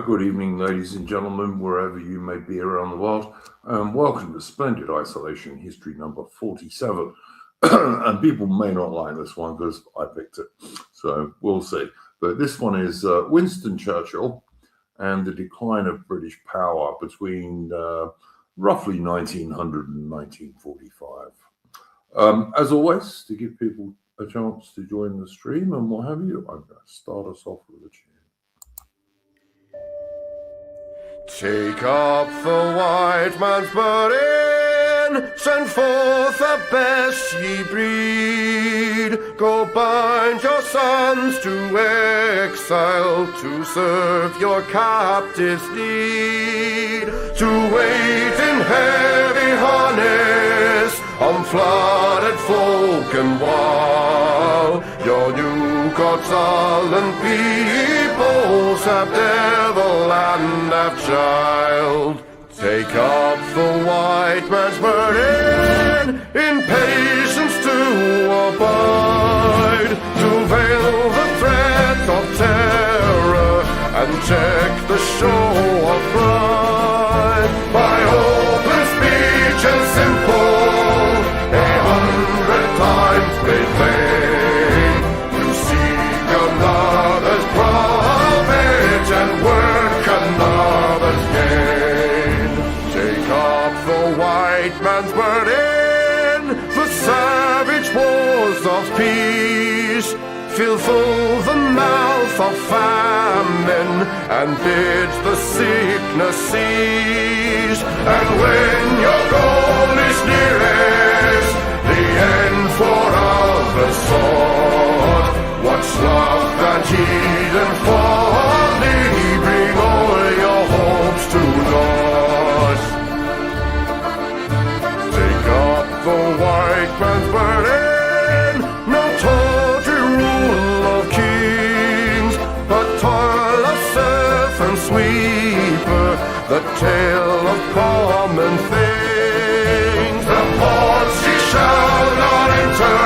Good evening, ladies and gentlemen, wherever you may be around the world. Welcome to Splendid Isolation History number 47. And people may not like this one because I picked it, so we'll see. But this one is Winston Churchill and the decline of British power between roughly 1900 and 1945. As always, to give people a chance to join the stream and what have you, I'm going to start us off with a tune. Take up the white man's burden, send forth the best ye breed. Go bind your sons to exile, to serve your captives' need. To wait in heavy harness on flooded folk and wild. Your new God's sullen peoples have devil and have child. Take up the white man's burden, in patience to abide, to veil the threat of terror and check the show of pride. By open speech and simple, 100 times made plain, to seek another's profit and work another's gain. Take up the white man's burden, the savage wars of peace. Fill full the mouth of famine and bid the sickness cease. And when your goal is nearest, the end for others sought, what's love and heed and folly, bring all your hopes to naught. Take up the white man's burden, no tawdry rule of kings, but toil of serf and sweeper, the tale of common things. The ports ye shall not enter,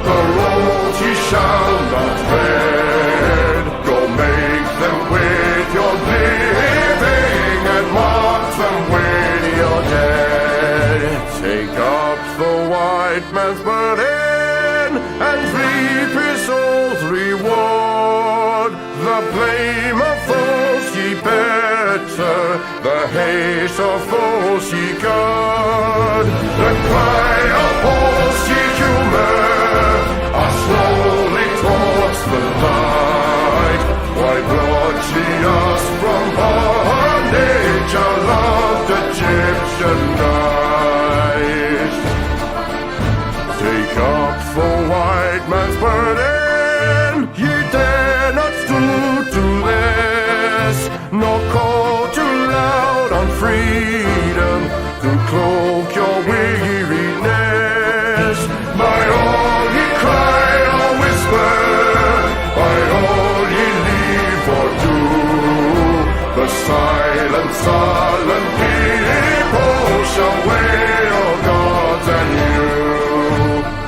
the roads ye shall not tread. Go make them with your living and mark them with your dead. Take up the white man's burden and reap his old reward. The blame of those ye better, the hate of those ye guard. The cry of those ye humor are slowly towards the light. Why brought ye us from bondage, our loved Egyptian night? Take up the white man's burden, ye dare not stoop to less, nor call too loud on freedom to cloak your weariness. By all ye cry or whisper, by all ye leave or do, the silent, sullen people shall wail gods and you.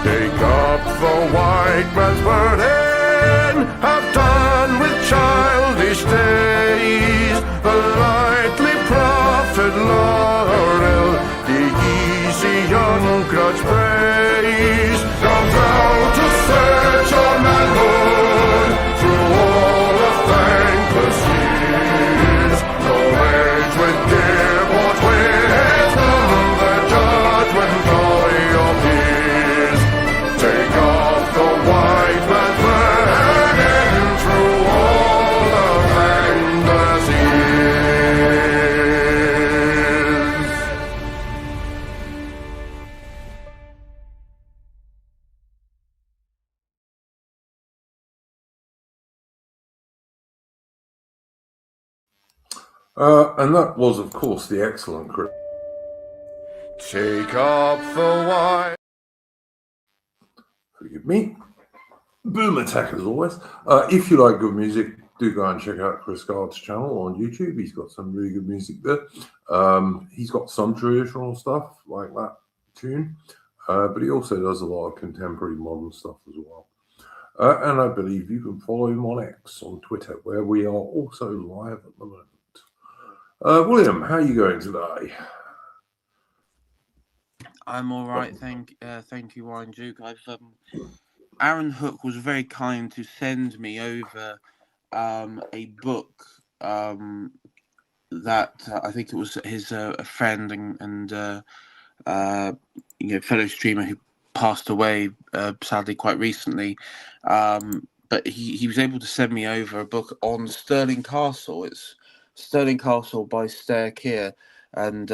Take up the white man's burden, have done with childish days, the lightly proffered laurel, the easy ungrudged praise. Come thou to search your manhood through all of thankless years. No age with give or wisdom, the judgment of your peers. Take off the white man's burden through all of thankless years. And that was, of course, the excellent Chris. Take up the white. Forgive me. Boom attack as always. If you like good music, do go and check out Chris Gard's channel on YouTube. He's got some really good music there. He's got some traditional stuff like that tune, but he also does a lot of contemporary modern stuff as well. And I believe you can follow him on X, on Twitter, where we are also live at the moment. William, how are you going today? I'm all right, thank you, Warren Duke. Aaron Hook was very kind to send me over a book that I think it was his a friend and fellow streamer who passed away sadly quite recently. But he was able to send me over a book on Stirling Castle. It's Stirling Castle by Stair Keir, and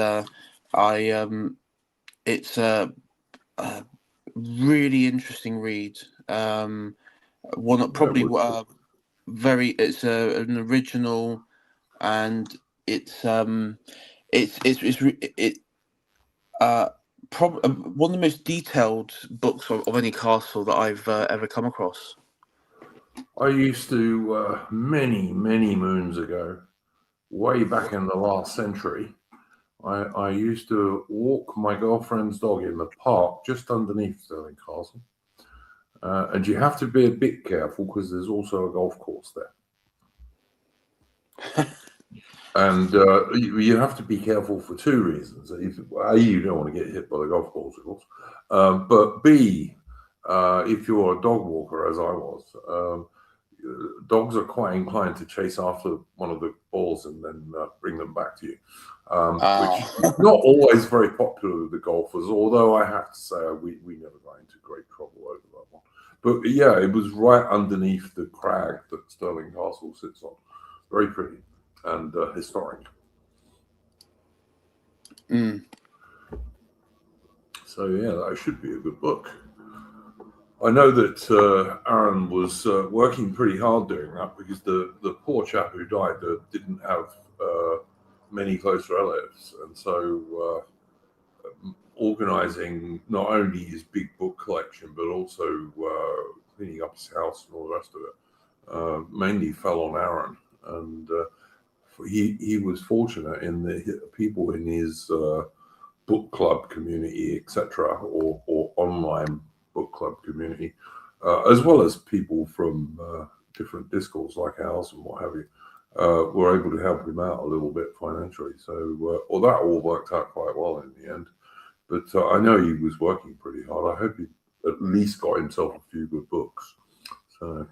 it's a really interesting read. One that probably it's an original, and it's one of the most detailed books of any castle that I've ever come across. I used to many moons ago, way back in the last century. I used to walk my girlfriend's dog in the park just underneath Stirling Castle. And you have to be a bit careful because there's also a golf course there. And you have to be careful for two reasons. A, you don't want to get hit by the golf balls, of course. But B, if you're a dog walker, as I was, dogs are quite inclined to chase after one of the balls and then bring them back to you, which is not always very popular with the golfers, although I have to say we never got into great trouble over that one. But yeah, it was right underneath the crag that Stirling Castle sits on. Very pretty and historic. So yeah, that should be a good book. I know that Aaron was working pretty hard doing that because the poor chap who died didn't have many close relatives, and so organising not only his big book collection but also cleaning up his house and all the rest of it mainly fell on Aaron, and he was fortunate in the people in his book club community, etc., or online book club community, as well as people from different discords like ours and what have you, were able to help him out a little bit financially. So, well, that all worked out quite well in the end. But I know he was working pretty hard. I hope he at least got himself a few good books. So,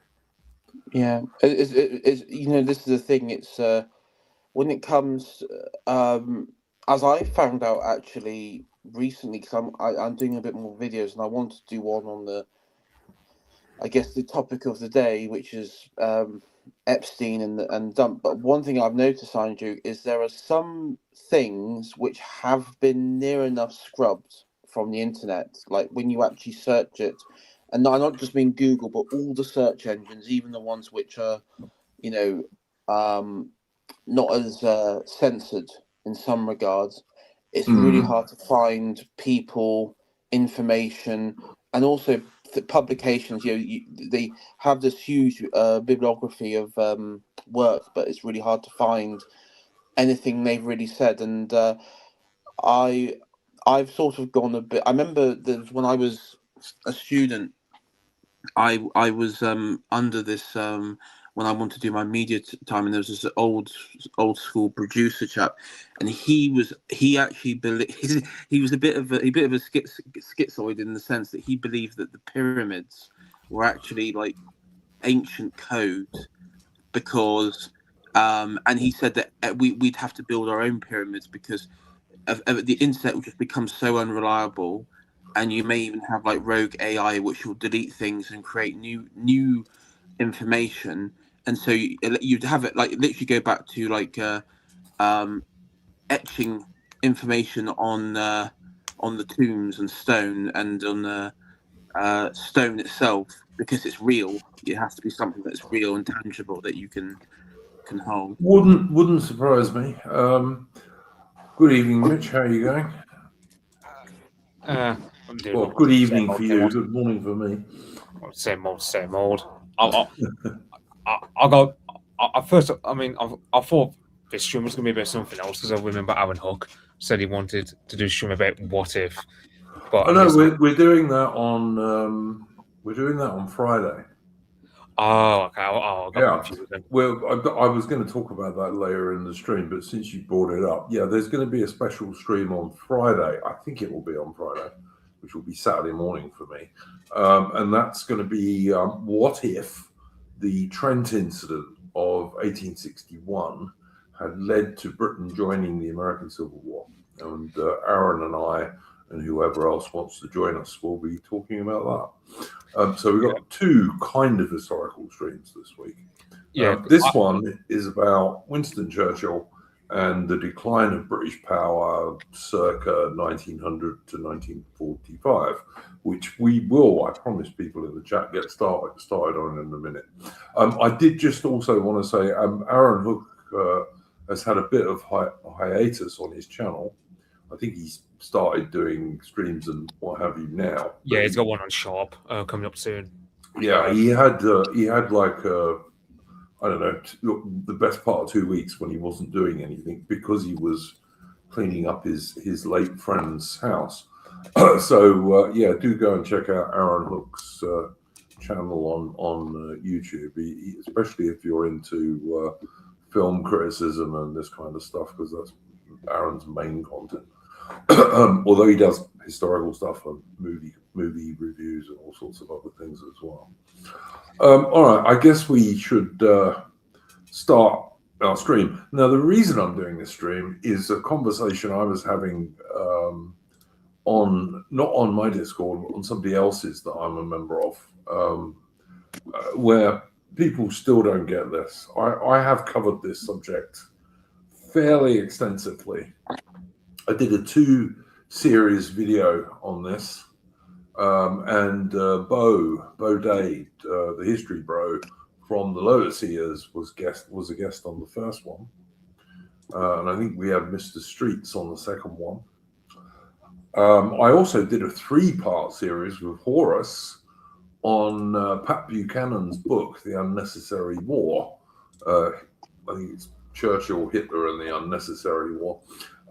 yeah, this is the thing. It's when it comes, as I found out actually recently, because I'm doing a bit more videos, and I want to do one on the topic of the day, which is Epstein and Dump. But one thing I've noticed, Andrew, is there are some things which have been near enough scrubbed from the internet, like when you actually search it, and I not just mean Google, but all the search engines, even the ones which are, not as censored in some regards. It's really hard to find people, information, and also the publications. They have this huge bibliography of work, but it's really hard to find anything they've really said. And I've sort of gone a bit. I remember that when I was a student, I was under this when I wanted to do my media time, and there was this old school producer chap, and he actually believed he was a bit of a schizoid in the sense that he believed that the pyramids were actually like ancient code, because and he said that we'd have to build our own pyramids because the internet would just become so unreliable, and you may even have like rogue AI which will delete things and create new information. And so you'd have it like literally go back to like etching information on the tombs and stone, and on the stone itself, because it's real. It has to be something that's real and tangible that you can hold. Wouldn't surprise me. Good evening, Mitch. How are you going? Well, good evening for you. Good morning for me. Same old. I thought this stream was going to be about something else, because I remember Aaron Hook said he wanted to do a stream about what if. But I know we're doing that on Friday. Oh, okay. I got Yeah. confused then. Well, I was going to talk about that later in the stream, but since you brought it up, yeah, there's going to be a special stream on Friday. I think it will be on Friday, which will be Saturday morning for me. And that's going to be what if the Trent incident of 1861 had led to Britain joining the American Civil War. And Aaron and I and whoever else wants to join us will be talking about that. So we've got two kind of historical streams this week. Yeah, This one is about Winston Churchill and the decline of British power circa 1900 to 1945, which we will, I promise people in the chat, get started on in a minute. I did just also want to say Aaron Hook has had a bit of hiatus on his channel. I think he's started doing streams and what have you now. yeah, he's got one on Sharp coming up soon. Yeah, he had like I don't know, the best part of 2 weeks when he wasn't doing anything because he was cleaning up his late friend's house. So yeah, do go and check out Aaron Hook's channel on YouTube, especially if you're into film criticism and this kind of stuff, because that's Aaron's main content. Although he does historical stuff and movie reviews and all sorts of other things as well. All right, I guess we should start our stream. Now, the reason I'm doing this stream is a conversation I was having not on my Discord, but on somebody else's that I'm a member of, where people still don't get this. I have covered this subject fairly extensively. I did a 2-series video on this, and Bo Day, the history bro from the Lotus Eaters, was a guest on the first one, and I think we had Mr. Streets on the second one. I also did a 3-part series with Horace on Pat Buchanan's book, The Unnecessary War. I think it's Churchill, Hitler, and the Unnecessary War.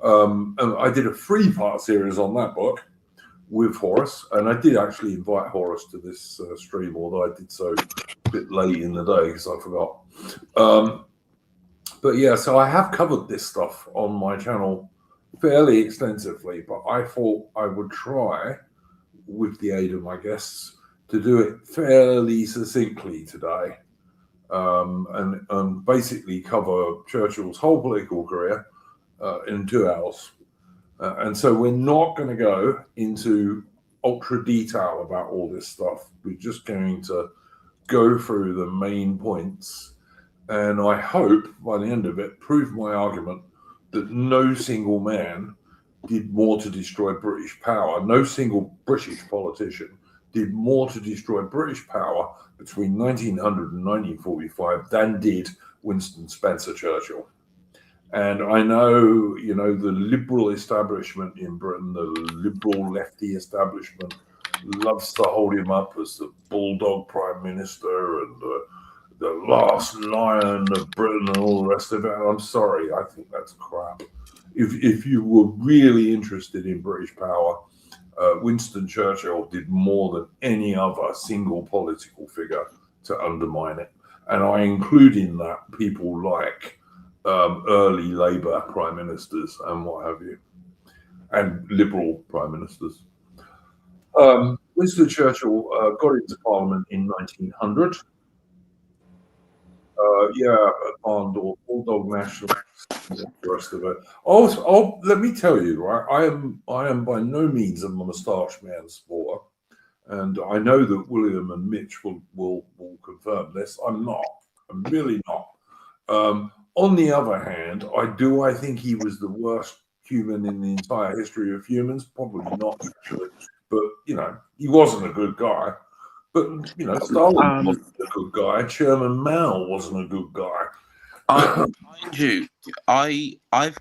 And I did a 3-part series on that book with Horace, and I did actually invite Horace to this stream, although I did so a bit late in the day because I forgot. But yeah, so I have covered this stuff on my channel fairly extensively, but I thought I would try, with the aid of my guests, to do it fairly succinctly today, and basically cover Churchill's whole political career in 2 hours. And so we're not going to go into ultra detail about all this stuff. We're just going to go through the main points, and I hope by the end of it prove my argument that no single man did more to destroy British power. No single British politician did more to destroy British power between 1900 and 1945 than did Winston Spencer Churchill. And I know, the liberal establishment in Britain, the liberal lefty establishment, loves to hold him up as the bulldog prime minister and the last lion of Britain and all the rest of it. I'm sorry, I think that's crap. If you were really interested in British power, Winston Churchill did more than any other single political figure to undermine it. And I include in that people like early Labour prime ministers and what have you, and liberal prime ministers. Winston Churchill got into Parliament in 1900. And bulldog nationalists, the rest of it. Oh, let me tell you, right? I am by no means a moustache man supporter, and I know that William and Mitch will confirm this. I'm not. I'm really not. On the other hand, I think he was the worst human in the entire history of humans. Probably not, actually. But he wasn't a good guy. But Stalin wasn't a good guy. Chairman Mao wasn't a good guy. I've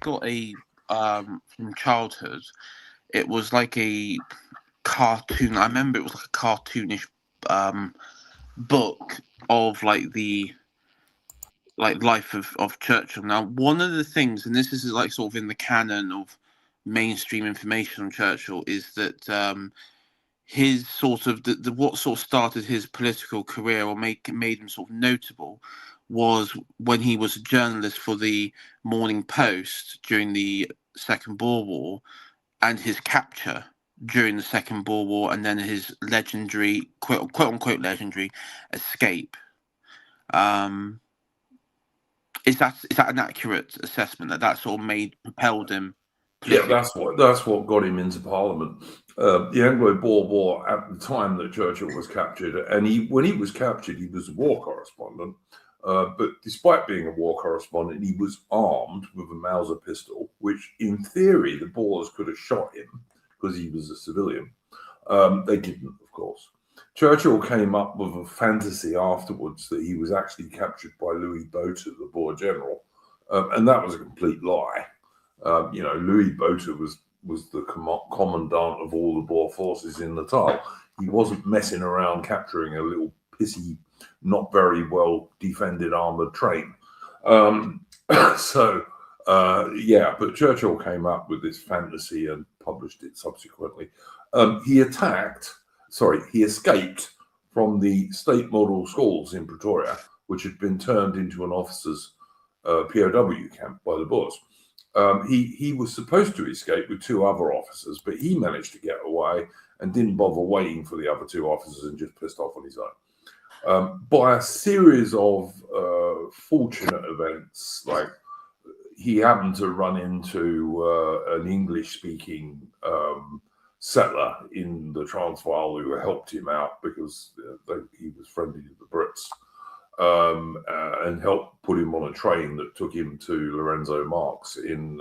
got a from childhood. It was like a cartoon. I remember it was like a cartoonish book of the life of Churchill. Now, one of the things, and this is like sort of in the canon of mainstream information on Churchill, is that his sort of what sort of started his political career or made him sort of notable was when he was a journalist for the Morning Post during the Second Boer War, and his capture during the Second Boer War, and then his legendary, quote unquote legendary, escape. Is that an accurate assessment that sort of propelled him? Yeah, that's what got him into Parliament. The Anglo-Boer War, at the time that Churchill was captured, and when he was captured, he was a war correspondent. But despite being a war correspondent, he was armed with a Mauser pistol, which in theory the Boers could have shot him because he was a civilian. They didn't, of course. Churchill came up with a fantasy afterwards that he was actually captured by Louis Botha, the Boer general, and that was a complete lie. Louis Botha was the commandant of all the Boer forces in Natal. He wasn't messing around capturing a little pissy, not very well defended armored train. But Churchill came up with this fantasy and published it subsequently. He escaped from the state model schools in Pretoria, which had been turned into an officers' POW camp by the Boers. He was supposed to escape with two other officers, but he managed to get away and didn't bother waiting for the other two officers and just pissed off on his own. By a series of fortunate events, like he happened to run into an English-speaking settler in the Transvaal who helped him out because he was friendly with the Brits. And helped put him on a train that took him to Lorenzo Marx in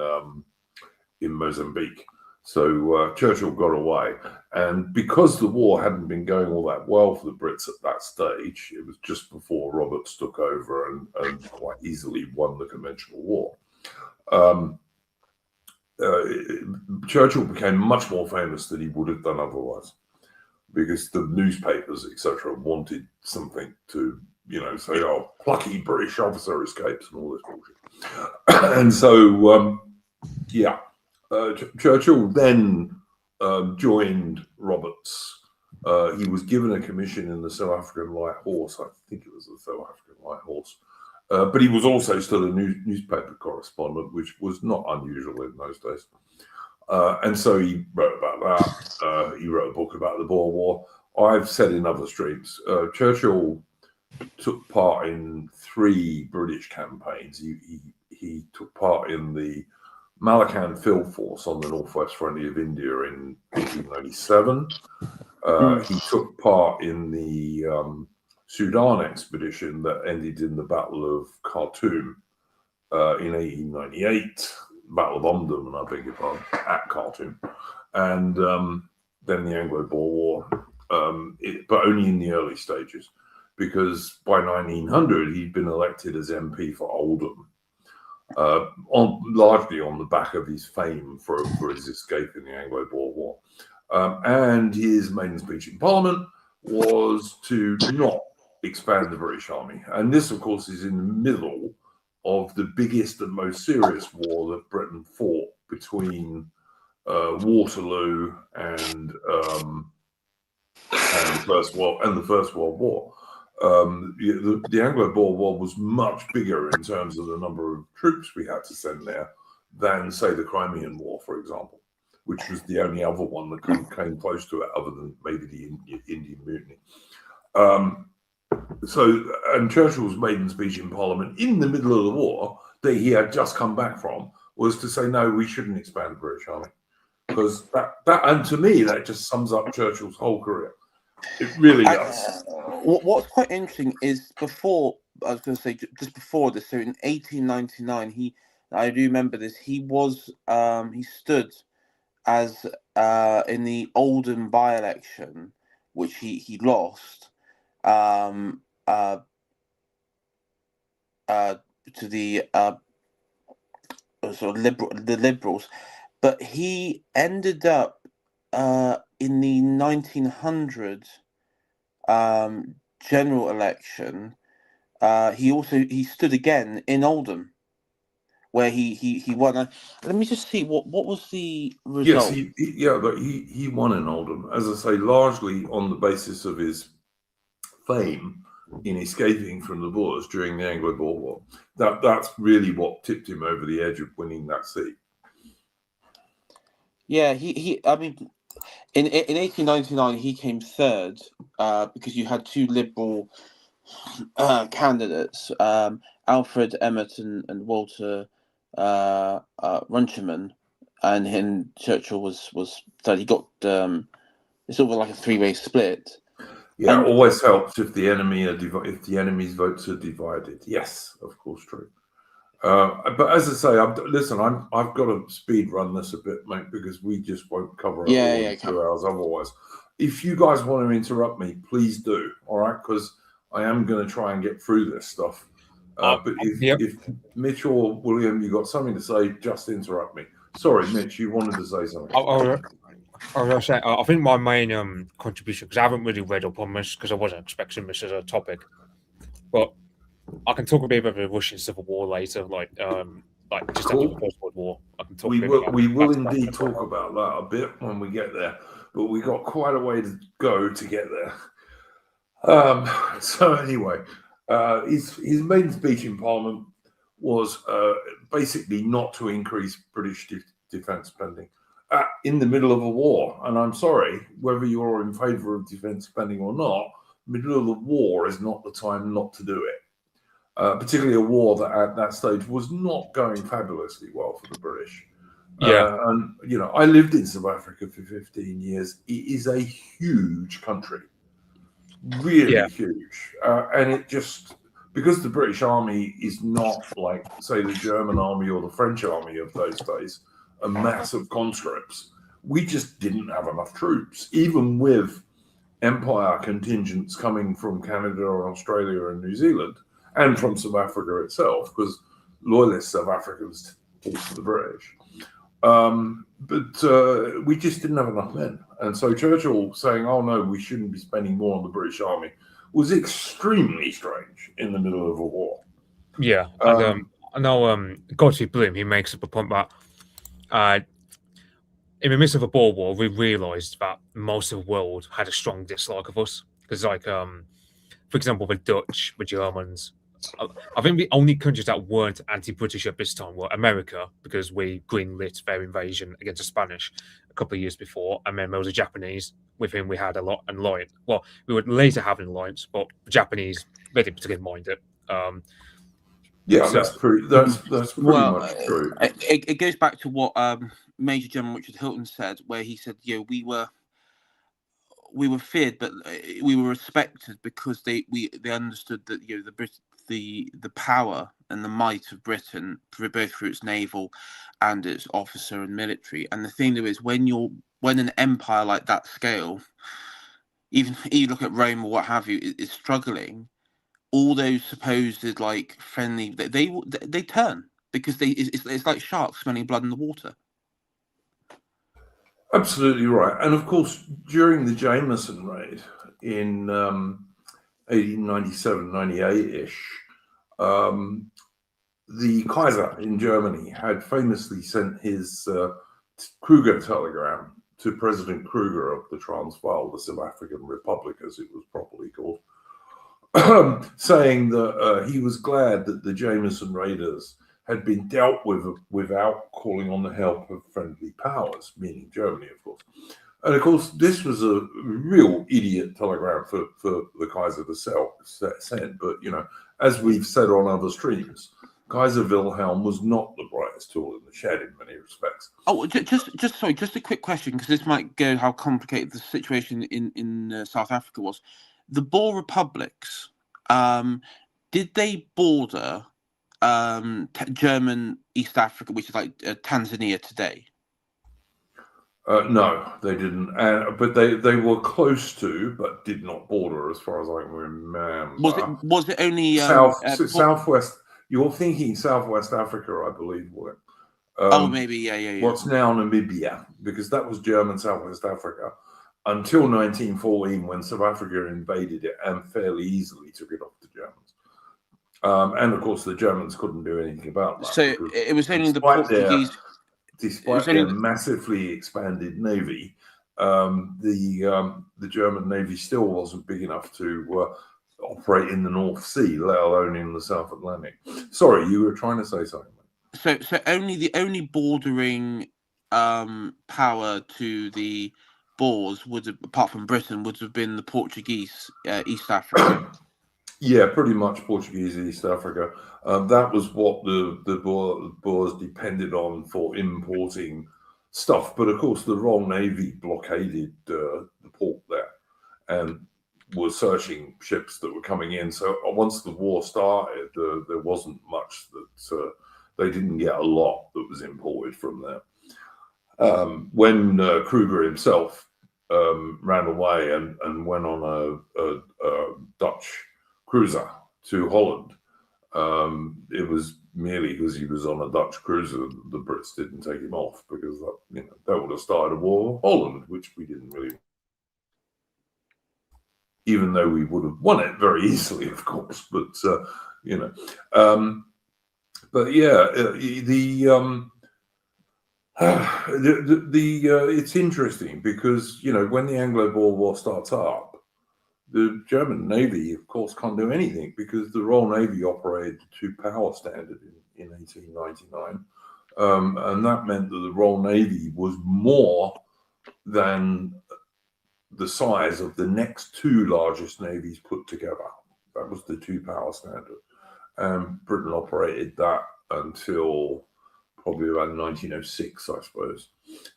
Mozambique. So Churchill got away. And because the war hadn't been going all that well for the Brits at that stage, it was just before Roberts took over and quite easily won the conventional war. Churchill became much more famous than he would have done otherwise, because the newspapers, etc., wanted something to say, oh, plucky British officer escapes and all this bullshit. And so, Churchill then joined Roberts. He was given a commission in the South African Light Horse. I think it was the South African Light Horse. But he was also still a newspaper correspondent, which was not unusual in those days. And so he wrote about that. He wrote a book about the Boer War. I've said in other streams, Churchill took part in 3 British campaigns. He took part in the Malakand Field Force on the northwest frontier of India in 1897. He took part in the Sudan expedition that ended in the Battle of Khartoum in 1898. Battle of Omdurman, I beg your pardon, at Khartoum. And then the Anglo-Boer War, but only in the early stages, because by 1900 he'd been elected as MP for Oldham, largely on the back of his fame for his escape in the Anglo-Boer War. And his maiden speech in Parliament was to not expand the British Army. And this, of course, is in the middle of the biggest and most serious war that Britain fought between Waterloo and the First World War. The Anglo-Boer War was much bigger in terms of the number of troops we had to send there than, say, the Crimean War, for example, which was the only other one that came close to it, other than maybe the Indian Mutiny. And Churchill's maiden speech in Parliament in the middle of the war that he had just come back from was to say, no, we shouldn't expand the British Army, because that and to me that just sums up Churchill's whole career. It really does. What's quite interesting is just before this, so in 1899, I do remember this, he stood as in the Oldham by-election, which he lost to the sort of Liberals, but he ended up in the 1900 general election. He stood again in Oldham, where he won. Let me just see what was the Yes, result. he won in Oldham, as I say, largely on the basis of his fame in escaping from the Boers during the Anglo-Boer War. That's really what tipped him over the edge of winning that seat. Yeah, I mean, in 1899 he came third because you had two Liberal candidates, Alfred Emmett and Walter Runciman, and Churchill was third. He got it's sort of like a three-way split. Yeah, And- always helps if the if the enemy's votes are divided. Yes, of course, true. But as I say, I've got to speed run this a bit, mate, because we just won't cover it all in 2 hours otherwise. If you guys want to interrupt me, please do. All right, because I am going to try and get through this stuff. But if Mitch or William, you got something to say, just interrupt me. Sorry, Mitch, you wanted to say something. I was going to say, I think my main contribution, because I haven't really read up on this, because I wasn't expecting this as a topic, but I can talk a bit about the Russian Civil War later, like just after the First World War. I can talk. We will indeed talk about that a bit when we get there, but we got quite a way to go to get there. So anyway, his main speech in Parliament was basically not to increase British defence spending in the middle of a war. And I'm sorry, whether you're in favour of defence spending or not, middle of the war is not the time not to do it. Particularly a war that at that stage was not going fabulously well for the British. Yeah. And, you know, I lived in South Africa for 15 years. It is a huge country, really huge. And it just, because the British Army is not like, say, the German Army or the French Army of those days, a mass of conscripts, we just didn't have enough troops, even with Empire contingents coming from Canada or Australia and New Zealand, and from South Africa itself, because loyalist South Africans fought for the British. But we just didn't have enough men. And so Churchill saying, oh no, we shouldn't be spending more on the British Army was extremely strange in the middle of a war. Yeah. And, I know Godfrey Bloom, he makes up a point that in the midst of a Boer War, we realised that most of the world had a strong dislike of us. Because, like, for example, the Dutch, the Germans, I think the only countries that weren't anti-British at this time were America, because we greenlit their invasion against the Spanish a couple of years before, and then there was the Japanese, with whom we had an alliance. Well, we would later have an alliance, but the Japanese, they didn't particularly mind it. That's pretty much true. It goes back to what Major General Richard Hilton said, where he said, we were feared, but we were respected because they understood that the power and the might of Britain, both through its naval and its officer and military. And the thing there is, when an empire like that scale, even you look at Rome or what have you, is struggling, all those supposed like friendly, they turn, because it's like sharks smelling blood in the water. Absolutely right. And of course, during the Jameson raid in 1897, 98-ish, the Kaiser in Germany had famously sent his Kruger telegram to President Kruger of the Transvaal, the South African Republic, as it was properly called, saying that he was glad that the Jameson raiders had been dealt with without calling on the help of friendly powers, meaning Germany, of course. And of course, this was a real idiot telegram for the Kaiser to send. But, you know, as we've said on other streams, Kaiser Wilhelm was not the brightest tool in the shed in many respects. Oh, just a quick question, because this might go how complicated the situation in South Africa was. The Boer republics, did they border German East Africa, which is like Tanzania today? No, they didn't. But they were close to, but did not border, as far as I can remember. Was it only Southwest? You're thinking Southwest Africa, I believe. Maybe, yeah. What's now Namibia, because that was German Southwest Africa until 1914, when South Africa invaded it and fairly easily took it off the Germans. And of course, the Germans couldn't do anything about that. So it was only the Portuguese. Despite their massively expanded navy, the German navy still wasn't big enough to operate in the North Sea, let alone in the South Atlantic. Sorry, you were trying to say something. So the only bordering power to the Boers would have, apart from Britain, would have been the Portuguese East Africa. Yeah, pretty much Portuguese East Africa. That was what the Boers depended on for importing stuff. But of course, the Royal Navy blockaded the port there and was searching ships that were coming in. So once the war started, there wasn't much that they didn't get a lot that was imported from there. When Kruger himself ran away and went on a Dutch cruiser to Holland, it was merely because he was on a Dutch cruiser the Brits didn't take him off, because that would have started a war with Holland, which we didn't really, even though we would have won it very easily, of course. But but yeah, it's interesting because when the Anglo-Boer War starts up, the German Navy, of course, can't do anything because the Royal Navy operated to power standard in 1899. And that meant that the Royal Navy was more than the size of the next two largest navies put together. That was the two power standard. And Britain operated that until probably around 1906, I suppose,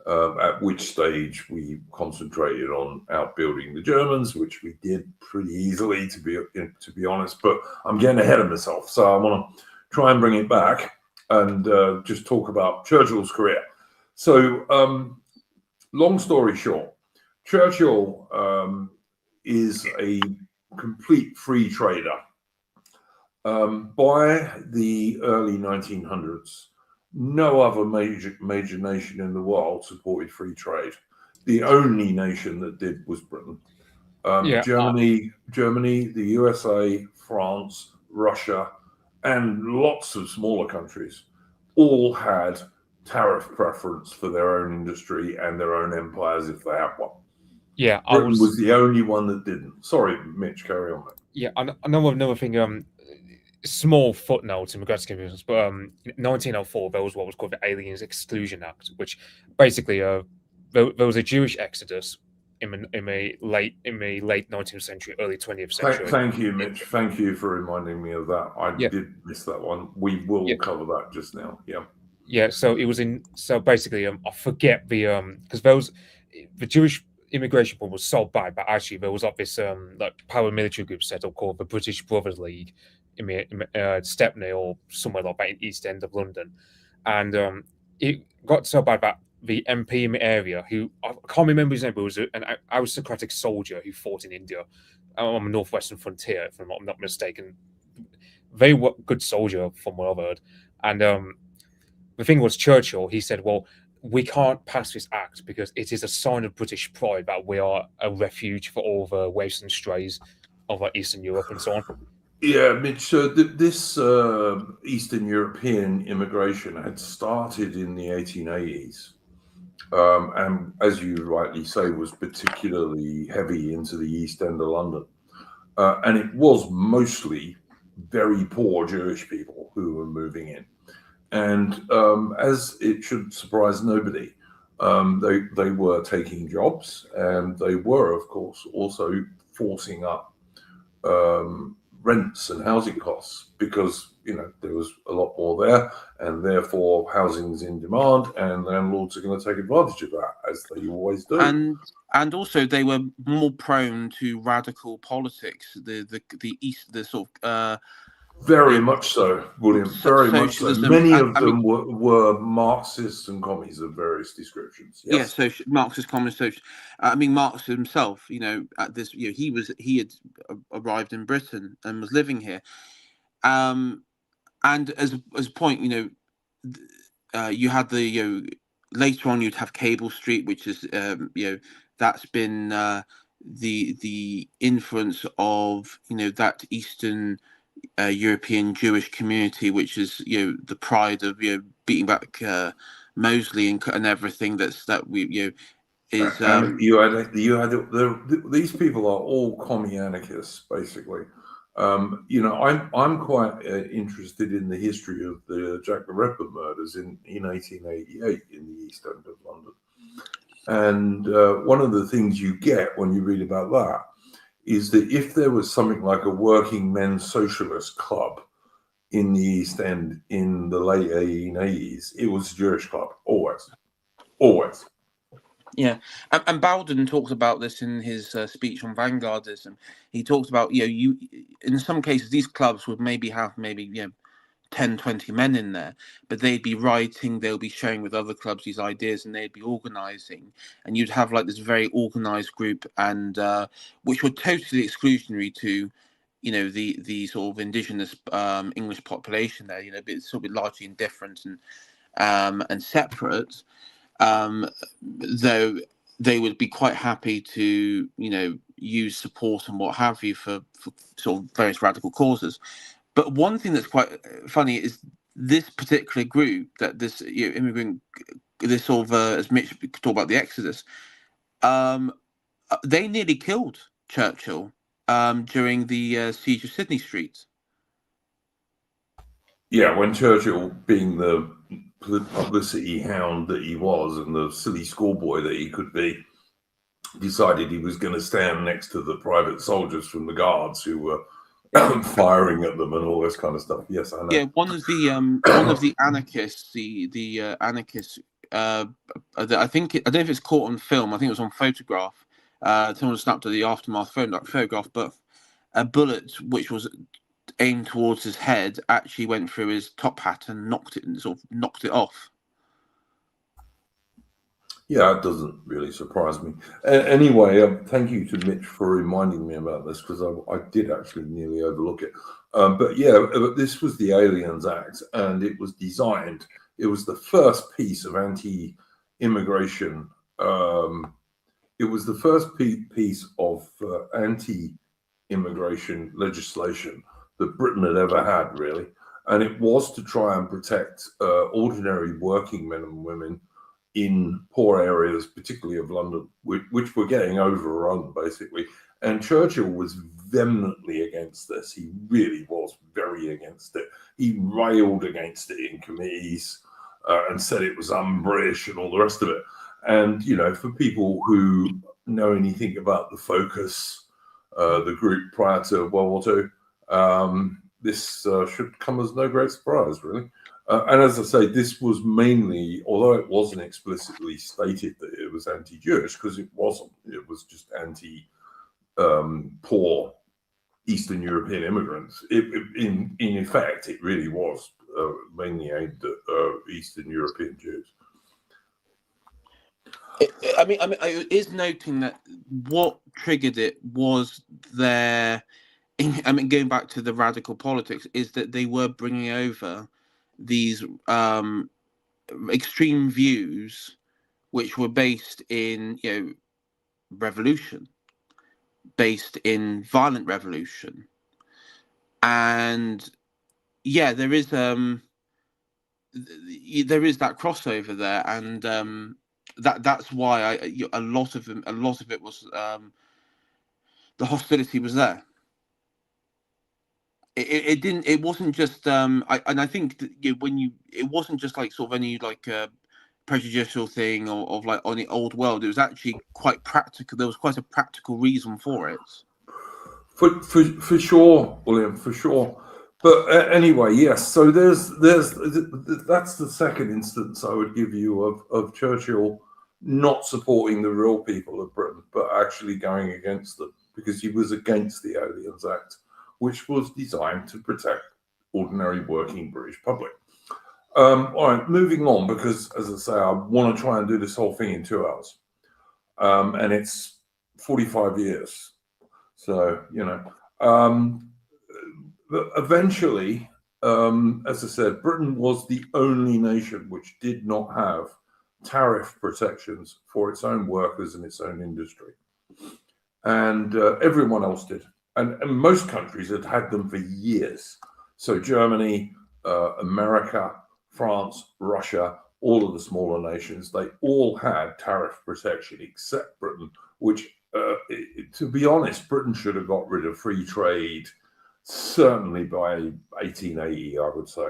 at which stage we concentrated on outbuilding the Germans, which we did pretty easily, to be honest. But I'm getting ahead of myself, so I want to try and bring it back and just talk about Churchill's career. So, long story short, Churchill is a complete free trader. By the early 1900s, no other major nation in the world supported free trade. The only nation that did was Britain. Germany, the USA, France, Russia, and lots of smaller countries all had tariff preference for their own industry and their own empires if they had one. Yeah, Britain was the only one that didn't. Sorry, Mitch, carry on. Yeah, another thing. Small footnote in regards to convenience, but in 1904 there was what was called the Aliens Exclusion Act, which basically there was a Jewish exodus in the late 19th century, early 20th century. Thank you, Mitch. Thank you for reminding me of that. I did miss that one. We will cover that just now. Yeah. So it was so basically, I forget because the Jewish immigration problem was so bad, but actually there was like this like paramilitary group set up called the British Brothers League in Stepney or somewhere like that in East End of London, and it got so bad that the MP in the area, who I can't remember his name, but was an aristocratic soldier who fought in India on the northwestern frontier, if I'm not mistaken. Very good soldier from what I've heard, and the thing was, Churchill, he said, well, we can't pass this act because it is a sign of British pride that we are a refuge for all the waifs and strays of Eastern Europe and so on. Yeah, Mitch, so this Eastern European immigration had started in the 1880s. And as you rightly say, was particularly heavy into the East End of London. And it was mostly very poor Jewish people who were moving in. And as it should surprise nobody, they were taking jobs, and they were, of course, also forcing up rents and housing costs because there was a lot more there, and therefore housing's in demand, and landlords are going to take advantage of that, as they always do. And also they were more prone to radical politics. The sort of very much so, William. Very much so. Many of them were Marxists and commies of various descriptions. Yes. Yeah, so Marxist, communist, social. I mean, Marx himself, at this, he had arrived in Britain and was living here. And as a point, you had the later on you'd have Cable Street, which is that's been the influence of that Eastern European Jewish community, which is the pride of beating back Mosley and everything that we is and these people are all commie anarchists, basically. I'm quite interested in the history of the Jack the Ripper murders in 1888 in the East End of London. And one of the things you get when you read about that is that if there was something like a working men's socialist club in the East End in the late 1880s, it was a Jewish club, always. Yeah, and Bowden talks about this in his speech on vanguardism. He talks about you in some cases these clubs would maybe have 10, 20 men in there, but they'd be writing, they'll be sharing with other clubs these ideas, and they'd be organizing, and you'd have like this very organized group, and which were totally exclusionary to the sort of indigenous English population there, but it's sort of largely indifferent and separate. Though they would be quite happy to, use support and what have you for sort of various radical causes. But one thing that's quite funny is this particular group, that this immigrant, this sort of as Mitch talked about the Exodus, they nearly killed Churchill during the siege of Sydney Street. Yeah, when Churchill, being the publicity hound that he was and the silly schoolboy that he could be, decided he was going to stand next to the private soldiers from the guards who were firing at them and all this kind of stuff. Yes, I know. Yeah, one of the anarchists, the anarchists. I don't know if it's caught on film. I think it was on photograph. Someone snapped at the aftermath photograph, but a bullet which was aimed towards his head actually went through his top hat and knocked it off. Yeah, it doesn't really surprise me. Anyway, thank you to Mitch for reminding me about this, because I did actually nearly overlook it. But yeah, this was the Aliens Act, and it was designed. It was the first piece of anti-immigration. It was the first piece of anti-immigration legislation that Britain had ever had, really. And it was to try and protect ordinary working men and women in poor areas, particularly of London, which were getting overrun, basically. And Churchill was vehemently against this. He really was very against it. He railed against it in committees and said it was un-British and all the rest of it. And, for people who know anything about the Focus, the group prior to World War II, this should come as no great surprise, really. And as I say, this was mainly, although it wasn't explicitly stated that it was anti-Jewish, because it wasn't, it was just anti-poor Eastern European immigrants. In effect, it really was mainly aimed at Eastern European Jews. It is noting that what triggered it was going back to the radical politics, is that they were bringing over these extreme views which were based in revolution, based in violent revolution. And there is that crossover there, and that's why a lot of it was the hostility was there. It wasn't just I think that it wasn't just like sort of any like prejudicial thing of like on the old world. It was actually quite practical. There was quite a practical reason for it. For sure, William, for sure. But anyway, yes. So that's the second instance I would give you of Churchill not supporting the real people of Britain, but actually going against them, because he was against the Aliens Act, which was designed to protect ordinary working British public. All right, moving on, because as I say, I want to try and do this whole thing in 2 hours. And it's 45 years. So, eventually, as I said, Britain was the only nation which did not have tariff protections for its own workers and its own industry. And everyone else did. and most countries had them for years. So Germany, America, France, Russia, all of the smaller nations, they all had tariff protection except Britain, which, to be honest, Britain should have got rid of free trade certainly by 1880, I would say,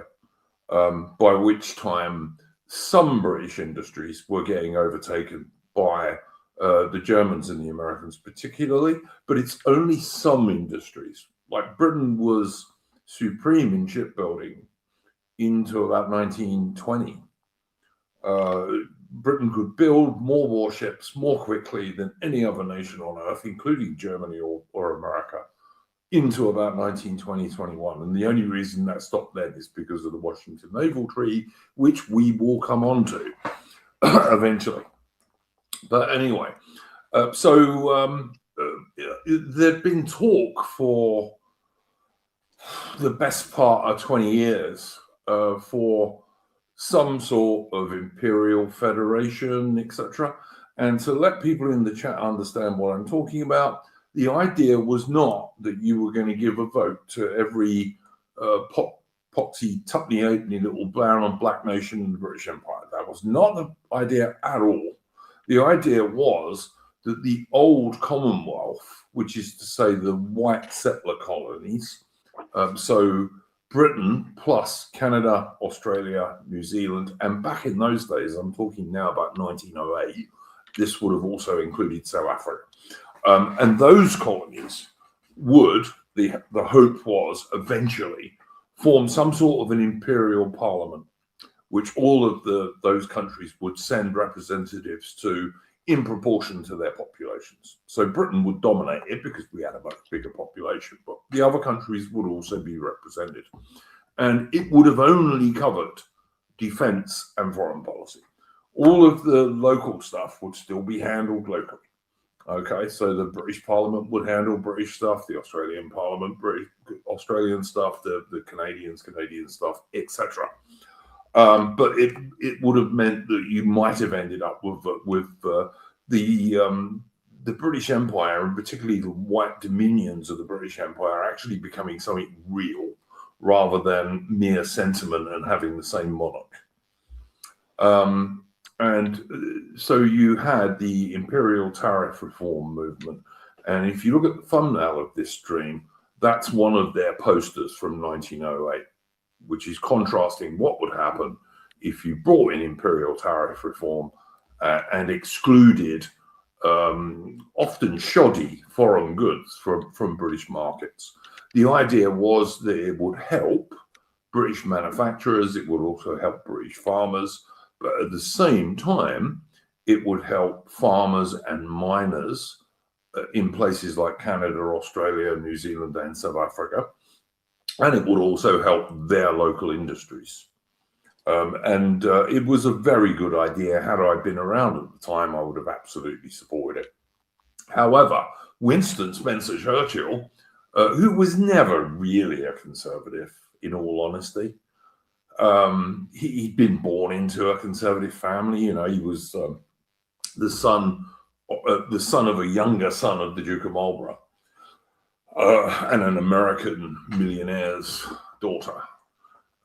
by which time some British industries were getting overtaken by the Germans and the Americans particularly, but it's only some industries. Like Britain was supreme in shipbuilding into about 1920. Britain could build more warships more quickly than any other nation on earth, including Germany or America, into about 1920-21. And the only reason that stopped then is because of the Washington Naval Treaty, which we will come on to eventually. But anyway, there'd been talk for the best part of 20 years for some sort of imperial federation, etc. And to let people in the chat understand what I'm talking about, the idea was not that you were going to give a vote to every poxy, tuppeny, halfpenny little brown and black nation in the British Empire. That was not the idea at all. The idea was that the old Commonwealth, which is to say the white settler colonies, so Britain plus Canada, Australia, New Zealand, and back in those days, I'm talking now about 1908, this would have also included South Africa. And those colonies would, the hope was, eventually form some sort of an imperial parliament, which all of those countries would send representatives to in proportion to their populations. So Britain would dominate it because we had a much bigger population, but the other countries would also be represented. And it would have only covered defense and foreign policy. All of the local stuff would still be handled locally. Okay, so the British Parliament would handle British stuff, the Australian Parliament, Australian stuff, the Canadian stuff, etc. But it would have meant that you might have ended up with the British Empire, and particularly the white dominions of the British Empire, actually becoming something real rather than mere sentiment and having the same monarch. And so you had the imperial tariff reform movement. And if you look at the thumbnail of this stream, that's one of their posters from 1908, which is contrasting what would happen if you brought in imperial tariff reform and excluded often shoddy foreign goods from British markets. The idea was that it would help British manufacturers, it would also help British farmers, but at the same time, it would help farmers and miners in places like Canada, Australia, New Zealand, and South Africa. And it would also help their local industries. It was a very good idea. Had I been around at the time, I would have absolutely supported it. However, Winston Spencer Churchill, who was never really a conservative, in all honesty, he'd been born into a conservative family. You know, he was the son of a younger son of the Duke of Marlborough and an American millionaire's daughter,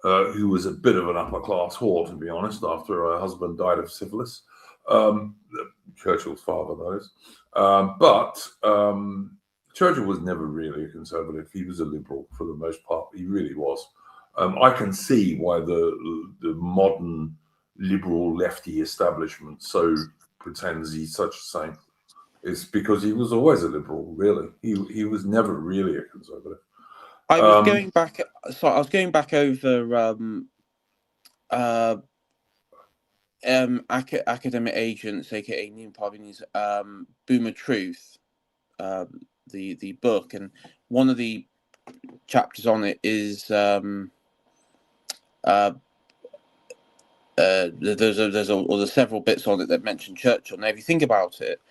who was a bit of an upper class whore, to be honest, after her husband died of syphilis. Churchill's father, that is. But Churchill was never really a conservative. He was a liberal for the most part. He really was. I can see why the modern liberal lefty establishment so pretends he's such a saint. It's because he was always a liberal, really. He was never really a conservative. I was going back. Sorry, I was going back over Academic Agents, aka Neil Parvini's Boomer Truth, the book, and one of the chapters on it is there's several bits on it that mention Churchill. Now, if you think about it,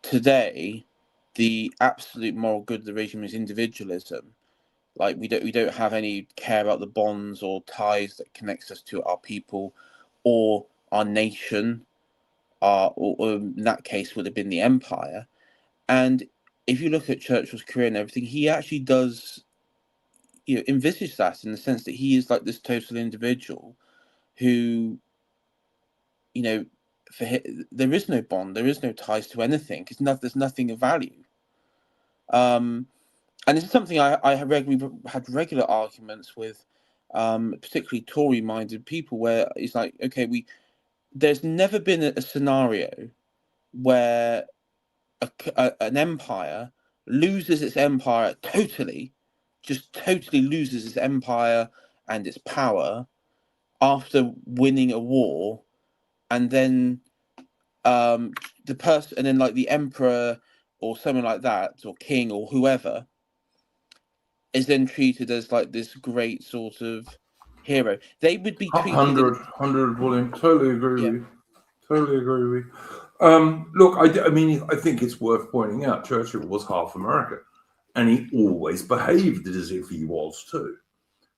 today, the absolute moral good of the regime is individualism. Like we don't have any care about the bonds or ties that connects us to our people or our nation, or in that case would have been the empire. And if you look at Churchill's career and everything, he actually does, envisage that in the sense that he is like this total individual who, for him, there is no bond, there is no ties to anything. There's nothing of value. And it's something I have had regular arguments with, particularly Tory-minded people, where it's like, okay, there's never been a scenario where an empire loses its empire totally, just totally loses its empire and its power after winning a war, and then the person, and then like the emperor or someone like that, or king or whoever, is then treated as like this great sort of hero. They would be treated. 100, William. Totally agree with you. Totally agree with you. Look, I mean, I think it's worth pointing out Churchill was half American, and he always behaved as if he was too.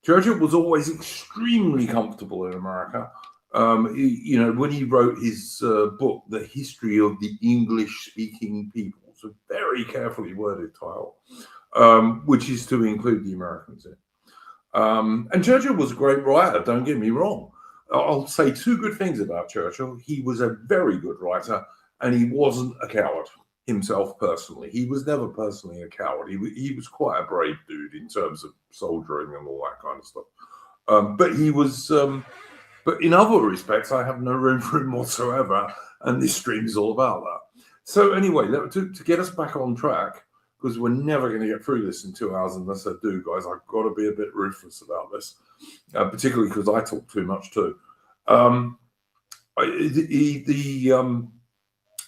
Churchill was always extremely comfortable in America. When he wrote his book, The History of the English-Speaking Peoples, a very carefully worded title, which is to include the Americans in. And Churchill was a great writer, don't get me wrong. I'll say two good things about Churchill. He was a very good writer, and he wasn't a coward himself personally. He was never personally a coward. He was quite a brave dude in terms of soldiering and all that kind of stuff. But he was, but in other respects, I have no room for him whatsoever, and this stream is all about that. So anyway, to get us back on track, because we're never going to get through this in 2 hours unless I do, guys. I've got to be a bit ruthless about this, particularly because I talk too much too.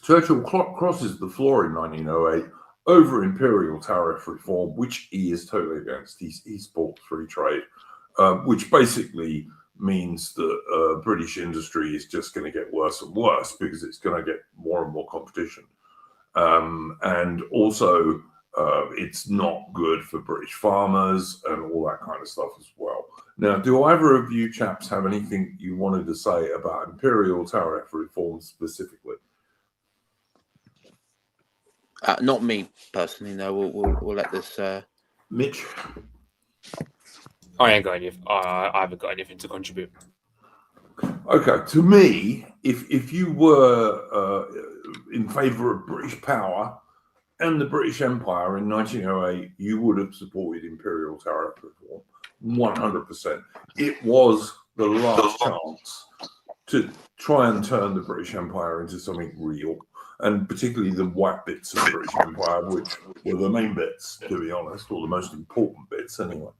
Churchill crosses the floor in 1908 over imperial tariff reform, which he is totally against. He supports free trade, which basically means that British industry is just going to get worse and worse because it's going to get more and more competition. And also, it's not good for British farmers and all that kind of stuff as well. Now, do either of you chaps have anything you wanted to say about imperial tariff reform specifically? Not me personally. No, we'll let this. Mitch? I ain't got any. I haven't got anything to contribute. Okay, to me, if you were in favour of British power and the British Empire in 1908, you would have supported imperial tariff reform 100%. It was the last chance to try and turn the British Empire into something real, and particularly the white bits of the British Empire, which were the main bits, to be honest, or the most important bits anyway.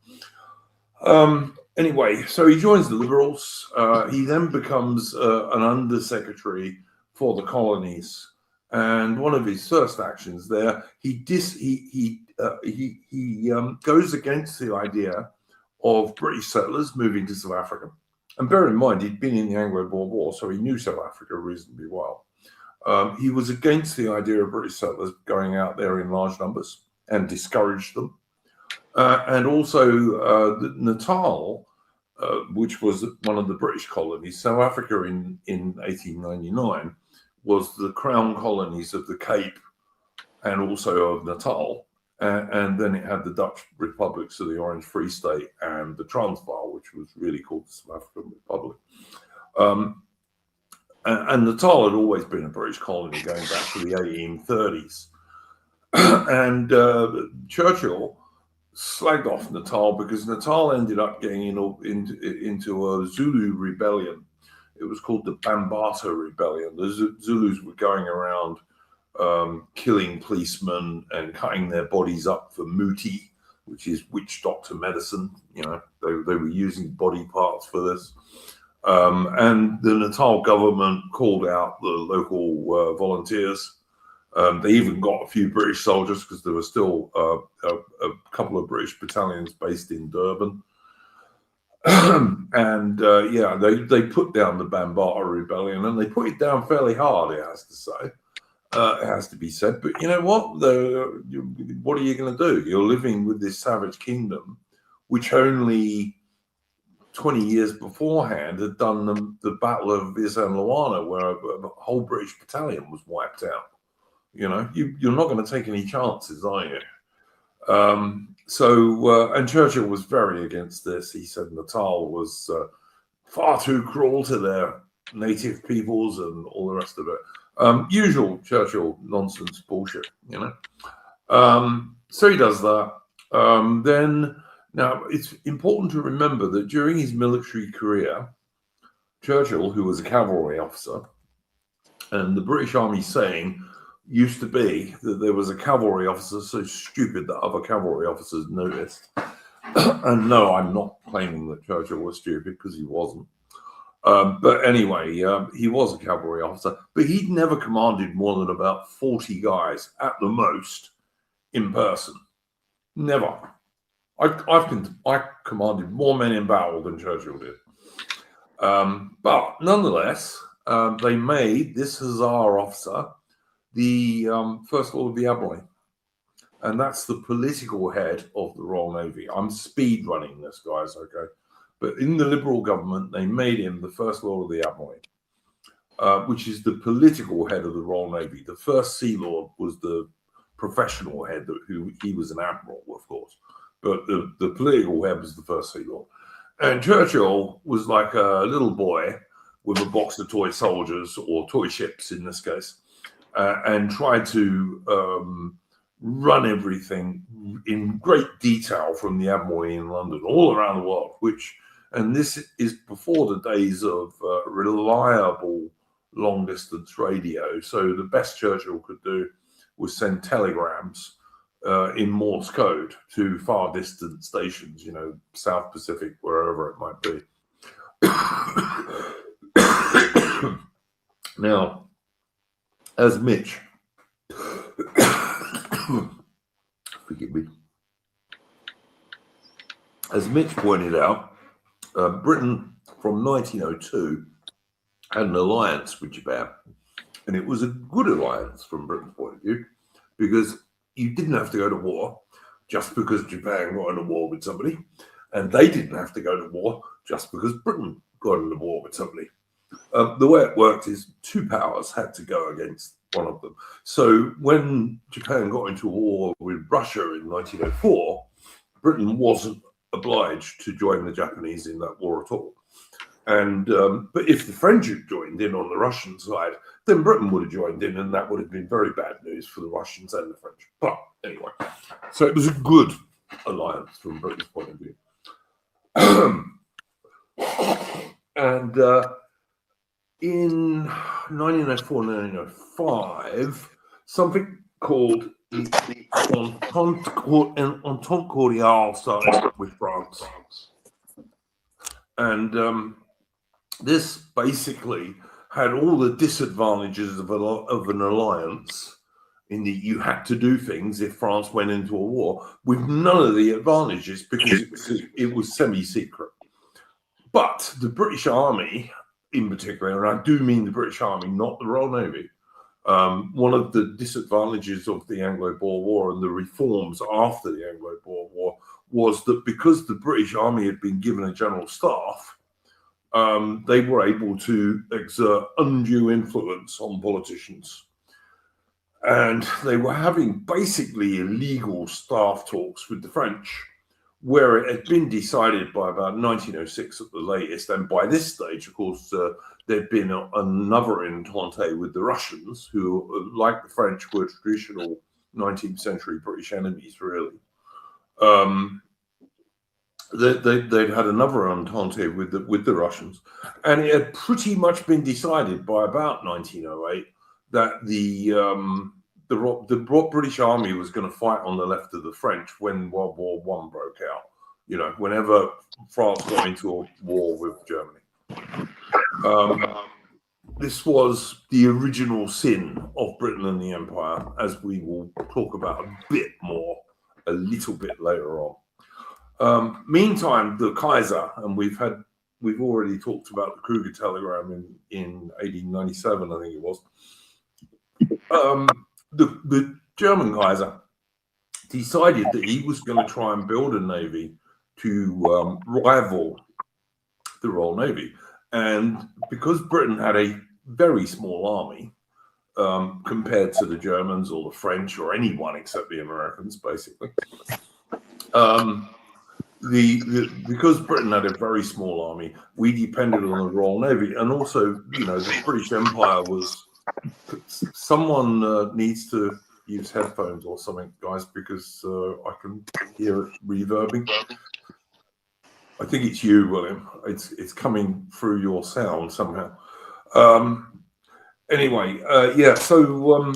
Anyway, so he joins the Liberals. He then becomes an undersecretary for the colonies, and one of his first actions there, he goes against the idea of British settlers moving to South Africa. And bear in mind, he'd been in the Anglo-Boer War, so he knew South Africa reasonably well. He was against the idea of British settlers going out there in large numbers and discouraged them. And also Natal, which was one of the British colonies, South Africa in 1899 was the crown colonies of the Cape and also of Natal. And then it had the Dutch republics of the Orange Free State and the Transvaal, which was really called the South African Republic. And Natal had always been a British colony going back to the 1830s. And Churchill slagged off Natal because Natal ended up getting into a Zulu rebellion. It was called the Bambata Rebellion. The Zulus were going around killing policemen and cutting their bodies up for muti, which is witch doctor medicine. You know, they were using body parts for this. And the Natal government called out the local volunteers. They even got a few British soldiers because there were still a couple of British battalions based in Durban. And they put down the Bambata Rebellion, and they put it down fairly hard, it has to say. It has to be said. But you know what? What are you going to do? You're living with this savage kingdom, which only 20 years beforehand had done the Battle of Isandlwana, where a whole British battalion was wiped out. You know, you're not going to take any chances, are you? And Churchill was very against this. He said Natal was far too cruel to their native peoples and all the rest of it. Usual Churchill nonsense bullshit, you know. So he does that. Now it's important to remember that during his military career, Churchill, who was a cavalry officer, and the British Army saying used to be that there was a cavalry officer so stupid that other cavalry officers noticed. And no, I'm not claiming that Churchill was stupid, because he wasn't. But anyway, he was a cavalry officer, but he'd never commanded more than about 40 guys at the most in person. Never. I commanded more men in battle than Churchill did. But nonetheless, they made this Hussar officer the First Lord of the Admiralty. And that's the political head of the Royal Navy. I'm speed running this, guys, okay? But in the Liberal government, they made him the First Lord of the Admiralty, which is the political head of the Royal Navy. The First Sea Lord was the professional head, who he was an admiral, of course. But the political head was the First Sea Lord. And Churchill was like a little boy with a box of toy soldiers, or toy ships in this case, and tried to run everything in great detail from the Admiralty in London, all around the world, and this is before the days of reliable long-distance radio. So the best Churchill could do was send telegrams in Morse code to far distant stations, you know, South Pacific, wherever it might be. Now, as Mitch, forgive me, as Mitch pointed out, Britain from 1902 had an alliance with Japan, and it was a good alliance from Britain's point of view, because you didn't have to go to war just because Japan got into war with somebody, and they didn't have to go to war just because Britain got into war with somebody. The way it worked is two powers had to go against one of them. So when Japan got into war with Russia in 1904, Britain wasn't obliged to join the Japanese in that war at all. And but if the French had joined in on the Russian side, then Britain would have joined in, and that would have been very bad news for the Russians and the French. But anyway, so it was a good alliance from Britain's point of view. And in 1904, 1905, something called the Entente Cordiale started with France. And this basically had all the disadvantages of an alliance, in that you had to do things if France went into a war, with none of the advantages, because it was semi-secret. But the British Army in particular, and I do mean the British Army, not the Royal Navy, one of the disadvantages of the Anglo-Boer War and the reforms after the Anglo-Boer War was that because the British Army had been given a general staff, they were able to exert undue influence on politicians. And they were having basically illegal staff talks with the French, where it had been decided by about 1906 at the latest. And by this stage, of course, there'd been another entente with the Russians, who, like the French, were traditional 19th century British enemies, really. They'd had another entente with the Russians, and it had pretty much been decided by about 1908 that the British Army was going to fight on the left of the French when World War I broke out. You know, whenever France got into a war with Germany. This was the original sin of Britain and the Empire, as we will talk about a little bit later on. Meantime, the Kaiser, and we've already talked about the Kruger telegram in 1897, I think it was. The German Kaiser decided that he was going to try and build a navy to rival the Royal Navy. And because Britain had a very small army, compared to the Germans or the French or anyone except the Americans, basically. Because Britain had a very small army, we depended on the Royal Navy, and also, the British Empire was. Someone needs to use headphones or something, guys, because I can hear it reverbing. I think it's you, William. It's coming through your sound somehow. Anyway, so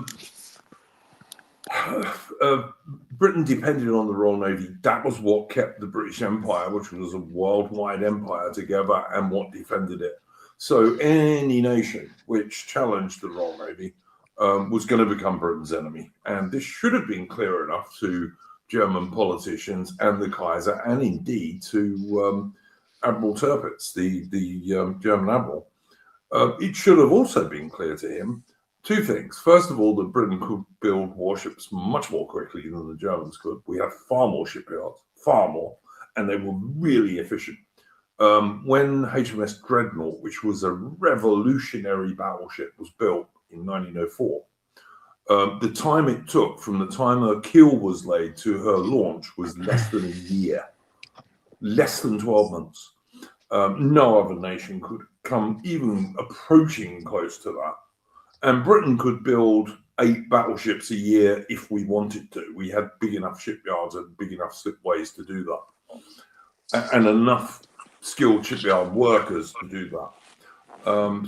Britain depended on the Royal Navy. That was what kept the British Empire, which was a worldwide empire, together, and what defended it. So any nation which challenged the Royal Navy was going to become Britain's enemy. And this should have been clear enough to German politicians and the Kaiser, and indeed to Admiral Tirpitz, the German admiral. It should have also been clear to him two things. First of all, that Britain could build warships much more quickly than the Germans could. We had far more shipyards, far more, and they were really efficient. When HMS Dreadnought, which was a revolutionary battleship, was built in 1904, the time it took from the time her keel was laid to her launch was less than a year, less than 12 months. No other nation could come even approaching close to that. And Britain could build 8 battleships a year if we wanted to. We had big enough shipyards and big enough slipways to do that, and enough skilled shipyard workers to do that.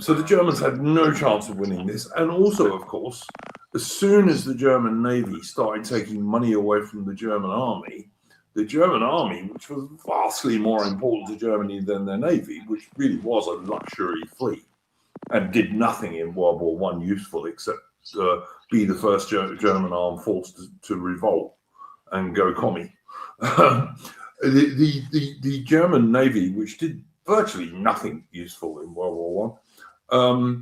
So the Germans had no chance of winning this. And also, of course, as soon as the German Navy started taking money away from the German army, which was vastly more important to Germany than their navy, which really was a luxury fleet and did nothing in World War I useful except be the first German armed force to revolt and go commie. The German Navy, which did virtually nothing useful in World War I,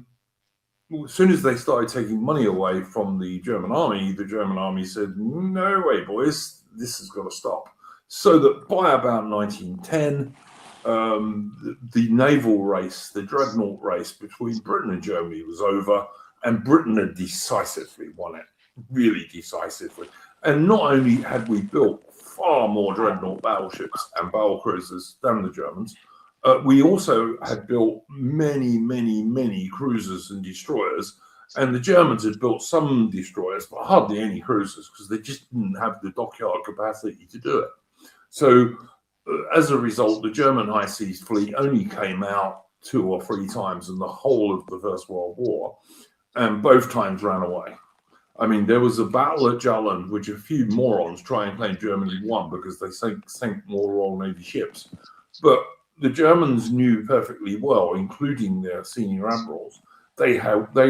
as soon as they started taking money away from the German army said, no way, boys, this has got to stop. So that by about 1910, the naval race, the Dreadnought race between Britain and Germany was over, and Britain had decisively won it, really decisively. And not only had we built far more Dreadnought battleships and battle cruisers than the Germans, we also had built many, many, many cruisers and destroyers. And the Germans had built some destroyers, but hardly any cruisers, because they just didn't have the dockyard capacity to do it. So as a result, the German high seas fleet only came out 2 or 3 times in the whole of the First World War, and both times ran away. I mean, there was a battle at Jutland, which a few morons try and claim Germany won because they sank more Royal Navy ships. But the Germans knew perfectly well, including their senior admirals, they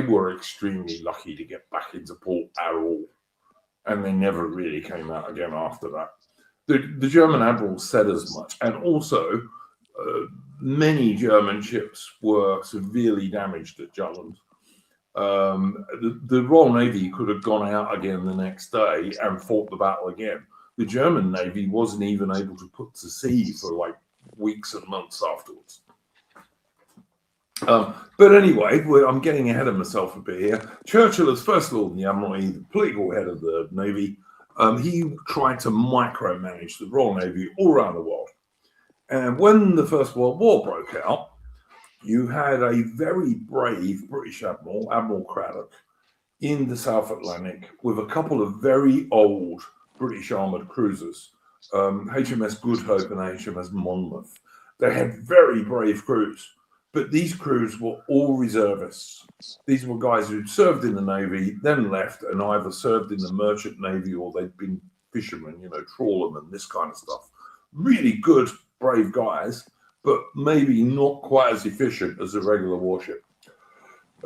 were extremely lucky to get back into port at all. And they never really came out again after that. The German admirals said as much. And also, many German ships were severely damaged at Jutland. The Royal Navy could have gone out again the next day and fought the battle again. The German Navy wasn't even able to put to sea for like weeks and months afterwards. But anyway, I'm getting ahead of myself a bit here. Churchill, as First Lord in the Admiralty, the political head of the Navy, he tried to micromanage the Royal Navy all around the world. And when the First World War broke out, you had a very brave British admiral, Admiral Craddock, in the South Atlantic with a couple of very old British armoured cruisers, HMS Good Hope and HMS Monmouth. They had very brave crews, but these crews were all reservists. These were guys who'd served in the Navy, then left, and either served in the Merchant Navy or they'd been fishermen, trawlermen, this kind of stuff. Really good, brave guys, but maybe not quite as efficient as a regular warship.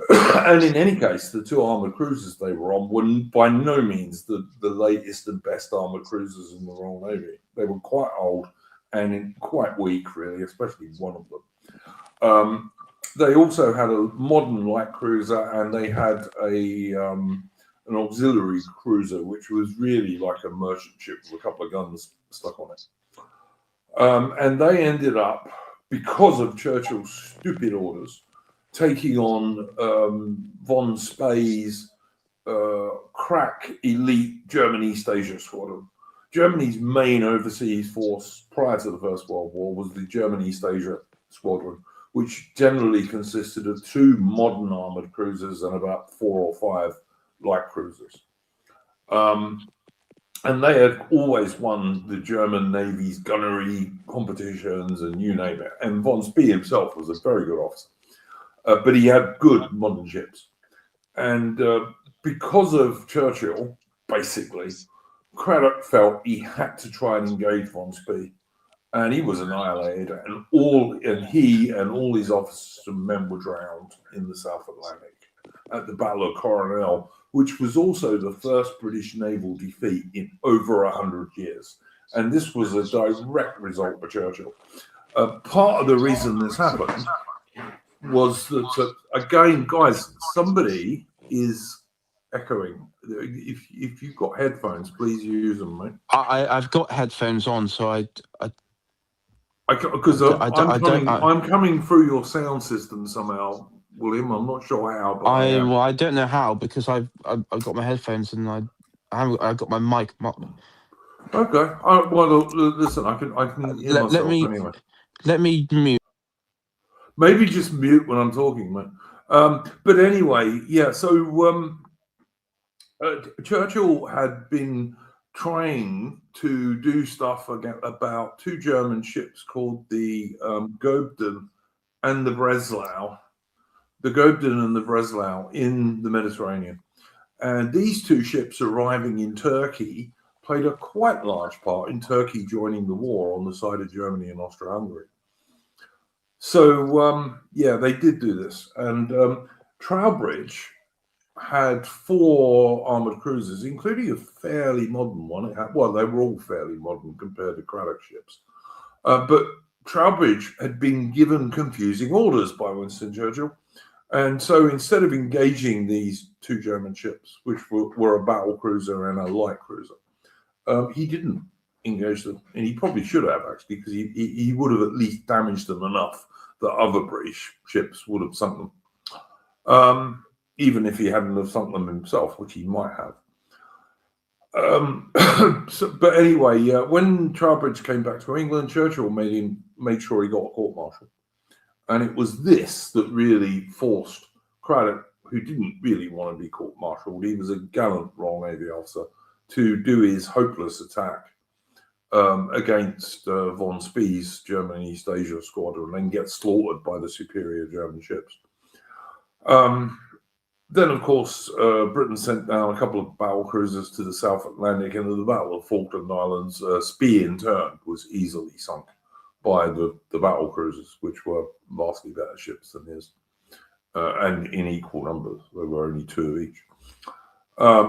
And in any case, the 2 armoured cruisers they were on were by no means the latest and best armoured cruisers in the Royal Navy. They were quite old and quite weak, really, especially one of them. They also had a modern light cruiser, and they had an auxiliary cruiser, which was really like a merchant ship with a couple of guns stuck on it. And they ended up, because of Churchill's stupid orders, taking on von Spey's crack elite German East Asia Squadron. Germany's main overseas force prior to the First World War was the German East Asia Squadron, which generally consisted of 2 modern armored cruisers and about 4 or 5 light cruisers. And they had always won the German Navy's gunnery competitions and you name it. And von Spee himself was a very good officer, but he had good modern ships. And because of Churchill, basically, Craddock felt he had to try and engage von Spee, and he was annihilated. And he and all his officers and men were drowned in the South Atlantic at the Battle of Coronel, which was also the first British naval defeat in over 100 years. And this was a direct result of Churchill. Part of the reason this happened was that, again, guys, somebody is echoing. If you've got headphones, please use them, mate. I've got headphones on, so I'm coming through your sound system somehow, William. I'm not sure how, but I don't know how, because I've got my headphones and I've got my mic. Okay. Well, listen, I can hear myself anyway. Let me mute. Maybe just mute when I'm talking, mate. But anyway, yeah. So Churchill had been trying to do stuff about 2 German ships called the Gobden and the Breslau. The Gobden and the Breslau in the Mediterranean. And these 2 ships arriving in Turkey played a quite large part in Turkey joining the war on the side of Germany and Austria-Hungary. So, yeah, they did do this. And Trowbridge had 4 armored cruisers, including a fairly modern one. They were all fairly modern compared to Craddock ships. But Trowbridge had been given confusing orders by Winston Churchill. And so instead of engaging these 2 German ships, which were a battle cruiser and a light cruiser, he didn't engage them. And he probably should have, actually, because he would have at least damaged them enough that other British ships would have sunk them. Even if he hadn't have sunk them himself, which he might have. But anyway, when Trowbridge came back to England, Churchill made sure he got a court-martial. And it was this that really forced Craddock, who didn't really want to be court-martialed, he was a gallant Royal Navy officer, to do his hopeless attack against von Spee's German East Asia Squadron and get slaughtered by the superior German ships. Then, of course, Britain sent down a couple of battle cruisers to the South Atlantic, and at the Battle of Falkland Islands, Spee in turn was easily sunk by the battle cruisers, which were vastly better ships than his, and in equal numbers. There were only 2 of each.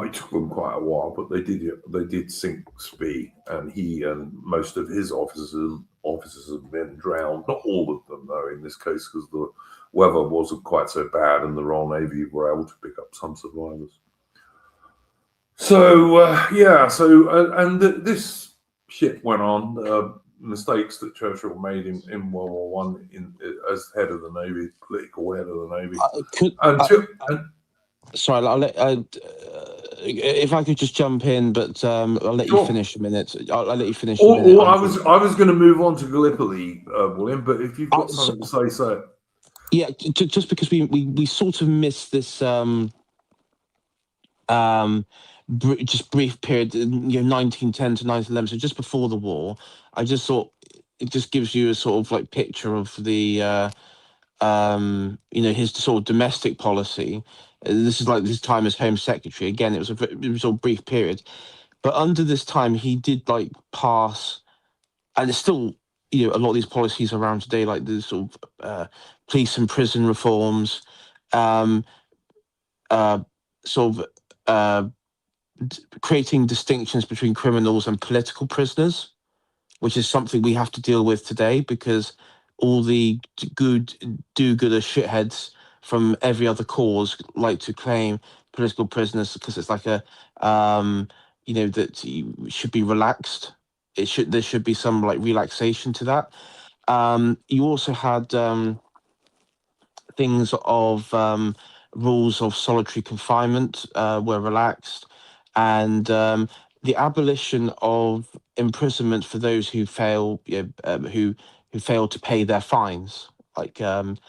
It took them quite a while, but they did sink Spee, and he and most of his officers and men drowned. Not all of them, though, in this case, because the weather wasn't quite so bad, and the Royal Navy were able to pick up some survivors. So this shit went on. Mistakes that Churchill made in World War One as head of the Navy, political head of the Navy. Sorry, I'll let, if I could just jump in, but I'll let you finish a minute. I'll let you finish. I was going to move on to Gallipoli, William, but if you've got something to say, say it. Yeah, just because we sort of missed this just brief period, 1910 to 1911, so just before the war. I just thought it just gives you a sort of like picture of the his sort of domestic policy. This is like his time as Home Secretary. Again, it was a brief period, but under this time he did like pass, and it's still a lot of these policies around today, like the sort of police and prison reforms, creating distinctions between criminals and political prisoners, which is something we have to deal with today, because all the do-gooder shitheads from every other cause like to claim political prisoners because it's like that you should be relaxed. There should be some like relaxation to that. You also had things of rules of solitary confinement were relaxed, and the abolition of imprisonment for those who fail, who fail to pay their fines, like and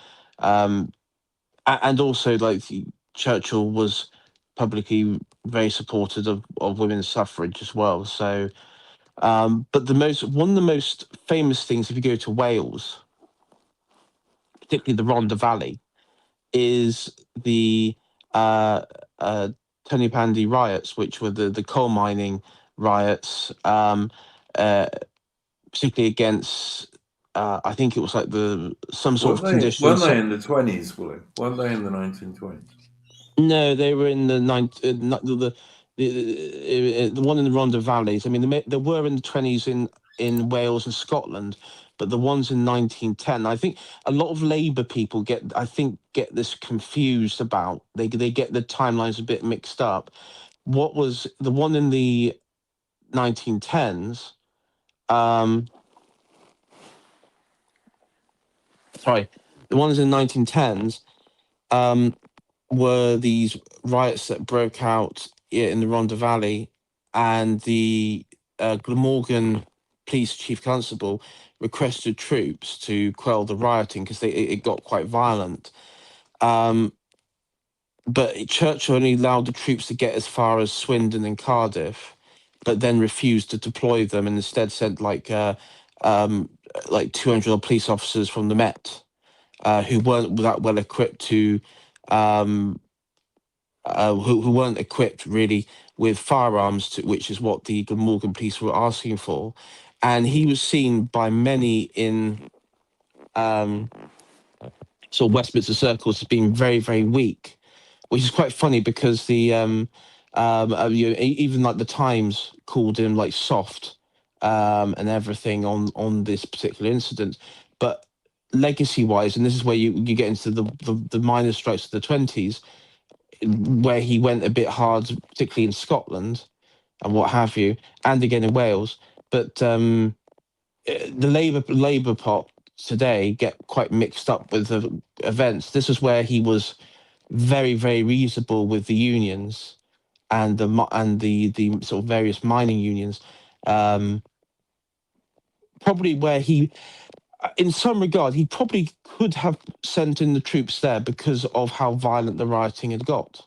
also like Churchill was publicly very supportive of women's suffrage as well. So, but one of the most famous things, if you go to Wales, particularly the Rhondda Valley, is the Tony Pandy riots, which were the coal mining riots, particularly against. I think it was like some sort of conditions. Weren't they in the 20s, William? Weren't they in the 1920s? No, they were in the the one in the Rhondda Valleys. I mean, there were in the 20s in Wales and Scotland, but the ones in 1910. I think a lot of Labour people get this confused about. They get the timelines a bit mixed up. What was the one in the 1910s? Sorry, the ones in 1910s. Were these riots that broke out in the Rhondda Valley, and the Glamorgan Police Chief Constable requested troops to quell the rioting because it got quite violent. But Churchill only allowed the troops to get as far as Swindon and Cardiff, but then refused to deploy them, and instead sent like 200 police officers from the Met, who weren't that well equipped to. Who weren't equipped really with firearms, which is what the Glamorgan police were asking for. And he was seen by many in sort of Westminster circles as being very, very weak, which is quite funny because even like the Times called him like soft and everything on this particular incident. But legacy-wise, and this is where you get into the minor strikes of the 20s, where he went a bit hard, particularly in Scotland and what have you, and again in Wales. But the Labour pot today get quite mixed up with the events. This is where he was very, very reasonable with the unions and the sort of various mining unions. Probably where he, in some regard, he probably could have sent in the troops there because of how violent the rioting had got.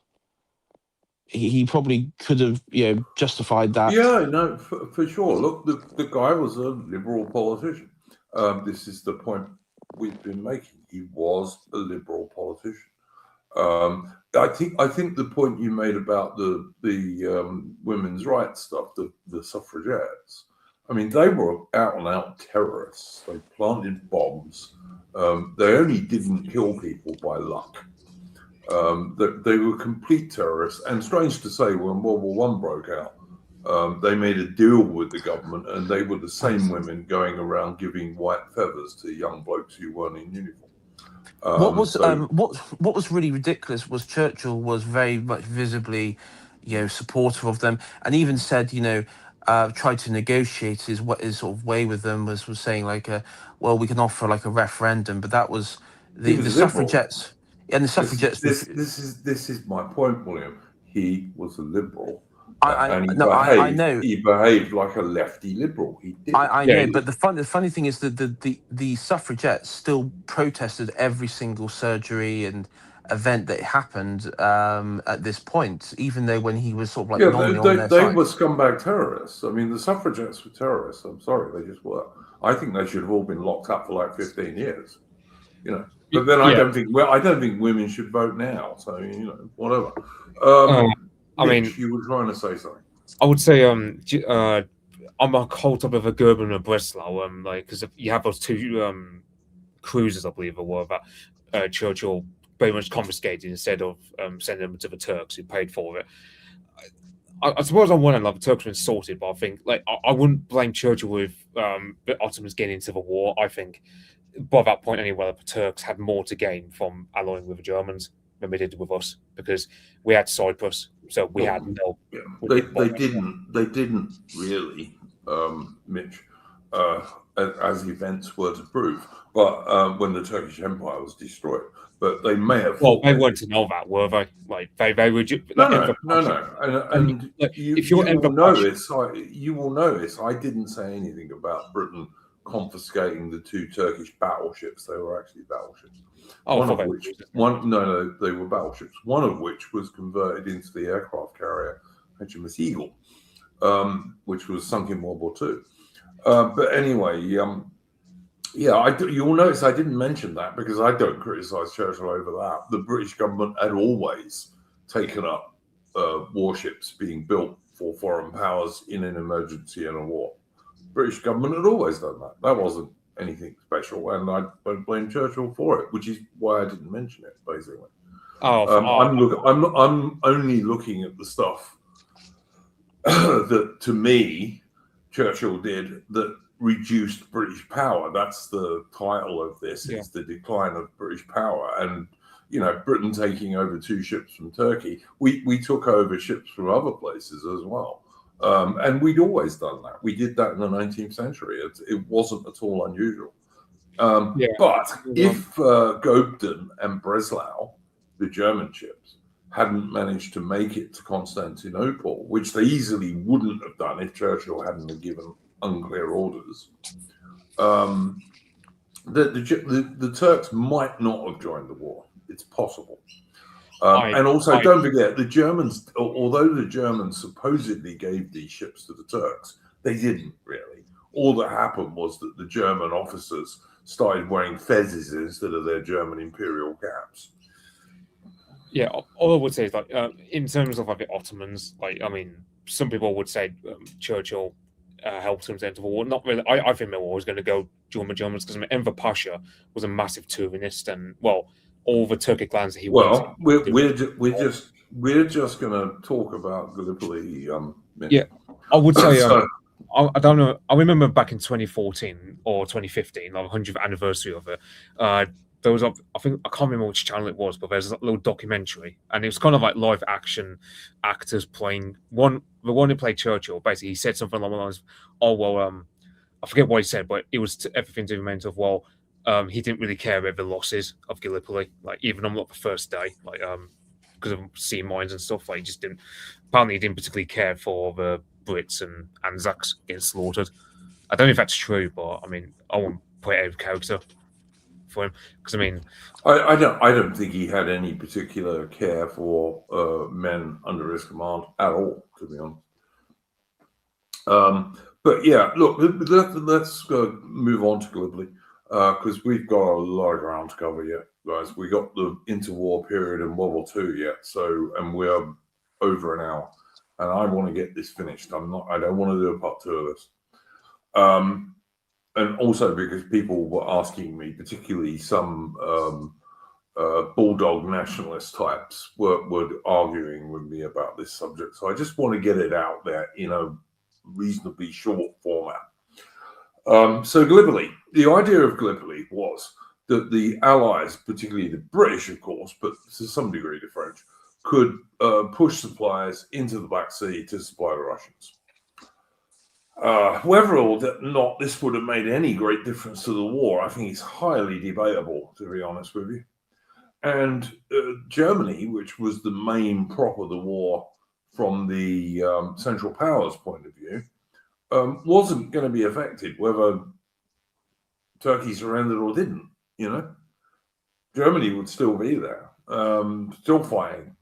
He probably could have, justified that. Yeah, no, for sure. Look, the guy was a liberal politician. This is the point we've been making. He was a liberal politician. I think the point you made about the women's rights stuff, the suffragettes. I mean, they were out and out terrorists. They planted bombs. They only didn't kill people by luck. They were complete terrorists. And strange to say, when World War I broke out, they made a deal with the government, and they were the same women going around giving white feathers to young blokes who weren't in uniform. What was really ridiculous was Churchill was very much visibly, supportive of them, and even said, tried to negotiate his sort of way with them, was saying like, well, we can offer like a referendum, but that was the suffragettes. And the suffragettes. This is my point, William. He was a liberal. I know. He behaved like a lefty liberal. He did. I know, but the funny thing is that the suffragettes still protested every single surgery and event that happened at this point, even though when he was sort of like nominally on their they side. were scumbag terrorists. I mean, the suffragettes were terrorists. I'm sorry, they just were. I think they should have all been locked up for like 15 years. But then I don't think women should vote now. So whatever. I mean, you were trying to say something. I would say I'm a whole top of a Gerben and Breslau, because you have those two cruisers, I believe, or that Churchill very much confiscated instead of sending them to the Turks who paid for it. I suppose on one hand, like, the Turks were insulted, but I think I wouldn't blame Churchill with the Ottomans getting into the war. I think by that point anyway, the Turks had more to gain from allying with the Germans than they did with us, because we had Cyprus, so we had no. Yeah. They didn't really, Mitch. as events were to prove. But when the Turkish Empire was destroyed, but they may have. Well, they weren't to know that, were they? Like they were just No, like, no. And like, you, if you're you will Pasha, notice. You will notice. I didn't say anything about Britain confiscating the 2 Turkish battleships. They were actually battleships. oh, One of fuck it. which, they were battleships. One of which was converted into the aircraft carrier HMS Eagle, which was sunk in World War II. But anyway, you will notice I didn't mention that because I don't criticise Churchill over that. The British government had always taken up warships being built for foreign powers in an emergency and a war. British government had always done that. That wasn't anything special, and I don't blame Churchill for it, which is why I didn't mention it. Basically, I'm only looking at the stuff that, to me, Churchill did that reduced British power. That's the title of this. Yeah. It's the decline of British power, and Britain taking over 2 ships from Turkey. We took over ships from other places as well. And we'd always done that. We did that in the 19th century. It wasn't at all unusual. But if Gobden and Breslau, the German ships, hadn't managed to make it to Constantinople, which they easily wouldn't have done if Churchill hadn't given unclear orders, the Turks might not have joined the war. It's possible. And also, don't forget, the Germans, although the Germans supposedly gave these ships to the Turks, they didn't really. All that happened was that the German officers started wearing fezzes instead of their German imperial caps. Yeah, all I would say is, like, in terms of like the Ottomans, like, I mean, some people would say Churchill helped them to enter the war. Not really. I think the war was going to go during the Germans because, I mean, Enver Pasha was a massive Turinist, and all the Turkic lands that he we're just going to talk about Gallipoli. Yeah, I would say. I don't know. I remember back in 2014 or 2015, like the 100th anniversary of it. There was I think I can't remember which channel it was, but there's a little documentary, and it was kind of like live action actors playing the one who played Churchill. Basically, he said something along the lines, "Oh well, I forget what he said, but it was everything to the extent of he didn't really care about the losses of Gallipoli, like even on like the first day, like because of sea mines and stuff. Like he just didn't. Apparently, he didn't particularly care for the Brits and Anzacs getting slaughtered. I don't know if that's true, but I mean, I won't put it out of character for him because, I mean, I don't think he had any particular care for men under his command at all, to be honest. But yeah, look, let's move on to Gallipoli because we've got a lot of ground to cover yet, guys. We got the interwar period and World War II yet, and we're over an hour, and I want to get this finished. I don't want to do a part 2 of this. And also because people were asking me, particularly some bulldog nationalist types were arguing with me about this subject. So I just want to get it out there in a reasonably short format. So Gallipoli, the idea of Gallipoli was that the Allies, particularly the British, of course, but to some degree the French, could push supplies into the Black Sea to supply the Russians. Whether or not this would have made any great difference to the war, I think it's highly debatable, to be honest with you. And Germany, which was the main prop of the war from the Central Powers point of view, wasn't going to be affected whether Turkey surrendered or didn't. Germany would still be there, still fighting.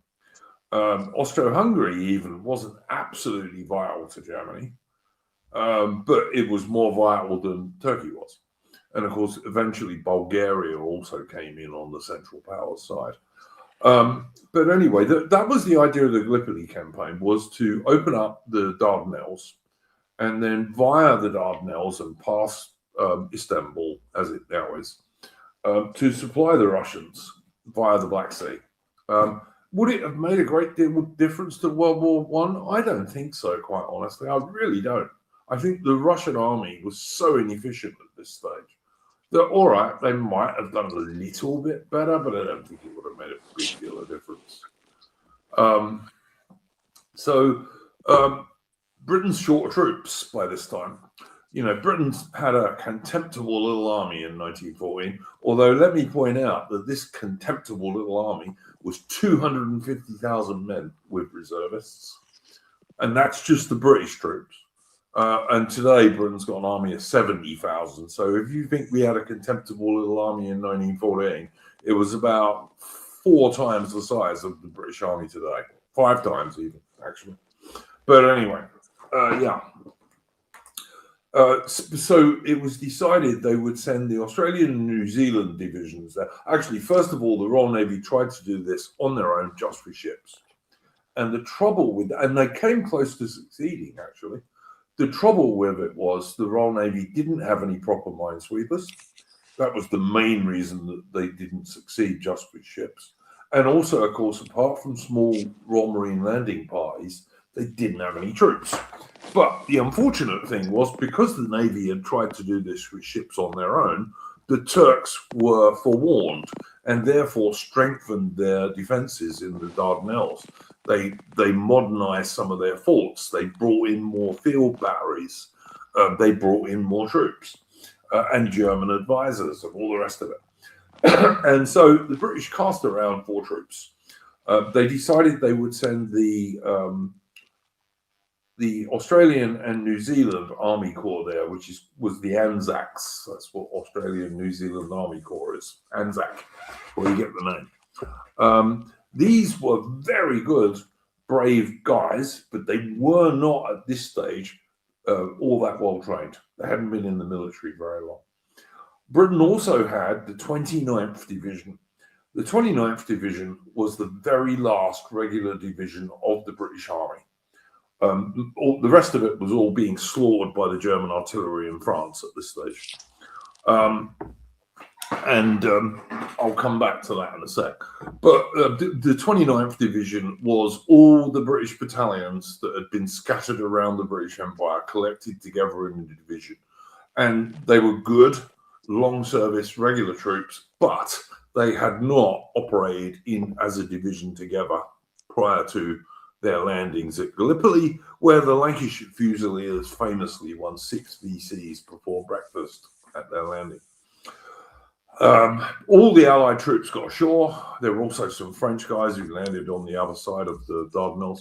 Austro-Hungary even wasn't absolutely vital to Germany. But it was more vital than Turkey was. And of course, eventually Bulgaria also came in on the Central Powers side. But anyway, that was the idea of the Gallipoli campaign, was to open up the Dardanelles and then via the Dardanelles and past Istanbul, as it now is, to supply the Russians via the Black Sea. Would it have made a great difference to World War I? I don't think so, quite honestly. I really don't. I think the Russian army was so inefficient at this stage that, all right, they might have done a little bit better, but I don't think it would have made a big deal of difference. So Britain's short of troops by this time. Britain's had a contemptible little army in 1914, although let me point out that this contemptible little army was 250,000 men with reservists, and that's just the British troops. And today, Britain's got an army of 70,000. So if you think we had a contemptible little army in 1914, it was about 4 times the size of the British army today. 5 times even, actually. But anyway, yeah. So it was decided they would send the Australian and New Zealand divisions there. Actually, first of all, the Royal Navy tried to do this on their own, just with ships. And the trouble with that, and they came close to succeeding, actually. The trouble with it was the Royal Navy didn't have any proper minesweepers. That was the main reason that they didn't succeed just with ships. And also, of course, apart from small Royal Marine landing parties, they didn't have any troops. But the unfortunate thing was, because the Navy had tried to do this with ships on their own, the Turks were forewarned and therefore strengthened their defenses in the Dardanelles. They modernized some of their forts. They brought in more field batteries. They brought in more troops and German advisors and all the rest of it. And so the British cast around for troops. They decided they would send the Australian and New Zealand Army Corps there, which was the Anzacs. That's what Australian New Zealand Army Corps is. Anzac, where you get the name. These were very good, brave guys, but they were not at this stage all that well trained. They hadn't been in the military very long. Britain also had the 29th Division. The 29th Division was the very last regular division of the British Army. The rest of it was all being slaughtered by the German artillery in France at this stage. I'll come back to that in a sec. But the 29th Division was all the British battalions that had been scattered around the British Empire, collected together in the division. And they were good, long service, regular troops, but they had not operated as a division together prior to their landings at Gallipoli, where the Lancashire Fusiliers famously won 6 VCs before breakfast at their landing. All the Allied troops got ashore. There were also some French guys who landed on the other side of the Dardanelles.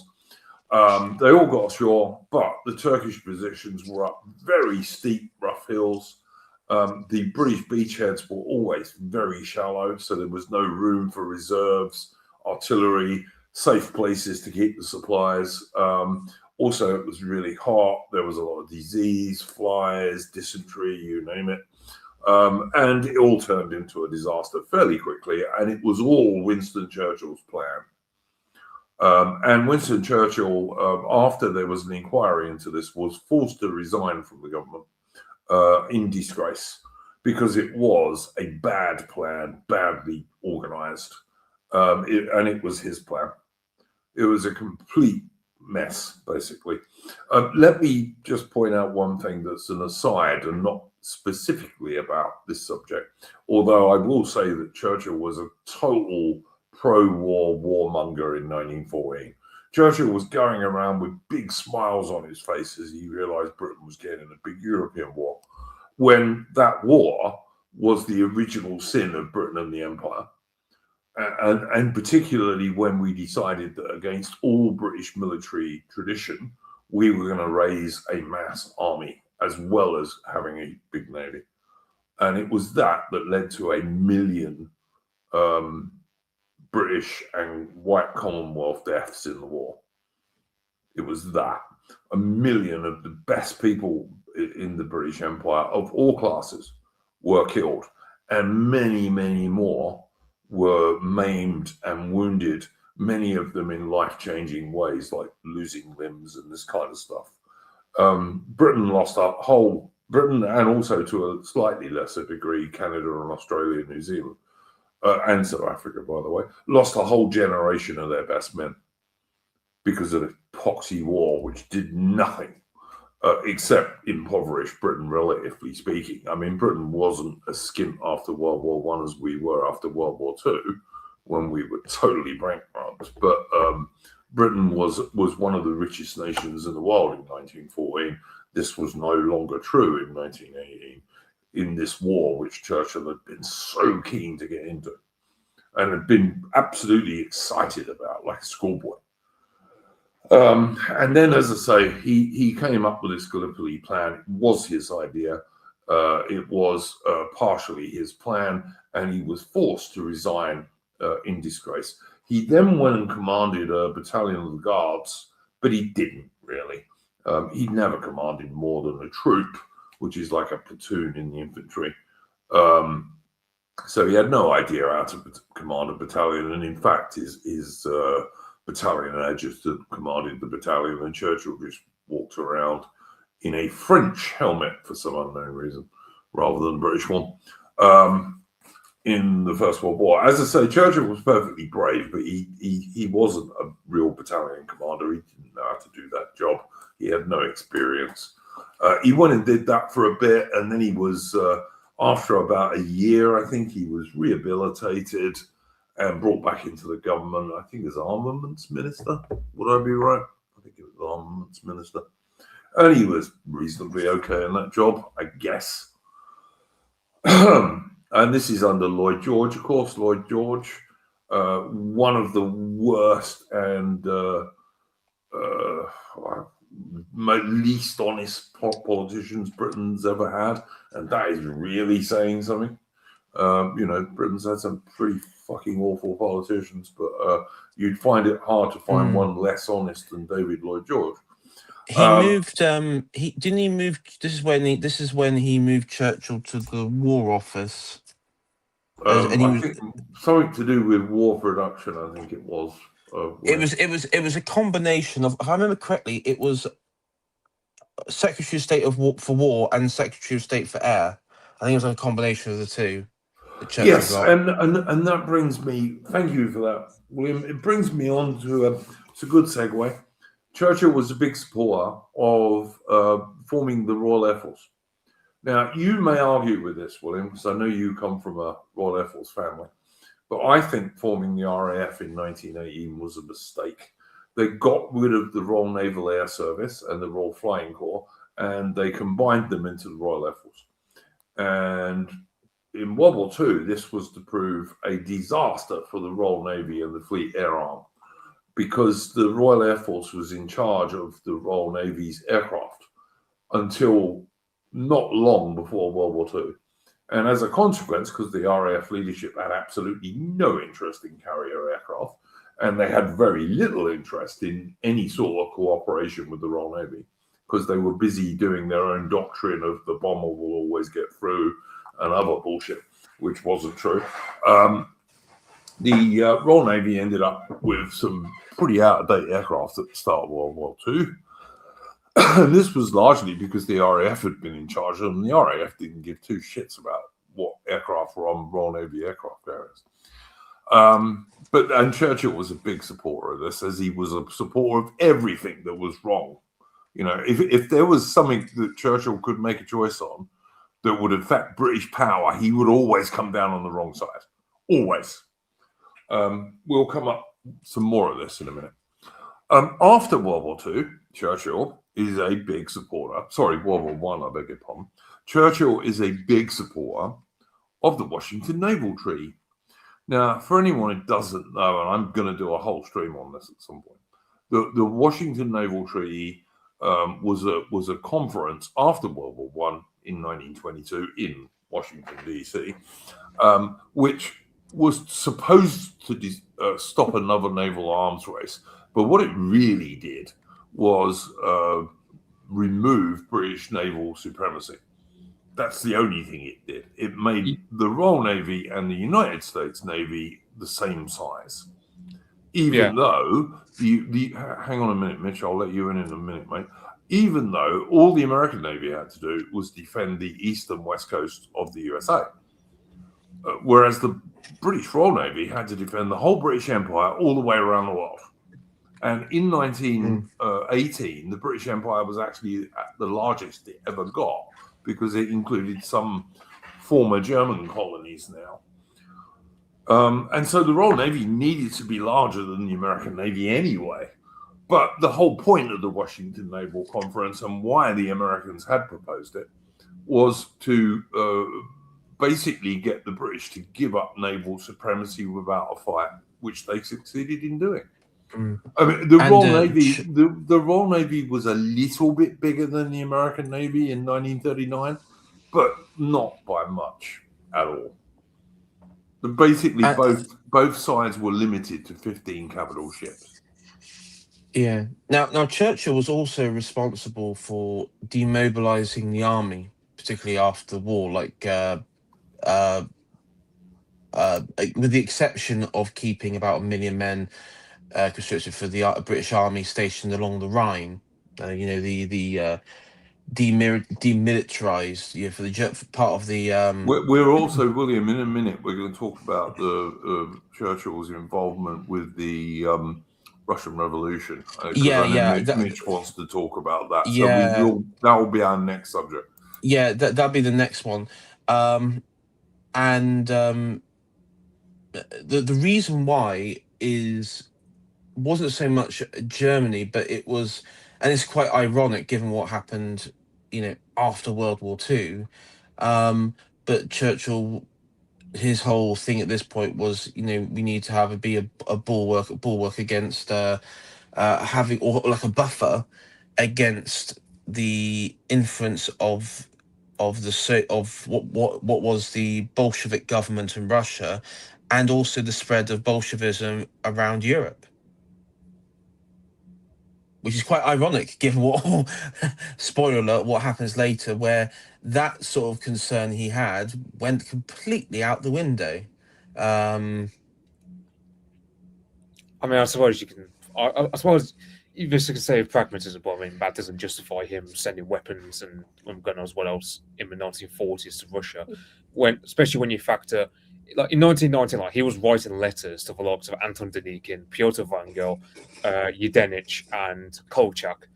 They all got ashore, but the Turkish positions were up very steep, rough hills. The British beachheads were always very shallow, so there was no room for reserves, artillery, safe places to keep the supplies. Also, it was really hot. There was a lot of disease, flies, dysentery, you name it. And it all turned into a disaster fairly quickly, and it was all Winston Churchill's plan. And Winston Churchill, after there was an inquiry into this, was forced to resign from the government in disgrace, because it was a bad plan, badly organized, and it was his plan. It was a complete mess, basically. Let me just point out one thing that's an aside and not specifically about this subject, although I will say that Churchill was a total pro-war warmonger in 1914. Churchill was going around with big smiles on his face as he realized Britain was getting a big European war, when that war was the original sin of Britain and the Empire. And particularly when we decided that against all British military tradition, we were going to raise a mass army as well as having a big navy. And it was that led to 1 million British and white Commonwealth deaths in the war. It was that. 1 million of the best people in the British Empire of all classes were killed, and many, many more were maimed and wounded, many of them in life-changing ways, like losing limbs and this kind of stuff. Britain lost Britain, and also to a slightly lesser degree, Canada and Australia and New Zealand, and South Africa, by the way, lost a whole generation of their best men because of the proxy war, which did nothing except impoverish Britain, relatively speaking. I mean, Britain wasn't as skint after World War I as we were after World War II, when we were totally bankrupt. But Britain was one of the richest nations in the world in 1914. this was no longer true in 1918 in this war, which Churchill had been so keen to get into and had been absolutely excited about, like a schoolboy. And then, as I say, he came up with this Gallipoli plan. It was his idea. It was partially his plan, and he was forced to resign in disgrace. He then went and commanded a battalion of the Guards, but he didn't really. He never commanded more than a troop, which is like a platoon in the infantry. So he had no idea how to command a battalion, and in fact, his battalion adjutant commanded the battalion, and Churchill just walked around in a French helmet for some unknown reason, rather than a British one, in the First World War. As I say, Churchill was perfectly brave, but he wasn't a real battalion commander. He didn't know how to do that job. He had no experience. He went and did that for a bit, and then he was, after about a year, I think he was rehabilitated and brought back into the government, I think as armaments minister. Would I be right? I think it was armaments minister. And he was reasonably okay in that job, I guess. And this is under Lloyd George, of course. Lloyd George, one of the worst and least honest politicians Britain's ever had. And that is really saying something. Britain's had some pretty fucking awful politicians, but you'd find it hard to find one less honest than David Lloyd George. He moved. Didn't he move? This is when he moved Churchill to the War Office. I think something to do with war production. I think it was. It was a combination of, if I remember correctly, it was Secretary of State for War and Secretary of State for Air. I think it was a combination of the two. Yes, and that brings me. Thank you for that, William. It brings me on to it's a good segue. Churchill was a big supporter of forming the Royal Air Force. Now, you may argue with this, William, because I know you come from a Royal Air Force family, but I think forming the RAF in 1918 was a mistake. They got rid of the Royal Naval Air Service and the Royal Flying Corps, and they combined them into the Royal Air Force. And in World War II, this was to prove a disaster for the Royal Navy and the Fleet Air Arm, because the Royal Air Force was in charge of the Royal Navy's aircraft until not long before World War II. And as a consequence, because the RAF leadership had absolutely no interest in carrier aircraft, and they had very little interest in any sort of cooperation with the Royal Navy, because they were busy doing their own doctrine of the bomber will always get through and other bullshit, which wasn't true. The Royal Navy ended up with some pretty out-of-date aircraft at the start of World War II. And this was largely because the RAF had been in charge of them, and the RAF didn't give two shits about what aircraft were on Royal Navy aircraft carriers. And Churchill was a big supporter of this, as he was a supporter of everything that was wrong. If there was something that Churchill could make a choice on that would affect British power, he would always come down on the wrong side. Always. We'll come up some more of this in a minute. After World War II, Churchill is a big supporter. Sorry, World War I, I beg your pardon. Churchill is a big supporter of the Washington Naval Treaty. Now, for anyone who doesn't know, and I'm going to do a whole stream on this at some point, the Washington Naval Treaty was a conference after World War I in 1922 in Washington, D.C., which was supposed to stop another naval arms race. But what it really did was remove British naval supremacy. That's the only thing it did. It made the Royal Navy and the United States Navy the same size. Even though, hang on a minute, Mitch, I'll let you in a minute, mate. Even though all the American Navy had to do was defend the east and west coast of the USA. Whereas the British Royal Navy had to defend the whole British Empire all the way around the world. And in 1918, the British Empire was actually the largest it ever got, because it included some former German colonies now. And so the Royal Navy needed to be larger than the American Navy anyway. But the whole point of the Washington Naval Conference and why the Americans had proposed it was to basically get the British to give up naval supremacy without a fight, which they succeeded in doing. I mean, the Royal Navy was a little bit bigger than the American Navy in 1939, but not by much at all. But basically, both sides were limited to 15 capital ships. Yeah. Now Churchill was also responsible for demobilizing the army, particularly after the war. With the exception of keeping about 1 million men conscripted for the British Army stationed along the Rhine. Demilitarized, for the part of the. We're also, William, in a minute, we're going to talk about the Churchill's involvement with the Russian Revolution. Mitch wants to talk about that. So that will be our next subject. Yeah, that'll be the next one. The reason why wasn't so much Germany, but it was, and it's quite ironic given what happened, after World War II. But Churchill, his whole thing at this point was, we need to be a bulwark against having, or like a buffer against the influence of what was the Bolshevik government in Russia, and also the spread of Bolshevism around Europe. Which is quite ironic, given what, spoiler alert, what happens later, where that sort of concern he had went completely out the window. I mean, I suppose you can. I suppose you just can say pragmatism, but I mean that doesn't justify him sending weapons and God knows what else in the 1940s to Russia. Especially when you factor, like in 1999, he was writing letters to the likes of Anton Denikin, Pyotr Wrangel, Yudenich, and Kolchak,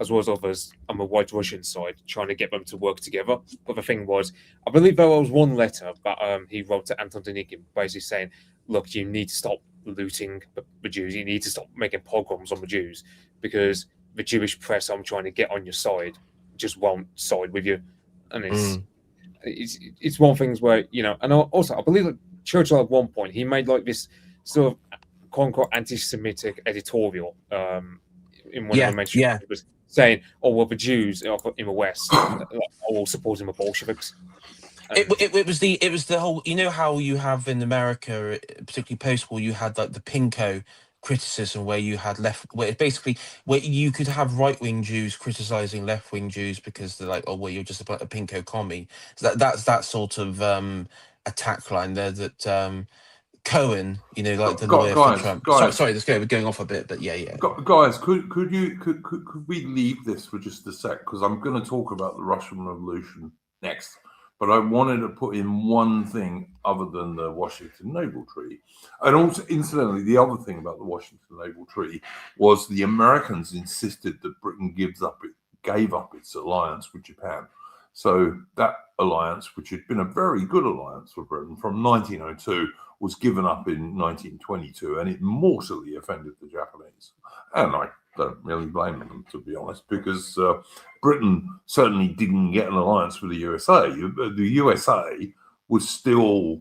as well as others on the White Russian side, trying to get them to work together. But the thing was, I believe there was one letter that he wrote to Anton Denikin, basically saying, "Look, you need to stop looting the Jews. You need to stop making pogroms on the Jews, because the Jewish press I'm trying to get on your side just won't side with you." And it's one of the things where, and also I believe that Churchill at one point, he made like this sort of quote-unquote anti-Semitic editorial in one of the mainstream papers, saying, "Oh, well, the Jews in the West are all supporting the Bolsheviks." It was the whole, how you have in America, particularly post-war, you had like the Pinko criticism, where you had where you could have right-wing Jews criticizing left-wing Jews because they're like, "Oh, well, you're just a Pinko commie." So that's that sort of attack line there that Cohen, like the lawyer for Trump. Sorry, let's go. We're going off a bit, but yeah. Guys, could we leave this for just a sec, because I'm going to talk about the Russian Revolution next. But I wanted to put in one thing other than the Washington Naval Treaty. And also, incidentally, the other thing about the Washington Naval Treaty was the Americans insisted that Britain gave up its alliance with Japan. So that alliance, which had been a very good alliance for Britain from 1902, was given up in 1922, and it mortally offended the Japanese. And I don't really blame them, to be honest, because Britain certainly didn't get an alliance with the USA. The USA was still,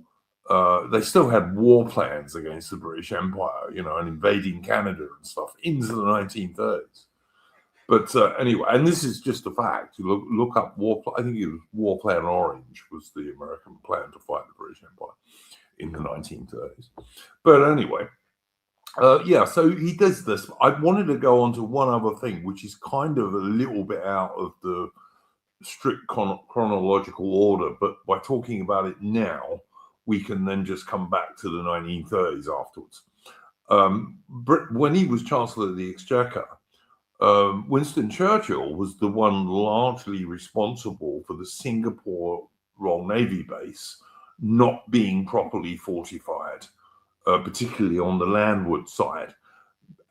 they still had war plans against the British Empire, and invading Canada and stuff into the 1930s. But anyway, and this is just a fact. You look up I think it was War Plan Orange was the American plan to fight the British Empire in the 1930s. But anyway, so he does this. I wanted to go on to one other thing, which is kind of a little bit out of the strict chronological order, but by talking about it now, we can then just come back to the 1930s afterwards. When he was Chancellor of the Exchequer, Winston Churchill was the one largely responsible for the Singapore Royal Navy base not being properly fortified, particularly on the landward side.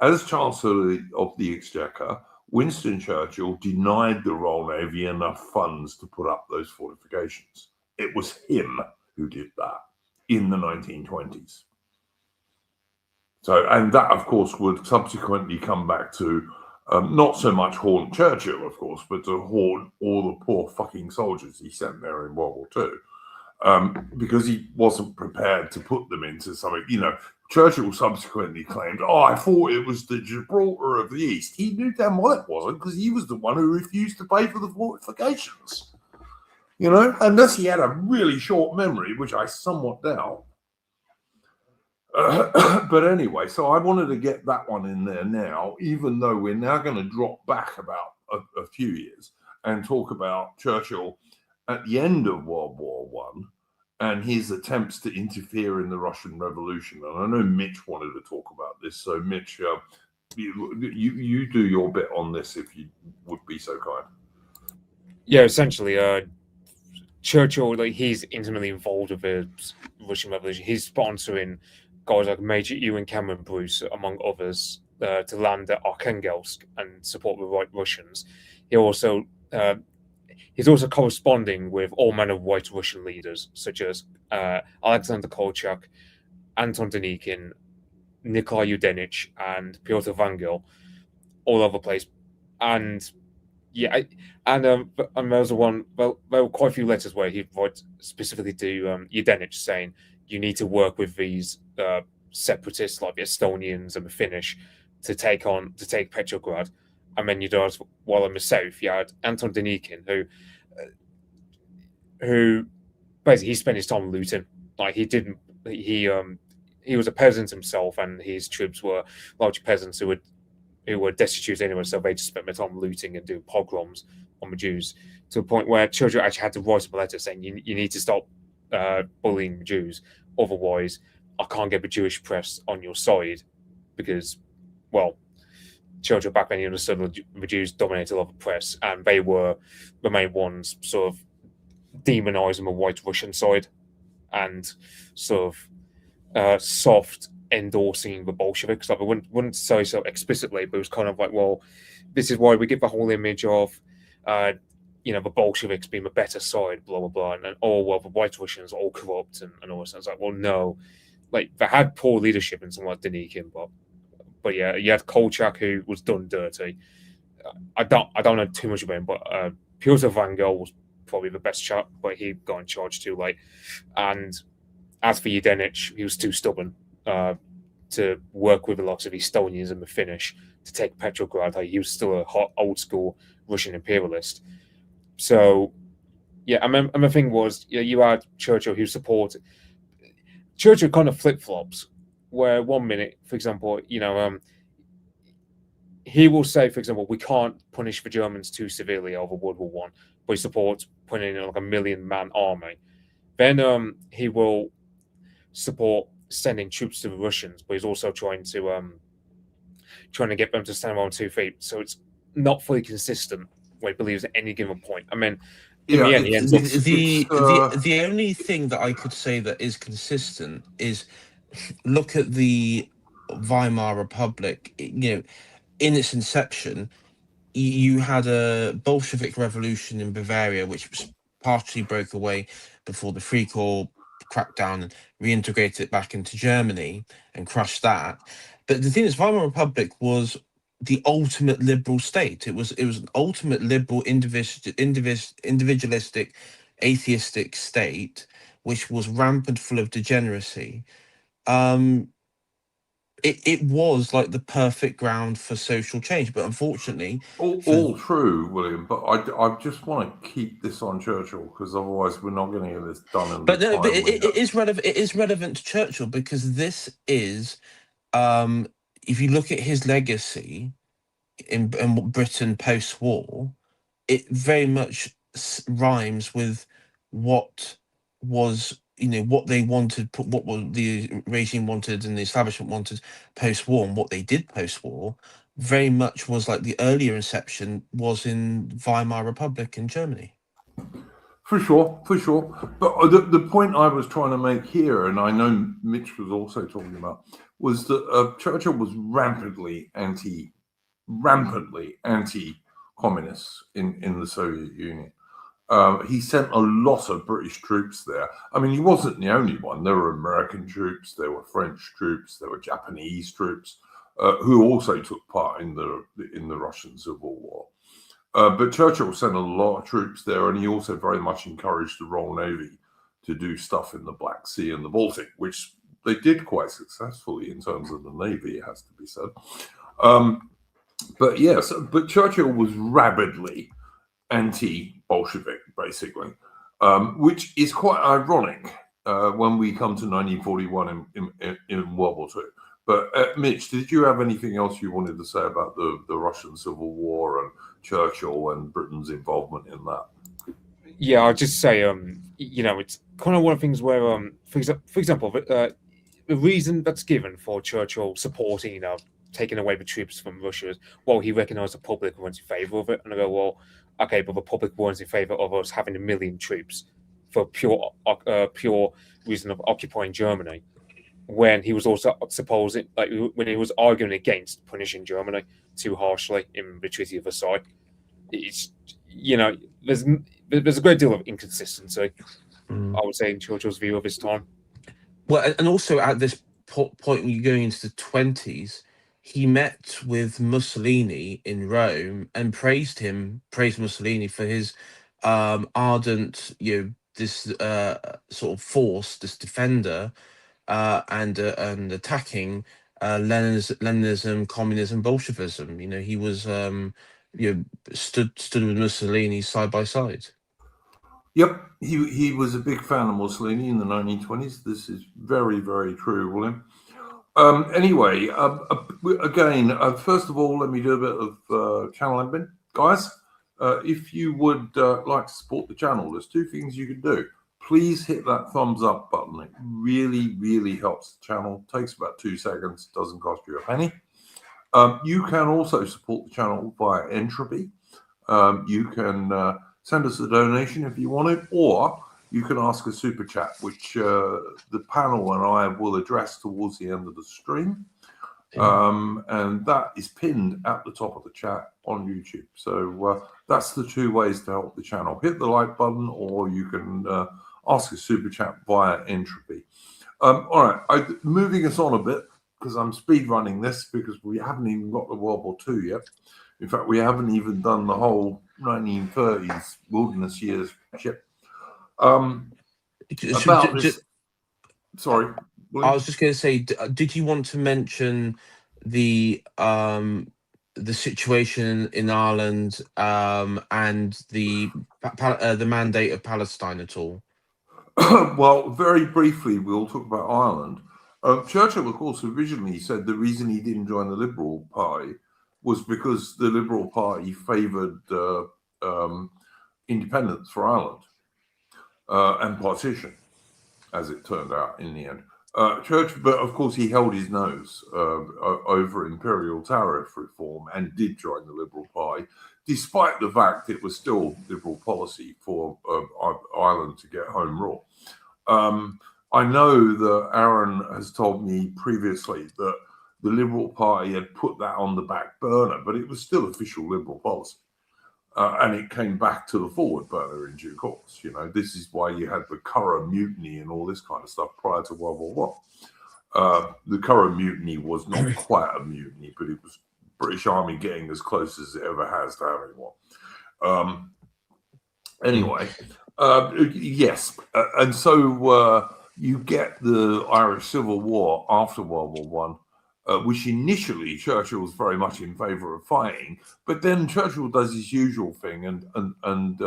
As Chancellor of the Exchequer, Winston Churchill denied the Royal Navy enough funds to put up those fortifications. It was him who did that in the 1920s. So, and that, of course, would subsequently come back to not so much haunt Churchill, of course, but to haunt all the poor fucking soldiers he sent there in World War II, because he wasn't prepared to put them into something. Churchill subsequently claimed, I thought it was the Gibraltar of the East. He knew damn well it wasn't, because he was the one who refused to pay for the fortifications. Unless he had a really short memory, which I somewhat doubt. But anyway, so I wanted to get that one in there now, even though we're now going to drop back about a few years and talk about Churchill at the end of World War One and his attempts to interfere in the Russian Revolution. And I know Mitch wanted to talk about this. So Mitch, you do your bit on this if you would be so kind. Yeah, essentially, Churchill, he's intimately involved with the Russian Revolution. He's sponsoring guys like Major Ewan Cameron Bruce, among others, to land at Arkhangelsk and support the White Russians. He's also corresponding with all manner of White Russian leaders, such as Alexander Kolchak, Anton Denikin, Nikolai Yudenich, and Pyotr Vangel, all over the place. And yeah, and there was one. Well, there were quite a few letters where he wrote specifically to Yudenich saying, "You need to work with these separatists like the Estonians and the Finnish to take Petrograd." And then while in the south, you had Anton Denikin, who basically he spent his time looting. He was a peasant himself, and his troops were largely peasants who were destitute anyway, so they just spent their time looting and doing pogroms on the Jews, to a point where Churchill actually had to write up a letter saying, you need to stop bullying the Jews, otherwise I can't get the Jewish press on your side, because, well, Churchill back then, he understood the Jews dominated a lot of the press, and they were the main ones sort of demonizing the White Russian side and sort of soft endorsing the Bolsheviks. Like, I wouldn't say so explicitly, but it was kind of like, well, this is why we get the whole image of the Bolsheviks being the better side, blah blah blah, and the White Russians are all corrupt and all this. And it's like, well, no, like they had poor leadership in someone like Denikin, but yeah, you had Kolchak, who was done dirty. I don't know too much about him, but Pyotr Vangel was probably the best shot, but he got in charge too late. And as for Yudenich, he was too stubborn to work with the likes of Estonians and the Finnish to take Petrograd. He was still a hot old school Russian imperialist. So yeah, and the thing was, you had Churchill who supported. Churchill kind of flip flops, where 1 minute, for example, he will say, for example, we can't punish the Germans too severely over World War One, but he supports putting in like a 1 million-man army. Then he will support sending troops to the Russians, but he's also trying to get them to stand on 2 feet. So it's not fully consistent what he believes at any given point. I mean, in the end, he ends up... The only thing that I could say that is consistent is look at the Weimar Republic. In its inception, you had a Bolshevik revolution in Bavaria, which partially broke away before the Free Corps crackdown and reintegrated it back into Germany and crushed that. But the thing is, Weimar Republic was the ultimate liberal state. It was an ultimate liberal, individualistic, atheistic state, which was rampant full of degeneracy. It was like the perfect ground for social change, but unfortunately, all true, William. But I just want to keep this on Churchill, because otherwise we're not going to get this done. But it is relevant. It is relevant to Churchill, because this is, if you look at his legacy in Britain post-war, it very much rhymes with what was, what they wanted, what was the regime wanted and the establishment wanted post-war, and what they did post-war very much was like the earlier inception was in Weimar Republic in Germany. For sure. But the point I was trying to make here, and I know Mitch was also talking about, was that Churchill was rampantly anti-communists in the Soviet Union. He sent a lot of British troops there. I mean, he wasn't the only one. There were American troops, there were French troops, there were Japanese troops who also took part in the Russian Civil War. But Churchill sent a lot of troops there, and he also very much encouraged the Royal Navy to do stuff in the Black Sea and the Baltic, which they did quite successfully in terms of the Navy, it has to be said. But yes, but Churchill was rabidly anti-Bolshevik, basically, which is quite ironic when we come to 1941 in World War II. But Mitch, did you have anything else you wanted to say about the Russian Civil War and Churchill and Britain's involvement in that? Yeah, I'll just say, it's kind of one of the things where, for example, the reason that's given for Churchill supporting, taking away the troops from Russia is, well, he recognised the public weren't in favour of it. And I go, well, okay, but the public weren't in favour of us having 1 million troops for pure reason of occupying Germany, when he was also supposing, like, when he was arguing against punishing Germany too harshly in the Treaty of Versailles. It's, there's a great deal of inconsistency, I would say, in Churchill's view of his time. Well, and also at this point, when you're going into the 20s, he met with Mussolini in Rome and praised Mussolini for his ardent, this sort of force, this defender, and attacking Leninism, communism, Bolshevism. He was stood with Mussolini side by side. Yep, he was a big fan of Mussolini in the 1920s. This is very, very true, William. Anyway, again, first of all, let me do a bit of channel admin. Guys, if you would like to support the channel, there's two things you can do. Please hit that thumbs up button. It really, really helps the channel. Takes about 2 seconds, doesn't cost you a penny. You can also support the channel via Entropy. You can send us a donation if you want it, or you can ask a super chat, which the panel and I will address towards the end of the stream. And that is pinned at the top of the chat on YouTube. So that's the two ways to help the channel. Hit the like button, or you can ask a super chat via Entropy. All right, moving us on a bit, because I'm speed running this, because we haven't even got the World War II yet. In fact, we haven't even done the whole 1930s wilderness years shit. Sorry, I was just going to say, did you want to mention the situation in Ireland and the mandate of Palestine at all? Well, very briefly, we'll talk about Ireland. Churchill, of course, originally said the reason he didn't join the Liberal Party was because the Liberal Party favoured independence for Ireland and partition, as it turned out in the end. But of course, he held his nose over imperial tariff reform and did join the Liberal Party, despite the fact it was still Liberal policy for Ireland to get home rule. I know that Aaron has told me previously that the Liberal Party had put that on the back burner, but it was still official Liberal policy. And it came back to the forward burner in due course. This is why you had the Curragh Mutiny and all this kind of stuff prior to World War I. The Curragh Mutiny was not quite a mutiny, but it was British Army getting as close as it ever has to having one. Anyway, yes. And so you get the Irish Civil War after World War One. Which initially Churchill was very much in favour of fighting, but then Churchill does his usual thing and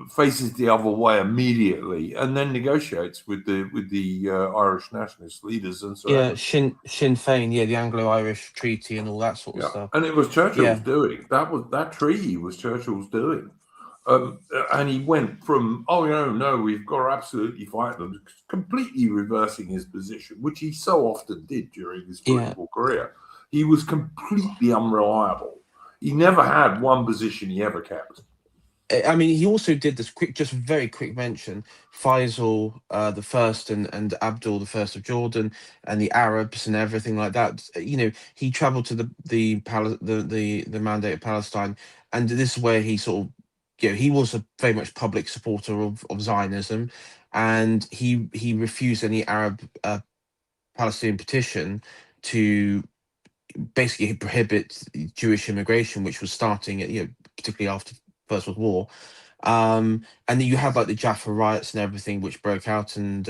faces the other way immediately, and then negotiates with the Irish nationalist leaders and so. Yeah, Sinn Féin, the Anglo-Irish Treaty and all that sort of stuff. And it was Churchill's doing. That treaty was Churchill's doing. And he went from, no, we've got to absolutely fight them, completely reversing his position, which he so often did during his political career. He was completely unreliable. He never had one position he ever kept. I mean, he also did this very quick mention, Faisal the First and Abdul the First of Jordan and the Arabs and everything like that. He travelled to the Mandate of Palestine, and this is where he sort of he was a very much public supporter of Zionism, and he refused any Arab Palestinian petition to basically prohibit Jewish immigration, which was starting at, particularly after First World War. And then you had like the Jaffa riots and everything which broke out, and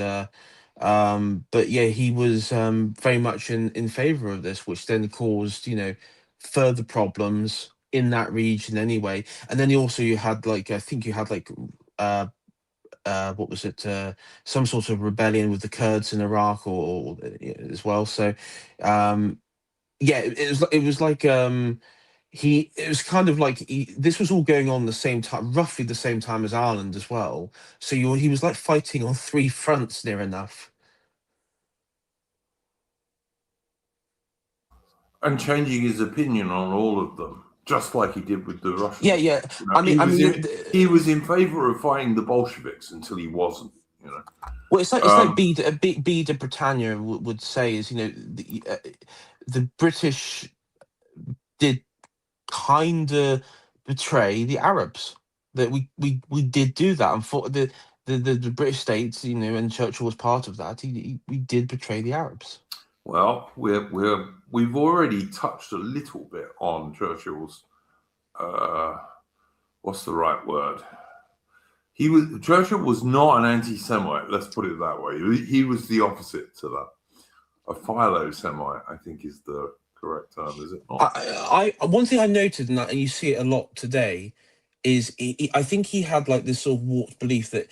but yeah, he was very much in favor of this, which then caused further problems in that region anyway. And then you had like, I think you had like what was it, some sort of rebellion with the Kurds in Iraq, or as well. So yeah, it was like it was kind of like this was all going on the same time, roughly the same time as Ireland as well. So he was like fighting on three fronts near enough. And changing his opinion on all of them, just like he did with the Russians. Yeah. You know, he was in favor of fighting the Bolsheviks until he wasn't. Well, it's like B de Britannia would say is, the British did kind of betray the Arabs. That we did do that, and for the British states, and Churchill was part of that. We did betray the Arabs. Well, we've already touched a little bit on Churchill's. What's the right word? Churchill was not an anti-Semite. Let's put it that way. He was the opposite to that. A philo-Semite, I think, is the correct term, is it not? I one thing I noted, and you see it a lot today, is I think he had like this sort of warped belief that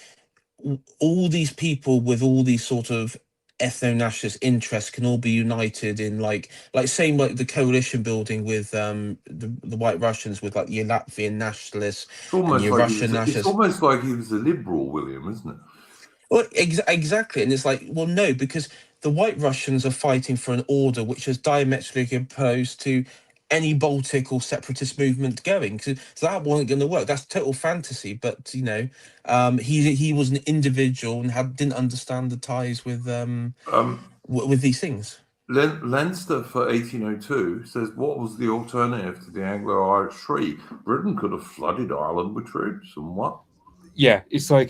all these people with all these sort of ethno-nationalist interests can all be united in like same like the coalition building with the White Russians, with like your Latvian nationalists and your Russian nationalists. It's almost like he was a liberal, William, isn't it? Well, exactly, and it's like, well, no, because the White Russians are fighting for an order which is diametrically opposed to any Baltic or separatist movement going. So that wasn't going to work. That's total fantasy. But he was an individual and didn't understand the ties with these things. Leinster for 1802 says, what was the alternative to the Anglo-Irish Treaty? Britain could have flooded Ireland with troops, and what? Yeah, it's like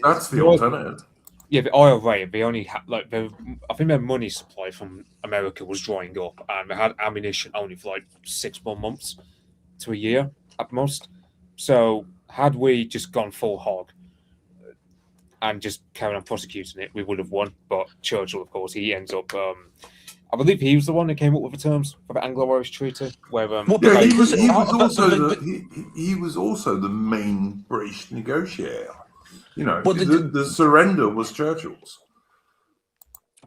that's the alternative. Yeah, the IRA, they only had I think their money supply from America was drying up, and they had ammunition only for like 6 more months to a year at most. So had we just gone full hog and just carried on prosecuting it, we would have won. But Churchill, of course, he ends up. I believe he was the one that came up with the terms for the Anglo-Irish Treaty. Where he was also the main British negotiator. The surrender was Churchill's.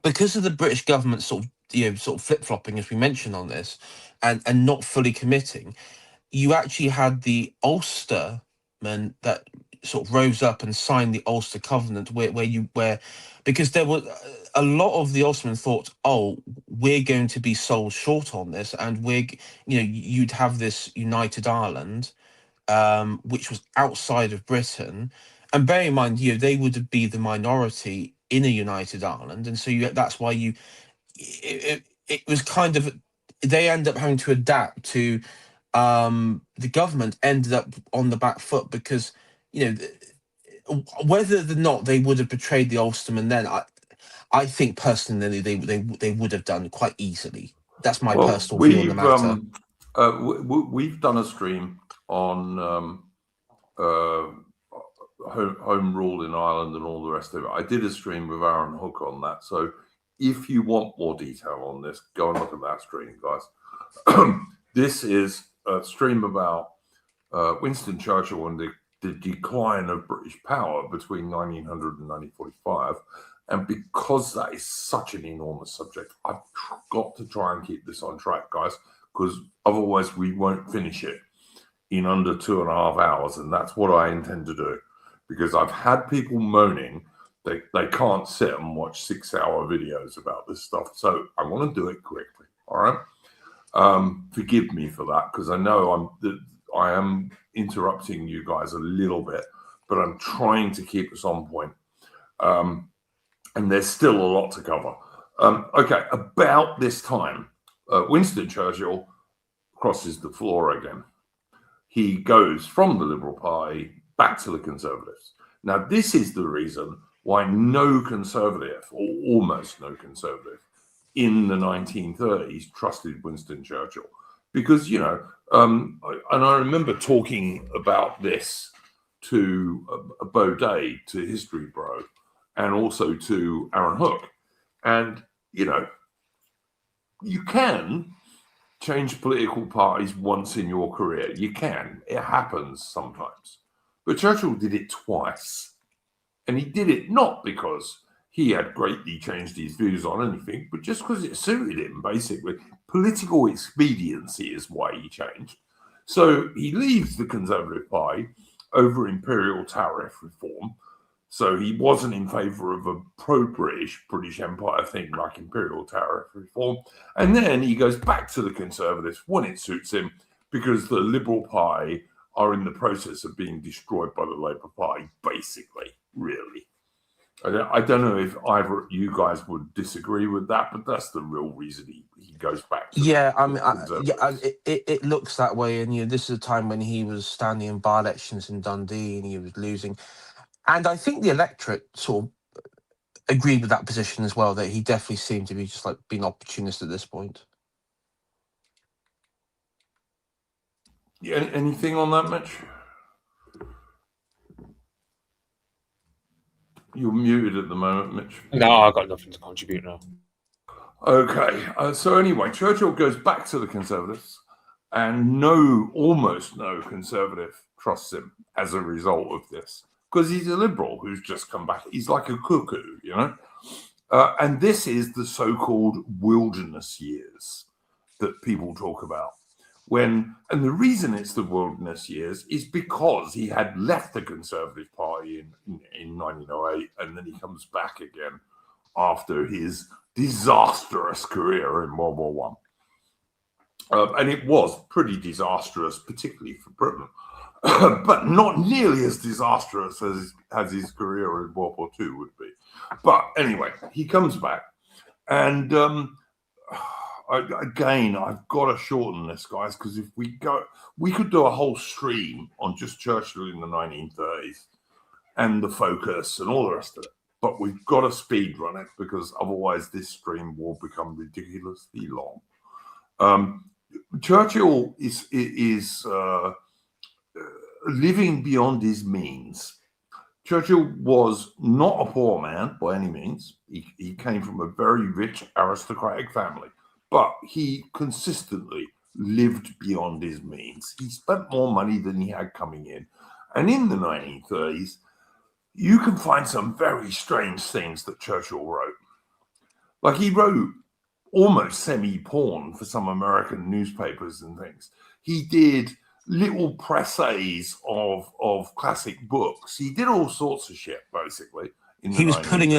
Because of the British government sort of flip-flopping, as we mentioned on this, and not fully committing, you actually had the Ulstermen that sort of rose up and signed the Ulster Covenant, where because there were a lot of the Ulstermen thought, oh, we're going to be sold short on this, and you'd have this united Ireland, which was outside of Britain. And bear in mind, they would be the minority in a united Ireland, and so that's why it was kind of, they end up having to adapt to the government ended up on the back foot, because whether or not they would have betrayed the Ulstermen then, I think personally they would have done quite easily. That's my personal view on the matter. We've done a stream on home rule in Ireland and all the rest of it. I did a stream with Aaron Hook on that. So if you want more detail on this, go and look at that stream, guys. This is a stream about Winston Churchill and the decline of British power between 1900 and 1945. And because that is such an enormous subject, I've got to try and keep this on track, guys, because otherwise we won't finish it in under 2.5 hours. And that's what I intend to do, because I've had people moaning they can't sit and watch 6-hour videos about this stuff. So I want to do it quickly. All right. Forgive me for that, because I know I am interrupting you guys a little bit, but I'm trying to keep us on point. And there's still a lot to cover. Okay, about this time, Winston Churchill crosses the floor again. He goes from the Liberal Party back to the Conservatives. Now, this is the reason why no Conservative, or almost no Conservative, in the 1930s trusted Winston Churchill. Because, and I remember talking about this to Baudet, to History Bro, and also to Aaron Hook. And, you can change political parties once in your career. You can. It happens sometimes. But Churchill did it twice. And he did it not because he had greatly changed his views on anything, but just because it suited him, basically. Political expediency is why he changed. So he leaves the Conservative Party over imperial tariff reform. So he wasn't in favour of a pro-British British Empire thing like imperial tariff reform. And then he goes back to the Conservatives when it suits him, because the Liberal Party are in the process of being destroyed by the Labour Party, basically, really. I don't know if either you guys would disagree with that, but that's the real reason he goes back to it looks that way. And, this is a time when he was standing in by-elections in Dundee and he was losing. And I think the electorate sort of agreed with that position as well, that he definitely seemed to be just like being opportunist at this point. Yeah, anything on that, Mitch? You're muted at the moment, Mitch. No, I've got nothing to contribute now. Okay, so anyway, Churchill goes back to the Conservatives, and almost no Conservative trusts him as a result of this, because he's a Liberal who's just come back. He's like a cuckoo, and this is the so-called wilderness years that people talk about. And the reason it's the wilderness years is because he had left the Conservative Party in 1908, and then he comes back again after his disastrous career in World War I. And it was pretty disastrous, particularly for Britain, but not nearly as disastrous as his career in World War II would be. But anyway, he comes back, and again, I've got to shorten this, guys, because if we could do a whole stream on just Churchill in the 1930s and the focus and all the rest of it. But we've got to speed run it, because otherwise this stream will become ridiculously long. Churchill is living beyond his means. Churchill was not a poor man by any means. He came from a very rich aristocratic family, but he consistently lived beyond his means. He spent more money than he had coming in. And in the 1930s, you can find some very strange things that Churchill wrote. Like, he wrote almost semi-porn for some American newspapers and things. He did little presses of classic books. He did all sorts of shit, basically. He was pulling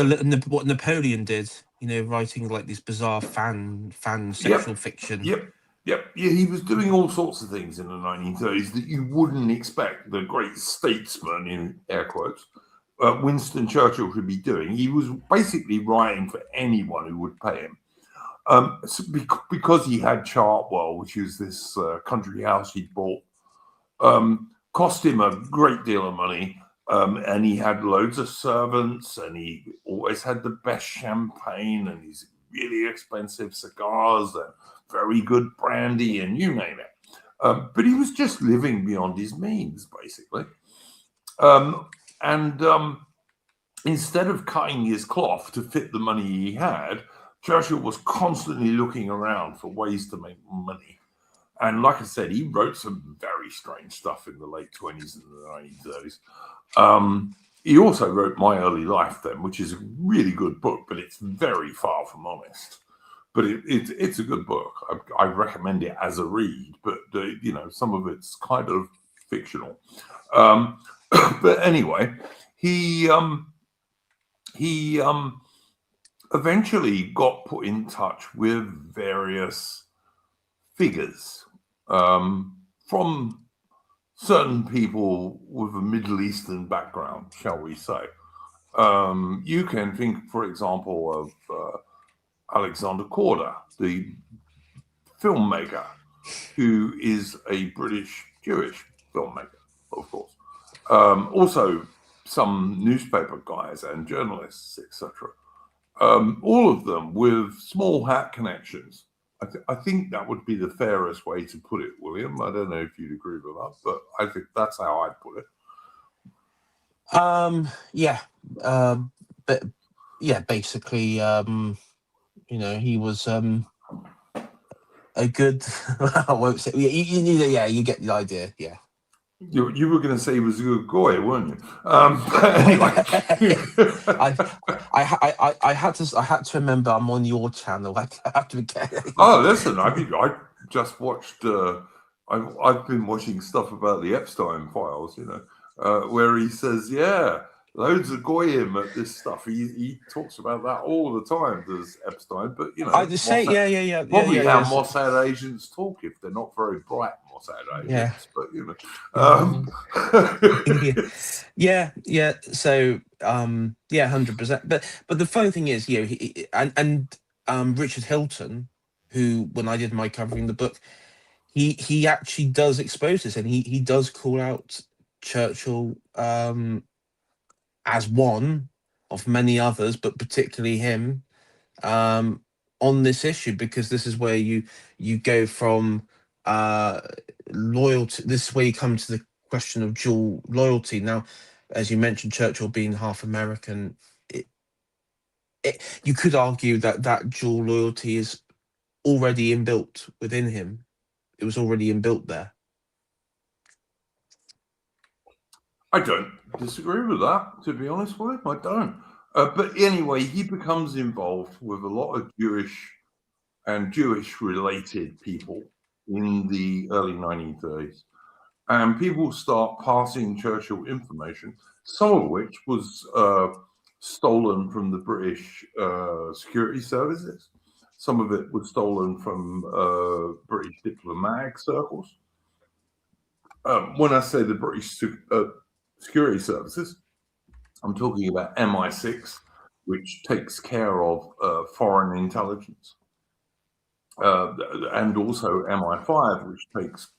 what Napoleon did, writing like these bizarre fan sexual fiction. Yep. Yeah, he was doing all sorts of things in the 1930s that you wouldn't expect the great statesman, in air quotes, Winston Churchill to be doing. He was basically writing for anyone who would pay him. Because he had Chartwell, which is this country house he'd bought, cost him a great deal of money. And he had loads of servants, and he always had the best champagne and these really expensive cigars and very good brandy, and you name it. But he was just living beyond his means, basically. Instead of cutting his cloth to fit the money he had, Churchill was constantly looking around for ways to make money. And like I said, he wrote some very strange stuff in the late 20s and the 1930s. He also wrote My Early Life then, which is a really good book, but it's very far from honest. But it's a good book. I recommend it as a read, but some of it's kind of fictional. But anyway, he eventually got put in touch with various figures from certain people with a Middle Eastern background, shall we say. You can think, for example, of Alexander Korda, the filmmaker, who is a British Jewish filmmaker, of course. Also, some newspaper guys and journalists, etc. All of them with small hat connections. I think that would be the fairest way to put it, William. I don't know if you'd agree with that, but I think that's how I'd put it. Yeah, but yeah, basically, he was a good. I won't say. Yeah, you get the idea. Yeah. You were going to say he was a good guy, weren't you? Anyway. I had to remember I'm on your channel. I have to get. Oh, listen, I just watched. I've been watching stuff about the Epstein files, where he says, yeah, loads of goyim at this stuff. He talks about that all the time. Does Epstein, but I just say, yeah. Probably how Mossad agents talk if they're not very bright Mossad agents. Yeah. But Yeah. So 100%. But the funny thing is, Richard Hilton, who when I did my covering the book, he actually does expose this, and he does call out Churchill as one of many others, but particularly him on this issue, because this is where you go from loyalty. This is where you come to the question of dual loyalty. Now, as you mentioned, Churchill being half American, you could argue that dual loyalty is already inbuilt within him. It was already inbuilt there. I don't disagree with that, to be honest with you. I don't. But anyway, he becomes involved with a lot of Jewish and Jewish-related people in the early 1930s. And people start passing Churchill information, some of which was stolen from the British security services. Some of it was stolen from British diplomatic circles. When I say the British security services, I'm talking about MI6, which takes care of foreign intelligence, and also MI5, which takes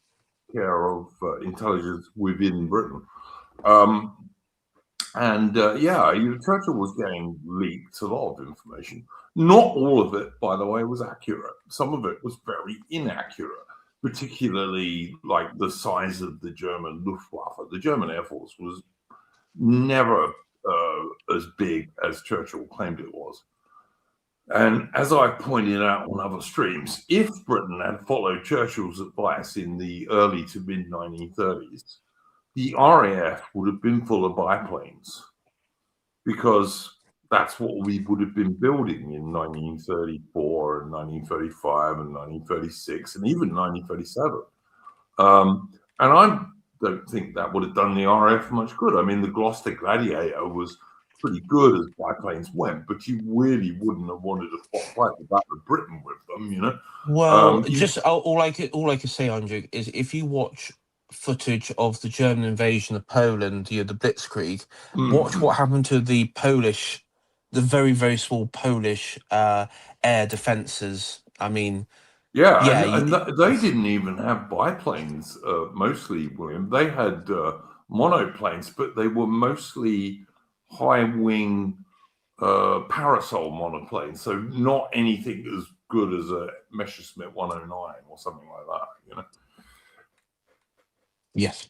care of intelligence within Britain. Churchill was getting leaked a lot of information. Not all of it, by the way, was accurate. Some of it was very inaccurate, particularly like the size of the German Luftwaffe. The German Air Force was never as big as Churchill claimed it was. And as I pointed out on other streams, if Britain had followed Churchill's advice in the early to mid 1930s, the RAF would have been full of biplanes, because that's what we would have been building in 1934 and 1935 and 1936 and even 1937. And I don't think that would have done the RAF much good. I mean, the Gloucester Gladiator was pretty good as biplanes went, but you really wouldn't have wanted to fight the Battle of Britain with them, Well, all I could say, Andrew, is if you watch footage of the German invasion of Poland, the Blitzkrieg, watch what happened to the very, very small Polish air defenses. I mean, they didn't even have biplanes, mostly, William. They had monoplanes, but they were mostly high-wing parasol monoplanes, so not anything as good as a Messerschmitt 109 or something like that, Yes.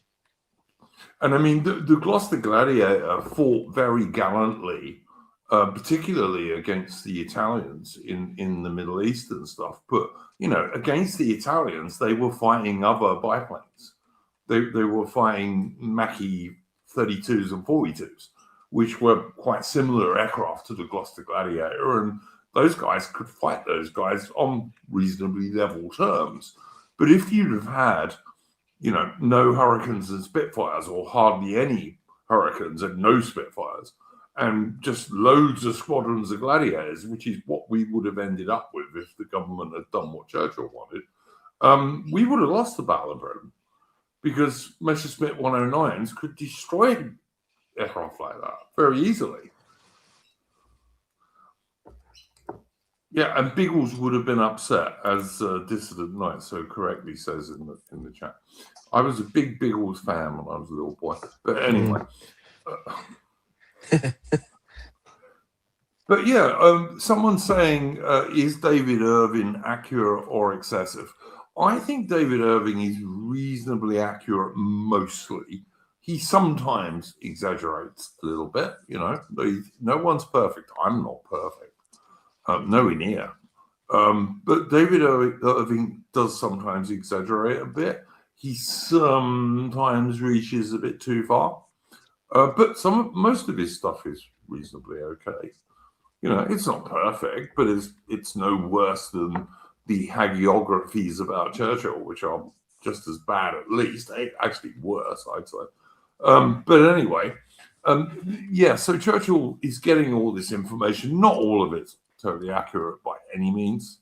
And I mean, the Gloucester Gladiator fought very gallantly, particularly against the Italians in the Middle East and stuff. But, against the Italians, they were fighting other biplanes. They were fighting Macchi 32s and 42s, which were quite similar aircraft to the Gloucester Gladiator. And those guys could fight those guys on reasonably level terms. But if you'd have had no Hurricanes and Spitfires, or hardly any Hurricanes and no Spitfires, and just loads of squadrons of Gladiators, which is what we would have ended up with if the government had done what Churchill wanted, we would have lost the Battle of Britain, because Messerschmitt 109s could destroy aircraft like that very easily. Yeah, and Biggles would have been upset, as Dissident Knight so correctly says in the chat. I was a big Biggles fan when I was a little boy. But anyway. But yeah, someone's saying, is David Irving accurate or excessive? I think David Irving is reasonably accurate mostly. He sometimes exaggerates a little bit, you know. No one's perfect. I'm not perfect. Nowhere near. But David Irving does sometimes exaggerate a bit. He sometimes reaches a bit too far. But most of his stuff is reasonably okay. You know, it's not perfect, but it's no worse than the hagiographies about Churchill, which are just as bad, at least. Actually worse, I'd say. But anyway, yeah, so Churchill is getting all this information. Not all of it's totally accurate by any means.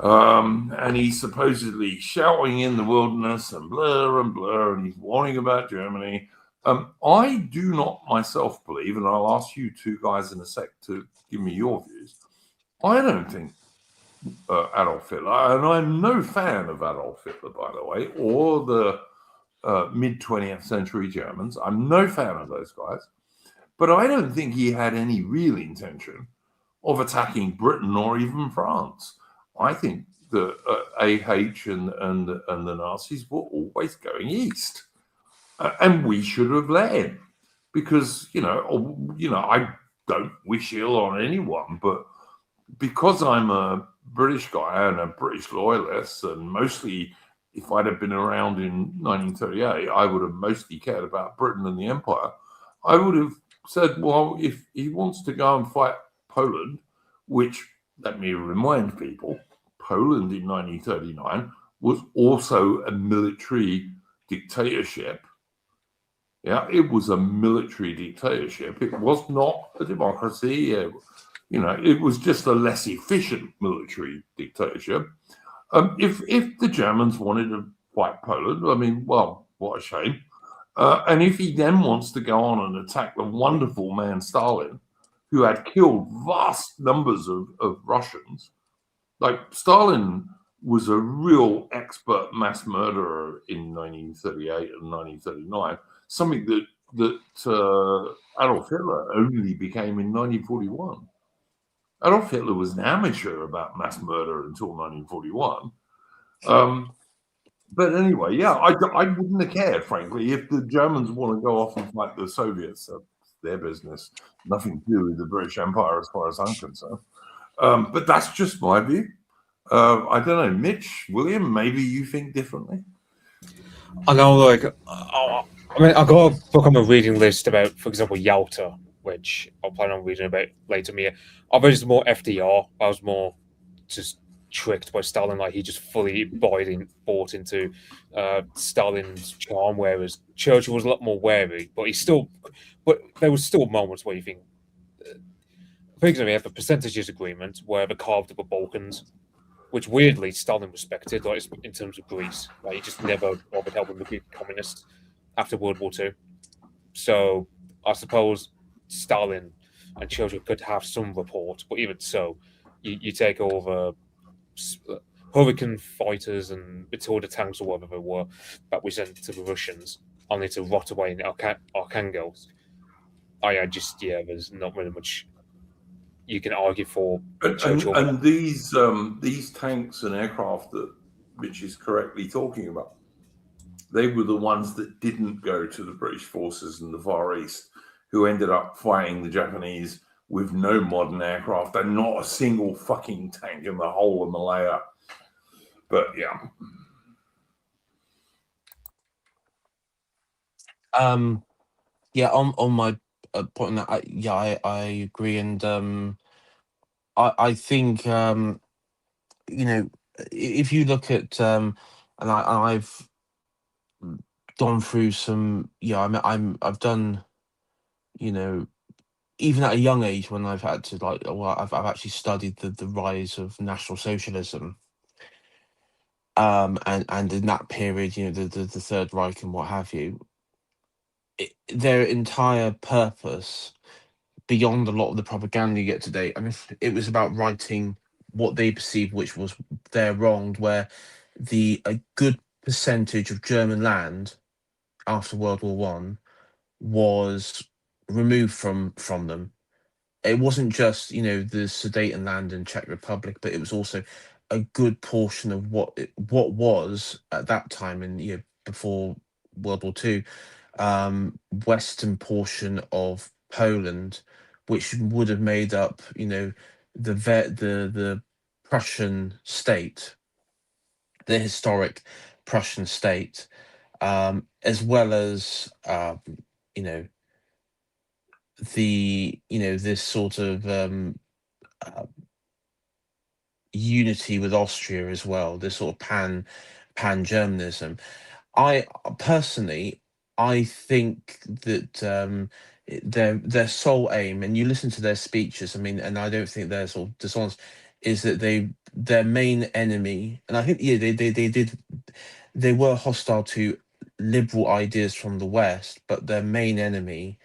And he's supposedly shouting in the wilderness and blah, and he's warning about Germany. I do not myself believe, and I'll ask you two guys in a sec to give me your views. I don't think Adolf Hitler, and I'm no fan of Adolf Hitler, by the way, or the mid-20th century Germans. I'm no fan of those guys. But I don't think he had any real intention of attacking Britain or even France. I think the AH and the Nazis were always going east. And we should have led, because I don't wish ill on anyone, but because I'm a British guy and a British loyalist, and mostly, if I'd have been around in 1938, I would have mostly cared about Britain and the Empire. I would have said, well, if he wants to go and fight Poland, which, let me remind people, Poland in 1939 was also a military dictatorship. Yeah, it was a military dictatorship. It was not a democracy. It was just a less efficient military dictatorship. If the Germans wanted to fight Poland, I mean, well, what a shame. And if he then wants to go on and attack the wonderful man Stalin, who had killed vast numbers of Russians, like Stalin was a real expert mass murderer in 1938 and 1939, something that Adolf Hitler only became in 1941. Adolf Hitler was an amateur about mass murder until 1941. But anyway, yeah, I wouldn't have cared, frankly, if the Germans want to go off and fight the Soviets. Their business, nothing to do with the British Empire, as far as I'm concerned. But that's just my view. I don't know, Mitch, William, maybe you think differently. I know, like, I got a book on my reading list about, for example, Yalta, which I'll plan on reading about later in the year. I was more FDR. I was more just tricked by Stalin. Like, he just fully bought into Stalin's charm, whereas Churchill was a lot more wary. But there was still moments where you think, for example, we have a percentages agreement where they carved up the Balkans, which weirdly Stalin respected, like in terms of Greece. Like, he just never bothered helping the Greek communists after World War II. So I suppose Stalin and Churchill could have some rapport, but even so, you take over Hurricane fighters and Matilda tanks or whatever they were that we sent to the Russians, only to rot away in Arkhangelsk. There's not really much you can argue for Churchill. And these tanks and aircraft that Mitch is correctly talking about, they were the ones that didn't go to the British forces in the Far East, who ended up fighting the Japanese with no modern aircraft and not a single fucking tank in the whole of Malaya. But yeah. On my point on that, I agree, and I think if you look at and I've gone through some, I've done, even at a young age when I've had to I've actually studied the rise of National Socialism. And in that period, the Third Reich and what have you, their entire purpose beyond a lot of the propaganda you get today. I mean, it was about writing what they perceived, which was their wrong, where a good percentage of German land after World War One was removed from them. It wasn't just, you know, the Sudetenland and Czech Republic, but it was also a good portion of what was at that time, and you know, before World War Two, western portion of Poland, which would have made up, you know, the Prussian state, the historic Prussian state, as well as you know, this sort of uh, unity with Austria as well, this sort of pan-Germanism. I personally, I think that their sole aim, and you listen to their speeches, I mean, and I don't think they're sort of dishonest, is that their main enemy, and I think they were hostile to liberal ideas from the West, but their main enemy,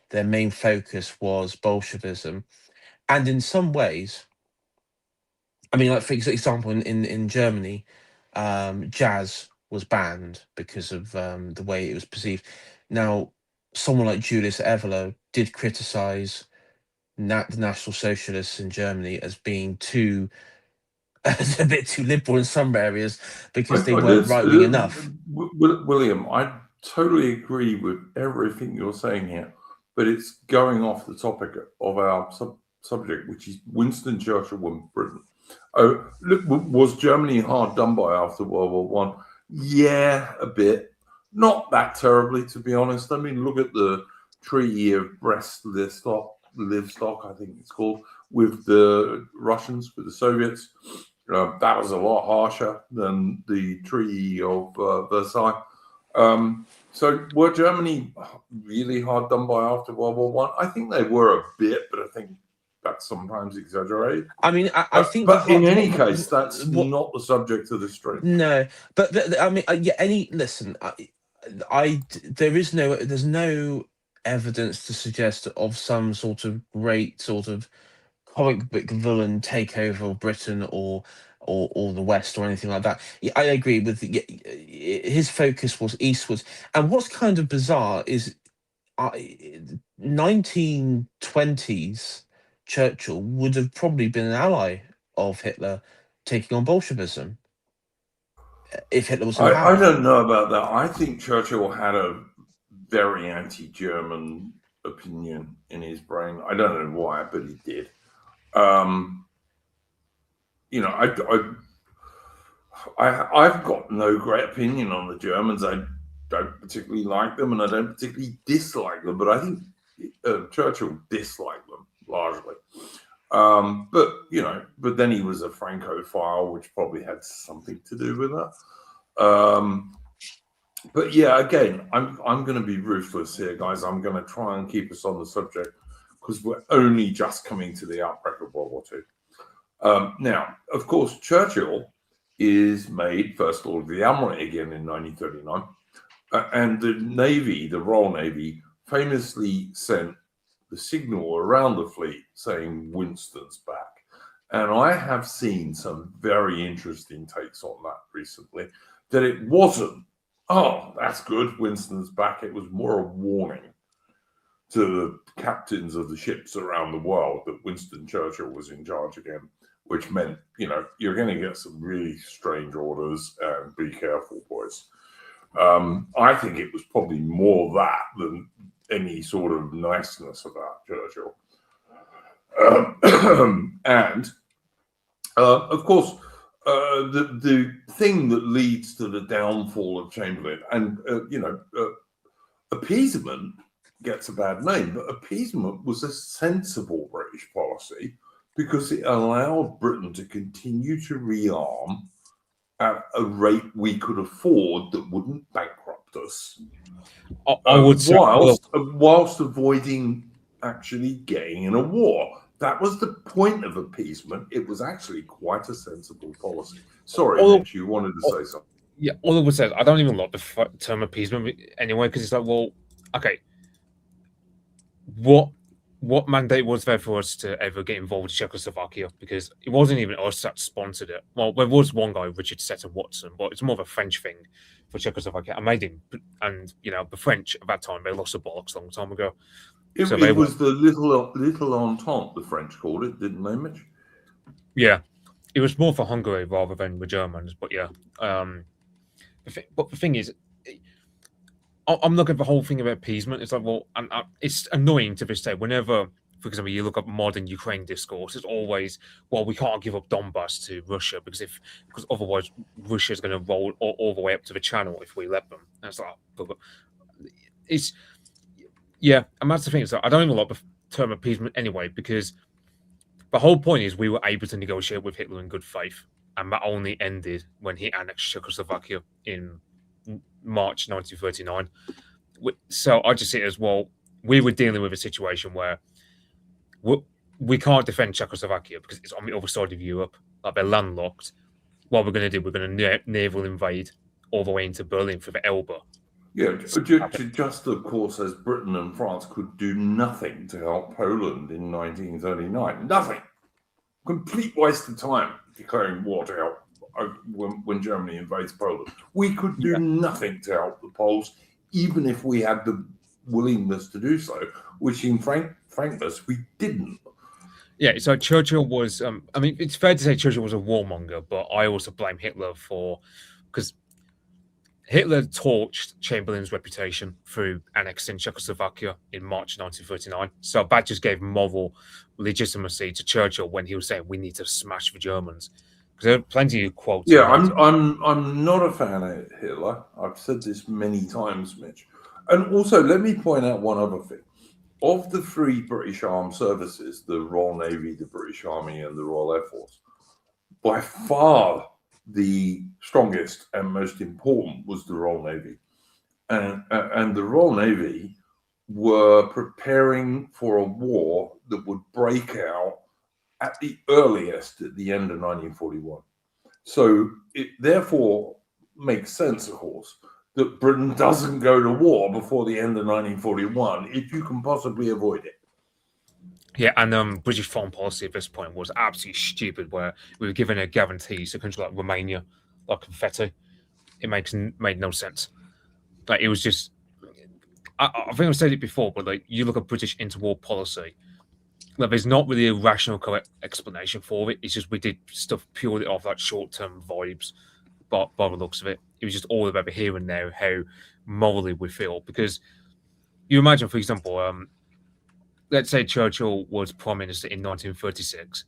their main focus was Bolshevism. And in some ways, I mean, like for example, in Germany, jazz was banned because of the way it was perceived. Now, someone like Julius Evola did criticize the National Socialists in Germany as being a bit too liberal in some areas because they weren't right wing enough. William, I totally agree with everything you're saying here, but it's going off the topic of our subject, which is Winston Churchill and Britain. Oh, look, was Germany hard done by after World War One? Yeah, a bit. Not that terribly, to be honest. I mean, look at the Treaty of Brest-Litovsk, I think it's called, with the Russians, with the Soviets. That was a lot harsher than the Treaty of Versailles. So were Germany really hard done by after World War One? I think they were a bit, but I think that's sometimes exaggerated. I mean, I think, but in any case, that's not the subject of the stream. No, but I mean, listen, there's no evidence to suggest of some sort of great sort of comic book villain takeover of Britain or the West or anything like that. Yeah, I agree with his focus was eastwards, and what's kind of bizarre is 1920s Churchill would have probably been an ally of Hitler taking on Bolshevism if Hitler was in power. I don't know about that. I think Churchill had a very anti-German opinion in his brain. I don't know why, but he did. You know, I've got no great opinion on the Germans. I don't particularly like them, and I don't particularly dislike them. But I think Churchill disliked them largely. But you know, but then he was a Francophile, which probably had something to do with that. But yeah, again, I'm going to be ruthless here, guys. I'm going to try and keep us on the subject because we're only just coming to the outbreak of World War II. Now, of course, Churchill is made First Lord of the Admiralty again in 1939, and the Navy, the Royal Navy, famously sent the signal around the fleet saying Winston's back. And I have seen some very interesting takes on that recently, that it wasn't, oh, that's good, Winston's back. It was more a warning to the captains of the ships around the world that Winston Churchill was in charge again, which meant, you know, you're going to get some really strange orders and be careful, boys. I think it was probably more that than any sort of niceness about Churchill. And of course, the thing that leads to the downfall of Chamberlain, and appeasement gets a bad name, but appeasement was a sensible British policy because it allowed Britain to continue to rearm at a rate we could afford that wouldn't bankrupt us. I would say, whilst avoiding actually getting in a war. That was the point of appeasement. It was actually quite a sensible policy. Sorry, Mitch, you wanted to say something. Yeah, all I would say is I don't even like the term appeasement anyway, because it's like, well, okay, what what mandate was there for us to ever get involved with Czechoslovakia? Because it wasn't even us that sponsored it. Well, there was one guy, Richard Seton Watson, but it's more of a French thing for Czechoslovakia. And the French at that time, they lost the bollocks a long time ago. It was the little entente, the French called it, didn't they, Mitch? Yeah, it was more for Hungary rather than the Germans. But yeah, but the thing is, I'm looking at the whole thing about appeasement. It's like, well, and it's annoying to this day. Whenever, for example, you look up modern Ukraine discourse, it's always, well, we can't give up Donbass to Russia because otherwise Russia is going to roll all the way up to the channel if we let them. And it's like, and that's the thing. Is that I don't even like the term appeasement anyway, because the whole point is we were able to negotiate with Hitler in good faith, and that only ended when he annexed Czechoslovakia in March 1939. So I just see it as, well, we were dealing with a situation where we can't defend Czechoslovakia because it's on the other side of Europe, like they're landlocked. What we're going to do, we're going to naval invade all the way into Berlin for the Elbe. Yeah, just of course, as Britain and France could do nothing to help Poland in 1939. Nothing. Complete waste of time declaring war to help when Germany invades Poland. We could do nothing to help the Poles, even if we had the willingness to do so, which in frankness, we didn't. Yeah, so Churchill was, it's fair to say Churchill was a warmonger, but I also blame Hitler because Hitler torched Chamberlain's reputation through annexing Czechoslovakia in March 1939. So that just gave moral legitimacy to Churchill when he was saying we need to smash the Germans. Because there are plenty of quotes. Yeah, I'm not a fan of Hitler. I've said this many times, Mitch. And also, let me point out one other thing. Of the three British armed services, the Royal Navy, the British Army, and the Royal Air Force, by far the strongest and most important was the Royal Navy. And the Royal Navy were preparing for a war that would break out at the earliest at the end of 1941. So it therefore makes sense, of course, that Britain doesn't go to war before the end of 1941 if you can possibly avoid it. Yeah, and British foreign policy at this point was absolutely stupid, where we were given a guarantee to countries like Romania, like confetti. It made no sense. Like, it was just, I think I've said it before, but like, you look at British interwar policy, like, there's not really a rational, correct explanation for it. It's just we did stuff purely off like short-term vibes, by the looks of it. It was just all about the here and now, how morally we feel. Because you imagine, for example, let's say Churchill was Prime Minister in 1936.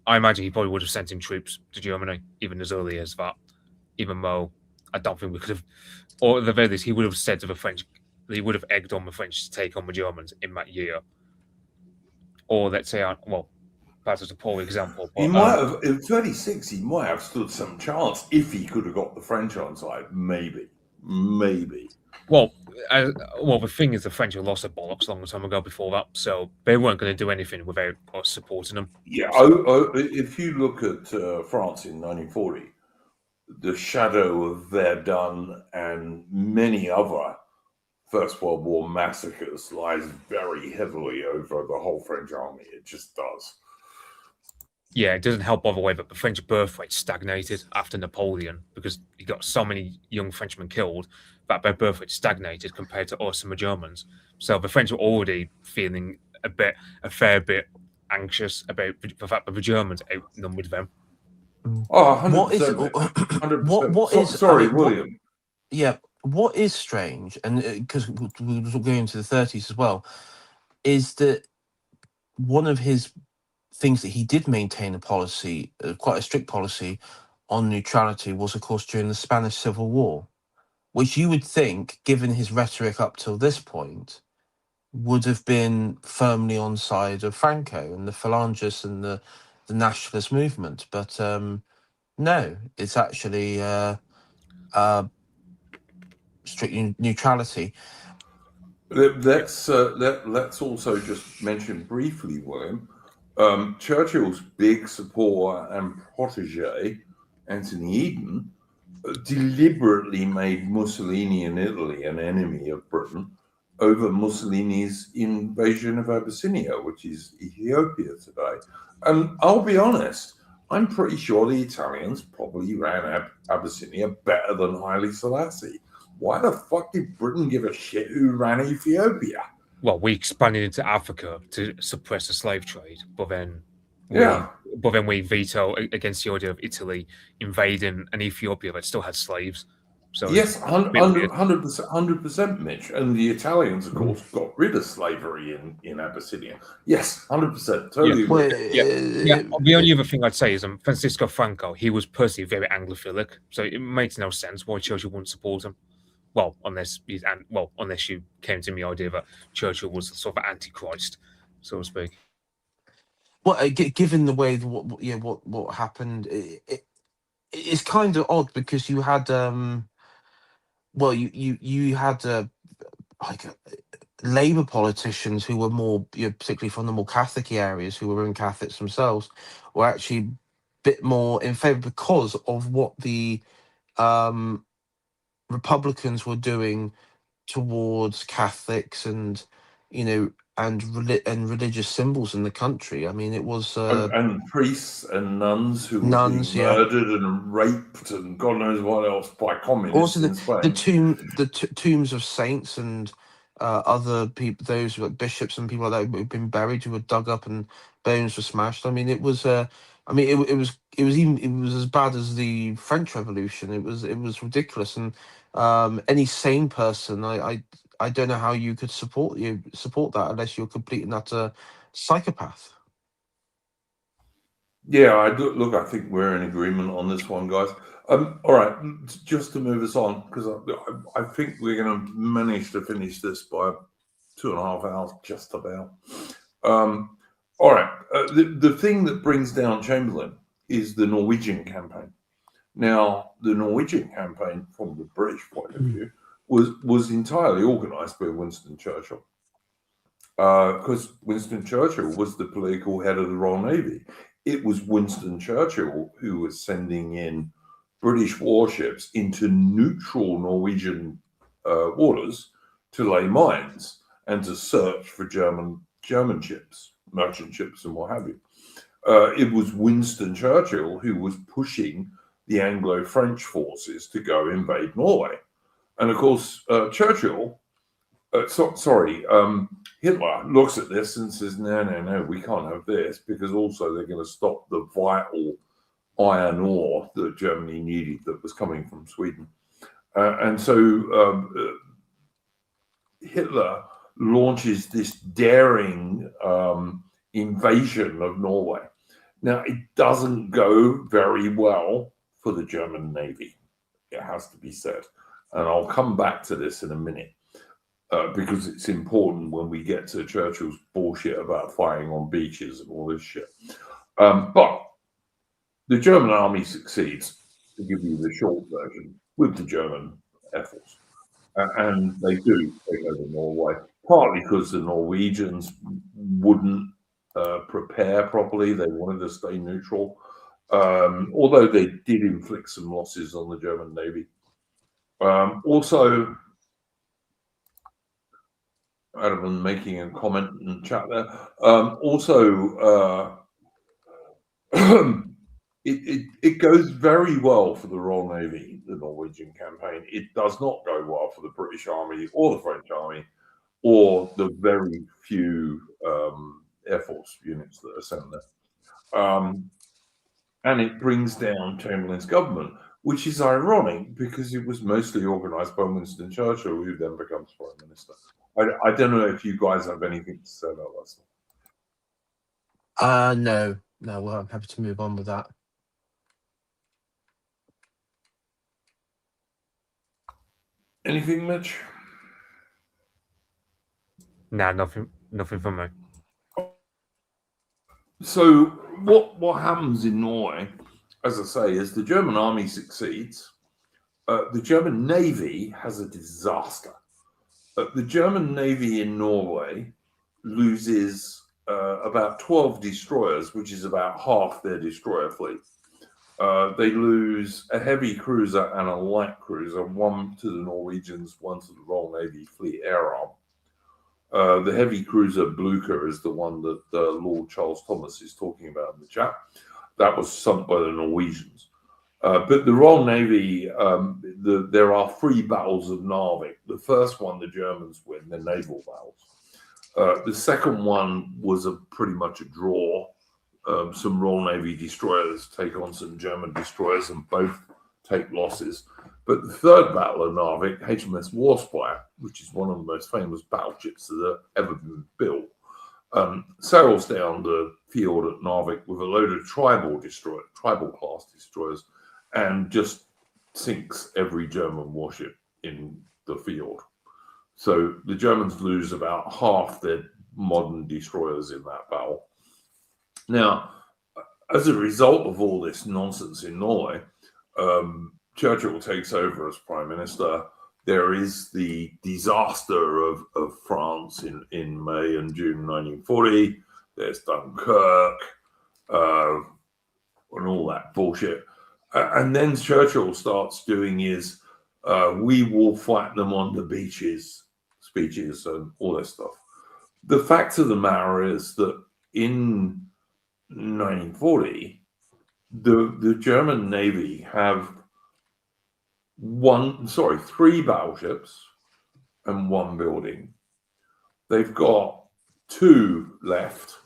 I imagine he probably would have sent in troops to Germany, even as early as that, even though I don't think we could have, or at the very least, he would have said to the French, he would have egged on the French to take on the Germans in that year. Or let's say, perhaps it's a poor example. But, he might have, in 36, he might have stood some chance if he could have got the French on side. Maybe. Well, the thing is, the French had lost their bollocks a long time ago before that, so they weren't going to do anything without us supporting them. Yeah, if you look at France in 1940, the shadow of Verdun and many other First World War massacres lies very heavily over the whole French army. It just does. Yeah, it doesn't help by the way that the French birth rate stagnated after Napoleon, because he got so many young Frenchmen killed that their birth rate stagnated compared to us and the Germans. So the French were already feeling a fair bit anxious about the fact that the Germans outnumbered them. Oh, 100%. What is sorry, William. What is strange, and because we'll go into the 30s as well, is that one of his things that he did maintain a policy, quite a strict policy on neutrality, was, of course, during the Spanish Civil War, which you would think, given his rhetoric up till this point, would have been firmly on side of Franco and the Phalangists and the nationalist movement. But no, it's actually strict neutrality. Let's also just mention briefly, William, Churchill's big supporter and protege, Anthony Eden, deliberately made Mussolini in Italy an enemy of Britain over Mussolini's invasion of Abyssinia, which is Ethiopia today. And I'll be honest, I'm pretty sure the Italians probably ran Abyssinia better than Haile Selassie. Why the fuck did Britain give a shit who ran Ethiopia? Well, we expanded into Africa to suppress the slave trade, but then Yeah. we veto against the idea of Italy invading an Ethiopia that still had slaves. So yes, it's a bit weird. 100%, Mitch. And the Italians, of course, got rid of slavery in Abyssinia. Yes, 100%. Totally. Yeah. The only other thing I'd say is Francisco Franco, he was personally very Anglophilic, so it makes no sense why Churchill wouldn't support him. Well, unless you came to the idea that Churchill was sort of antichrist, so to speak. Well, given the way what happened, it's kind of odd because you had you had like Labour politicians who were more, particularly from the more Catholic areas, who were Roman Catholics themselves, were actually a bit more in favour because of what the Republicans were doing towards Catholics and and religious symbols in the country. I mean, it was and priests and nuns who were nuns, being murdered and raped and God knows what else by communists also in Spain. the tombs of saints and other people, those like bishops and people like that who've been buried, who were dug up and bones were smashed. I mean, it was it was as bad as the French Revolution. It was ridiculous, and any sane person, I don't know how you could support that unless you're complete and utter psychopath. Yeah, I think we're in agreement on this one, guys. All right, just to move us on, because I think we're going to manage to finish this by 2.5 hours, just about. All right, the thing that brings down Chamberlain is the Norwegian campaign. Now, the Norwegian campaign, from the British point of view, was entirely organised by Winston Churchill, because Winston Churchill was the political head of the Royal Navy. It was Winston Churchill who was sending in British warships into neutral Norwegian waters to lay mines and to search for German ships, merchant ships, and what have you. It was Winston Churchill who was pushing the Anglo-French forces to go invade Norway. And of course, Hitler looks at this and says, no, we can't have this, because also they're going to stop the vital iron ore that Germany needed that was coming from Sweden. And so Hitler launches this daring invasion of Norway. Now, it doesn't go very well for the German Navy, it has to be said. And I'll come back to this in a minute. Because it's important when we get to Churchill's bullshit about fighting on beaches and all this shit. But the German army succeeds, to give you the short version, with the German Air Force. And they do take over Norway, partly because the Norwegians wouldn't prepare properly. They wanted to stay neutral, although they did inflict some losses on the German Navy. Also, Adam making a comment in the chat there. It goes very well for the Royal Navy, the Norwegian campaign. It does not go well for the British Army or the French Army or the very few Air Force units that are sent there. And it brings down Chamberlain's government, which is ironic because it was mostly organised by Winston Churchill, who then becomes Prime Minister. I don't know if you guys have anything to say about that stuff. No, well, I'm happy to move on with that. Anything, Mitch? Nah, nothing from me. So what happens in Norway, as I say, is the German army succeeds. The German Navy has a disaster. The German Navy in Norway loses about 12 destroyers, which is about half their destroyer fleet. They lose a heavy cruiser and a light cruiser, one to the Norwegians, one to the Royal Navy Fleet Air Arm. The heavy cruiser Blucher is the one that Lord Charles Thomas is talking about in the chat. That was sunk by the Norwegians. But the Royal Navy, there are 3 battles of Narvik. The first one, the Germans win, the naval battles. The second one was pretty much a draw. Some Royal Navy destroyers take on some German destroyers and both take losses. But the third battle of Narvik, HMS Warspite, which is one of the most famous battleships that have ever been built, sails down the field at Narvik with a load of tribal class destroyers and just sinks every German warship in the field. So the Germans lose about half their modern destroyers in that battle. Now, as a result of all this nonsense in Norway, Churchill takes over as Prime Minister. There is the disaster of France in May and June 1940. There's Dunkirk and all that bullshit. And then Churchill starts doing his we will fight them on the beaches speeches and all that stuff. The fact of the matter is that in 1940, the German Navy have 3 battleships and 1 building. They've got 2 left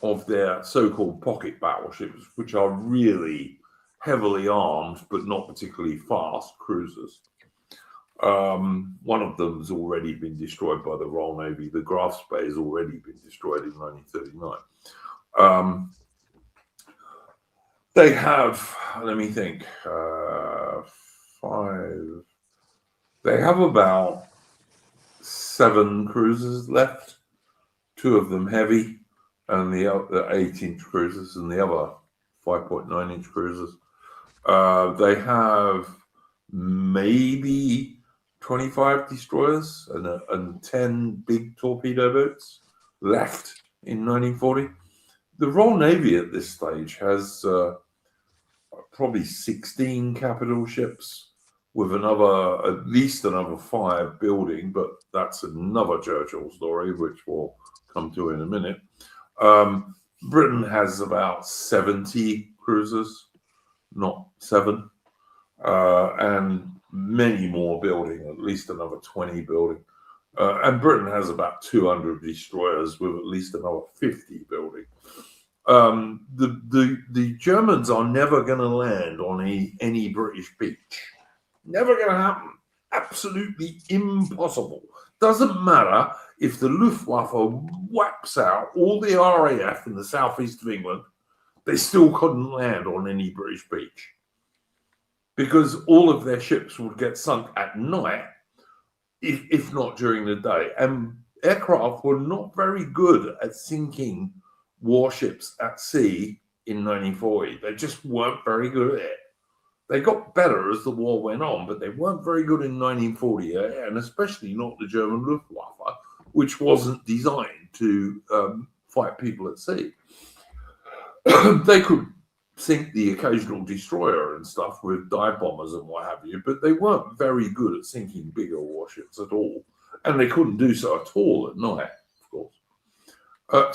of their so-called pocket battleships, which are really heavily armed but not particularly fast cruisers. One of them has already been destroyed by the Royal Navy. The Graf Spee has already been destroyed in 1939. They have, let me think, 5. They have about 7 cruisers left, 2 of them heavy, and the other 8-inch cruisers, and the other 5.9-inch cruisers. They have maybe 25 destroyers and 10 big torpedo boats left in 1940. The Royal Navy at this stage has probably 16 capital ships with at least another 5 building, but that's another Churchill story, which we'll come to in a minute. Britain has about 70 cruisers, not 7, and many more building, at least another 20 building. And Britain has about 200 destroyers with at least another 50 building. The Germans are never going to land on any British beach. Never going to happen. Absolutely impossible. Doesn't matter if the Luftwaffe whaps out all the RAF in the southeast of England, they still couldn't land on any British beach because all of their ships would get sunk at night, if not during the day. And aircraft were not very good at sinking warships at sea in 1940. They just weren't very good at it. They got better as the war went on, but they weren't very good in 1940, and especially not the German Luftwaffe, which wasn't designed to fight people at sea. They could sink the occasional destroyer and stuff with dive bombers and what have you, but they weren't very good at sinking bigger warships at all, and they couldn't do so at all at night, of course.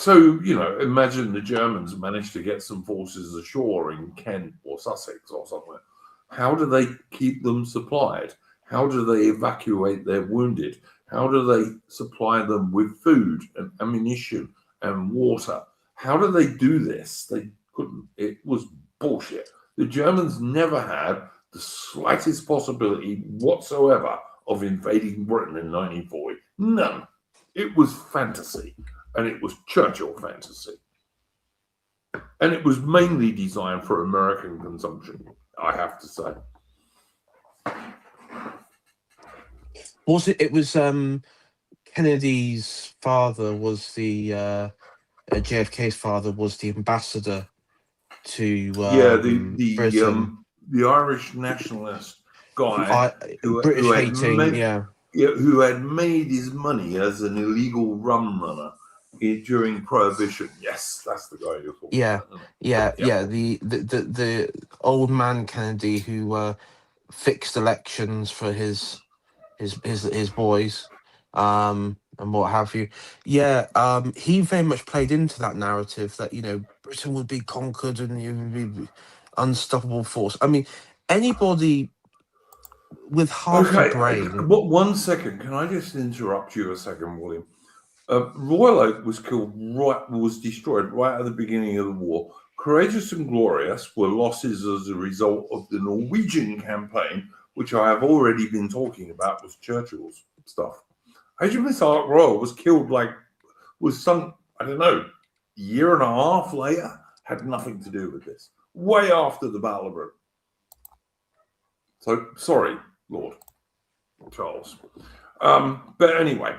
So, imagine the Germans managed to get some forces ashore in Kent or Sussex or somewhere. How do they keep them supplied? How do they evacuate their wounded? How do they supply them with food and ammunition and water? How do they do this? They couldn't. It was bullshit. The Germans never had the slightest possibility whatsoever of invading Britain in 1940. None. It was fantasy. And it was Churchill fantasy. And it was mainly designed for American consumption, I have to say. It was Kennedy's father was the JFK's father was the ambassador to Britain. The Irish nationalist guy who had made his money as an illegal rum runner during Prohibition. Yes, that's the guy you're talking about. Yeah. The old man Kennedy who fixed elections for his boys. and what have you. Yeah, he very much played into that narrative that, you know, Britain would be conquered and you would be unstoppable force. I mean, anybody with half a Okay, brain. one second. Can I just interrupt you a second, William? Royal Oak was destroyed right at the beginning of the war. Courageous and Glorious were losses as a result of the Norwegian campaign, which I have already been talking about with Churchill's stuff. HMS Ark Royal was sunk, I don't know, a year and a half later, had nothing to do with this. Way after the Battle of Britain. So, sorry, Lord Charles. But anyway,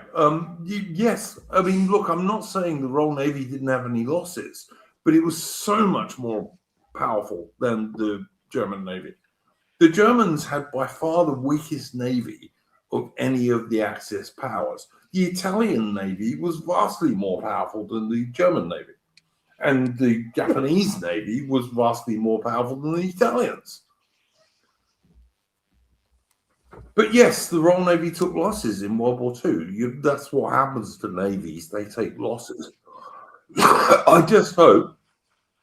yes, I mean, look, I'm not saying the Royal Navy didn't have any losses, but it was so much more powerful than the German Navy. The Germans had by far the weakest navy of any of the Axis powers. The Italian Navy was vastly more powerful than the German Navy. And the Japanese Navy was vastly more powerful than the Italians. But yes, the Royal Navy took losses in World War II. That's what happens to navies. They take losses. I just hope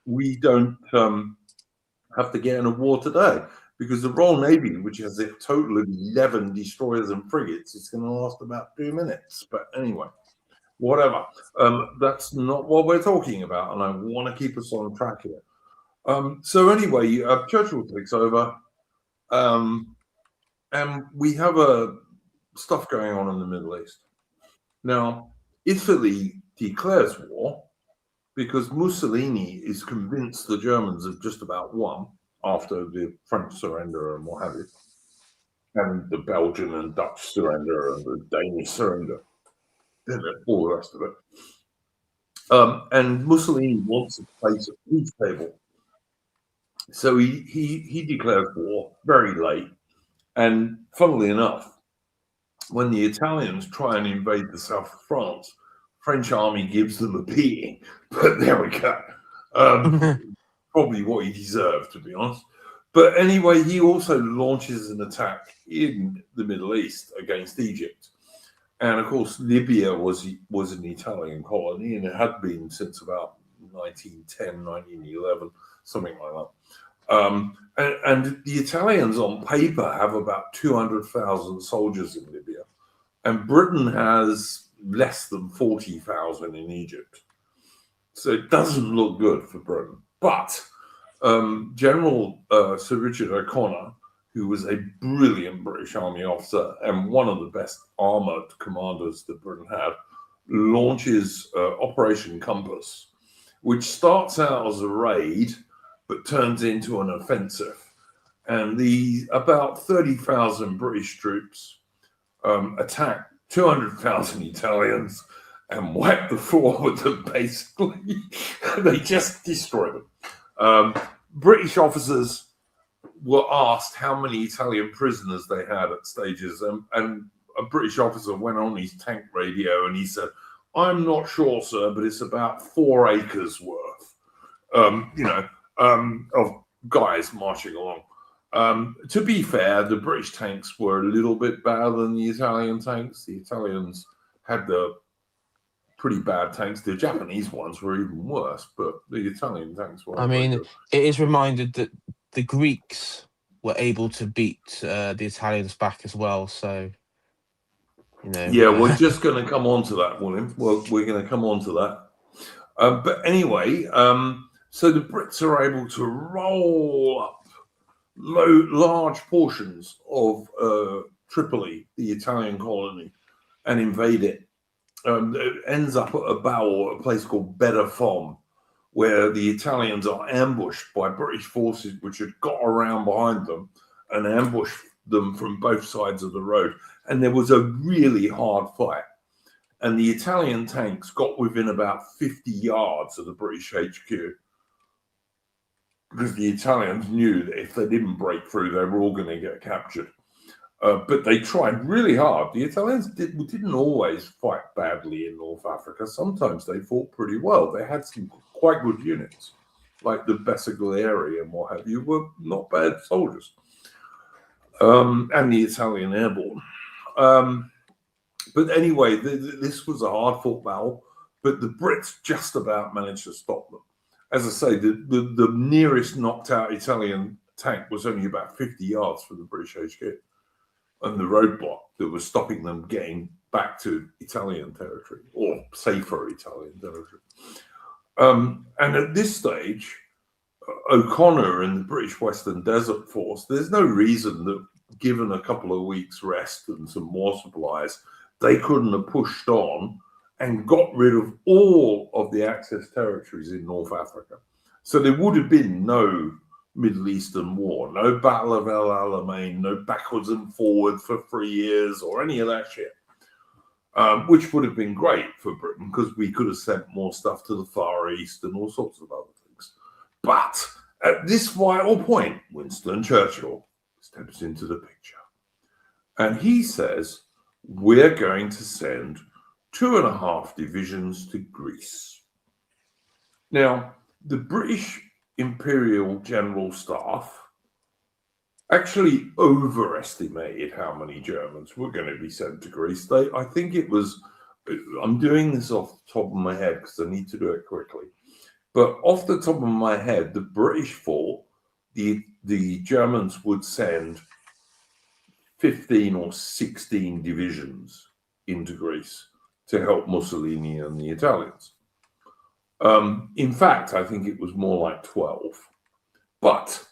we don't have to get in a war today, because the Royal Navy, which has a total of 11 destroyers and frigates, is going to last about 2 minutes. But anyway, whatever. That's not what we're talking about, and I want to keep us on track here. So anyway, Churchill takes over. And we have stuff going on in the Middle East. Now, Italy declares war because Mussolini is convinced the Germans have just about won after the French surrender and what have you, and the Belgian and Dutch surrender and the Danish surrender, and all the rest of it. And Mussolini wants a place at the peace table. So he declares war very late. And funnily enough, when the Italians try and invade the south of France, French army gives them a beating. But there we go. Probably what he deserved, to be honest. But anyway, he also launches an attack in the Middle East against Egypt. And of course, Libya was an Italian colony, and it had been since about 1910, 1911, something like that. And the Italians on paper have about 200,000 soldiers in Libya, and Britain has less than 40,000 in Egypt. So it doesn't look good for Britain. But General Sir Richard O'Connor, who was a brilliant British Army officer and one of the best armored commanders that Britain had, launches Operation Compass, which starts out as a raid but turns into an offensive. And about 30,000 British troops attack 200,000 Italians and wipe the floor with them, basically. They just destroy them. British officers were asked how many Italian prisoners they had at stages, and a British officer went on his tank radio and he said, "I'm not sure, sir, but it's about 4 acres worth." Of guys marching along. To be fair, the British tanks were a little bit better than the Italian tanks. The Italians had the pretty bad tanks. The Japanese ones were even worse, but the Italian tanks were. I mean, it is reminded that the Greeks were able to beat the Italians back as well. So, you know. Yeah, we're just going to come on to that, William. We're going to come on to that. But anyway, so the Brits are able to roll up large portions of Tripoli, the Italian colony, and invade it. It ends up at a place called Bedafon, where the Italians are ambushed by British forces, which had got around behind them and ambushed them from both sides of the road. And there was a really hard fight. And the Italian tanks got within about 50 yards of the British HQ, because the Italians knew that if they didn't break through, they were all going to get captured. But they tried really hard. The Italians didn't always fight badly in North Africa. Sometimes they fought pretty well. They had some quite good units, like the Bersaglieri and what have you, were not bad soldiers. And the Italian airborne. But anyway, this was a hard-fought battle, but the Brits just about managed to stop them. As I say, the nearest knocked-out Italian tank was only about 50 yards from the British HQ, and the roadblock that was stopping them getting back to Italian territory, or safer Italian territory. And at this stage, O'Connor and the British Western Desert Force, there's no reason that, given a couple of weeks rest and some more supplies, they couldn't have pushed on and got rid of all of the Axis territories in North Africa. So there would have been no Middle Eastern war, no Battle of El Alamein, no backwards and forward for 3 years or any of that shit, which would have been great for Britain because we could have sent more stuff to the Far East and all sorts of other things. But at this vital point, Winston Churchill steps into the picture. And he says, we're going to send 2.5 divisions to Greece. Now, the British Imperial General Staff actually overestimated how many Germans were going to be sent to Greece. I think it was, I'm doing this off the top of my head because I need to do it quickly. But off the top of my head, the British thought the Germans would send 15 or 16 divisions into Greece to help Mussolini and the Italians. In fact, I think it was more like 12. But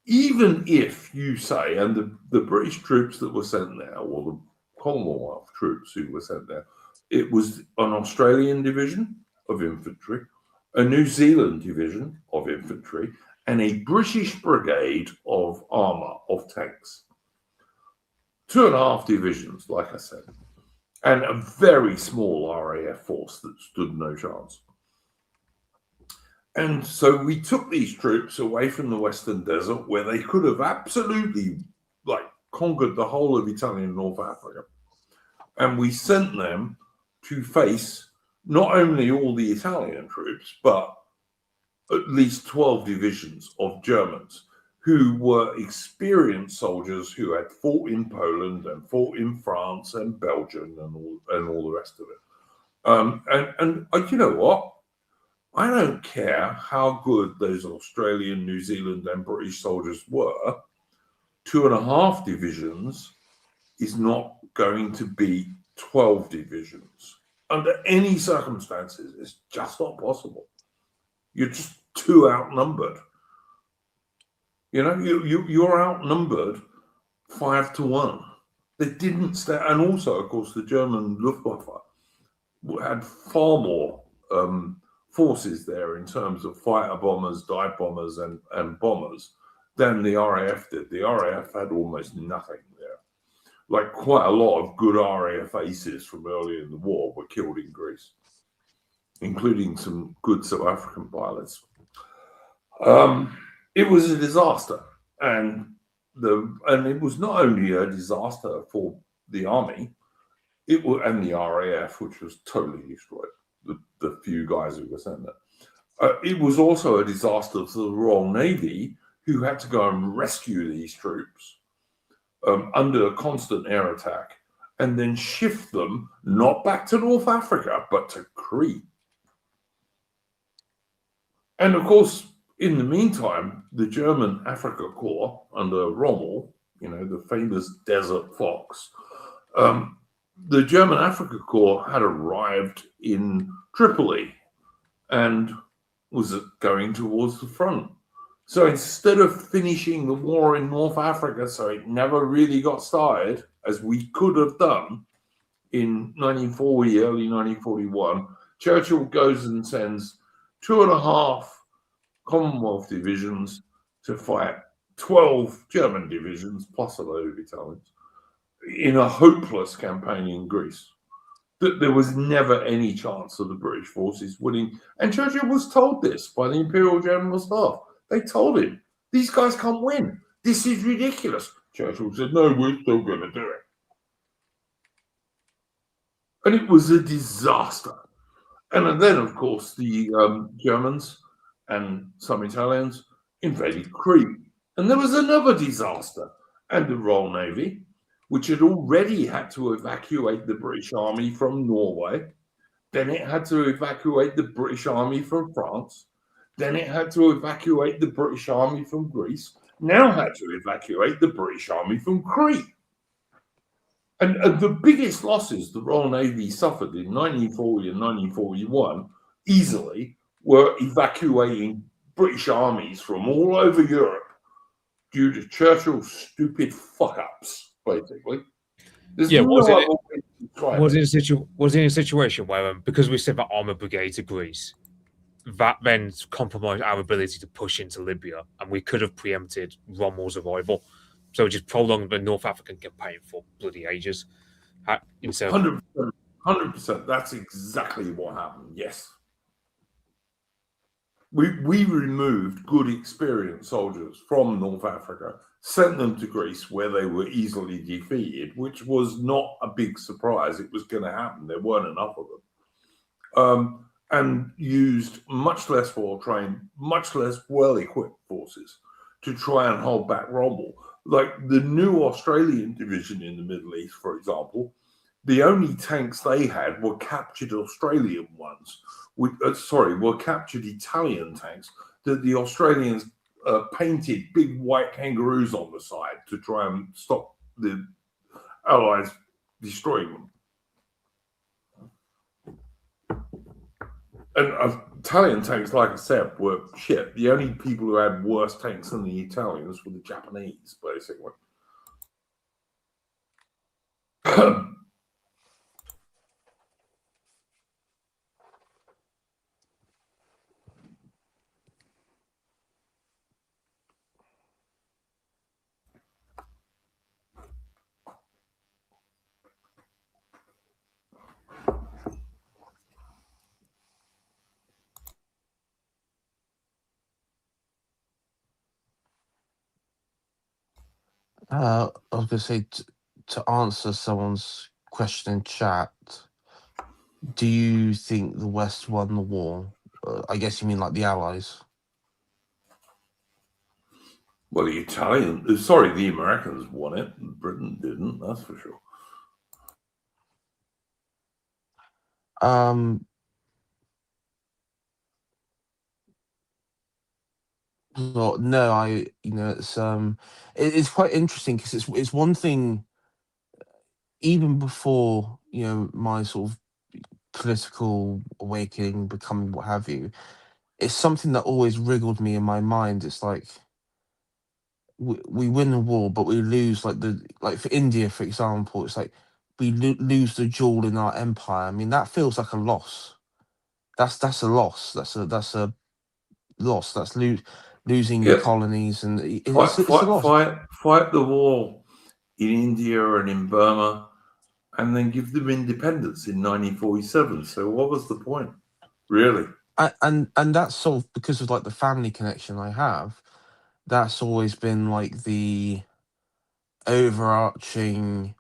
even if you say, and the British troops that were sent there, or the Commonwealth troops who were sent there, it was an Australian division of infantry, a New Zealand division of infantry, and a British brigade of armour, of tanks. 2.5 divisions, like I said, and a very small RAF force that stood no chance. And so we took these troops away from the Western Desert, where they could have absolutely conquered the whole of Italian North Africa. And we sent them to face not only all the Italian troops, but at least 12 divisions of Germans who were experienced soldiers who had fought in Poland and fought in France and Belgium and all the rest of it. And you know what? I don't care how good those Australian, New Zealand, and British soldiers were. 2.5 divisions is not going to be 12 divisions. Under any circumstances, it's just not possible. You're just too outnumbered. You know, you're outnumbered 5 to 1. They didn't stand, and also, of course, the German Luftwaffe had far more forces there in terms of fighter bombers, dive bombers, and bombers than the RAF did. The RAF had almost nothing there. Like, quite a lot of good RAF aces from earlier in the war were killed in Greece, including some good South African pilots. It was a disaster, and it was not only a disaster for the army, and the RAF, which was totally destroyed. The few guys who were sent there. It was also a disaster for the Royal Navy, who had to go and rescue these troops under a constant air attack, and then shift them not back to North Africa, but to Crete. And of course, in the meantime, the German Africa Corps under Rommel, the famous Desert Fox, the German Africa Corps had arrived in Tripoli and was going towards the front. So instead of finishing the war in North Africa, so it never really got started, as we could have done in 1940, early 1941, Churchill goes and sends 2.5 Commonwealth divisions to fight 12 German divisions, plus a load of Italians, in a hopeless campaign in Greece. That there was never any chance of the British forces winning. And Churchill was told this by the Imperial General Staff. They told him, these guys can't win. This is ridiculous. Churchill said, no, we're still going to do it. And it was a disaster. And then, of course, the Germans and some Italians invaded Crete. And there was another disaster. And the Royal Navy which had already had to evacuate the British Army from Norway. Then it had to evacuate the British Army from France. Then it had to evacuate the British Army from Greece. Now had to evacuate the British Army from Crete. And the biggest losses the Royal Navy suffered in 1940 and 1941 easily were evacuating British armies from all over Europe due to Churchill's stupid fuck-ups, basically. There's Yeah, no was other it? way to describe Was it in a situation where, because we sent that armor brigade to Greece, that then compromised our ability to push into Libya, and we could have preempted Rommel's arrival, so just prolonged the North African campaign for bloody ages. Instead of 100%, 100%. That's exactly what happened. Yes. We removed good, experienced soldiers from North Africa, sent them to Greece where they were easily defeated, which was not a big surprise. It was going to happen. There weren't enough of them. And used much less well-trained, much less well-equipped forces to try and hold back Rommel. Like the new Australian division in the Middle East, for example, the only tanks they had were captured Australian ones. Were captured Italian tanks that the Australians painted big white kangaroos on the side to try and stop the Allies destroying them. And Italian tanks, like I said, were shit. The only people who had worse tanks than the Italians were the Japanese, basically. I was going to say, to answer someone's question in chat, do you think the West won the war? I guess you mean like the Allies. Well, the Americans won it. Britain didn't, that's for sure. Well, no, it's quite interesting because it's one thing, even before, my sort of political awakening, becoming what have you, it's something that always wriggled me in my mind. It's like we win the war, but we lose, like for India, for example, it's like we lose the jewel in our empire. I mean, that feels like a loss. That's a loss. That's a loss. That's losing your Yeah. colonies, and it's a loss. Fight the war in India and in Burma, and then give them independence in 1947. So what was the point, really? And that's sort of because of like the family connection I have. That's always been like the overarching,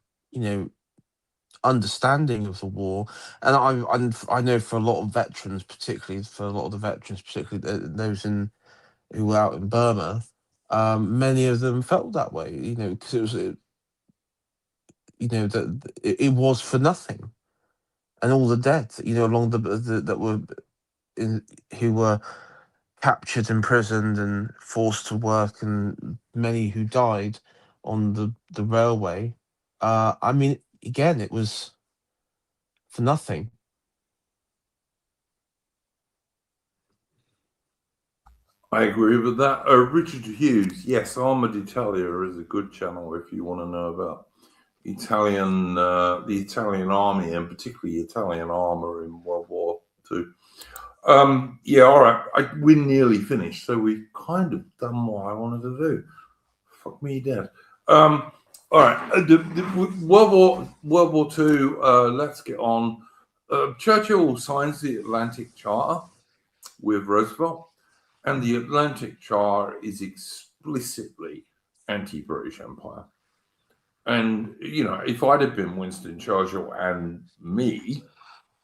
understanding of the war. And I know for a lot of veterans, particularly those who were out in Burma, many of them felt that way, because it was, that it was for nothing, and all the dead, along that were who were captured, imprisoned, and forced to work, and many who died on the railway. I mean, again, it was for nothing. I agree with that. Richard Hughes, yes, Armored Italia is a good channel if you want to know about the Italian army, and particularly Italian armor in World War II. Yeah, all right. We're nearly finished, so we've kind of done what I wanted to do. Fuck me dead. All right. World War II. Let's get on. Churchill signs the Atlantic Charter with Roosevelt, and the Atlantic Charter is explicitly anti-British Empire. And if I'd have been Winston Churchill and me,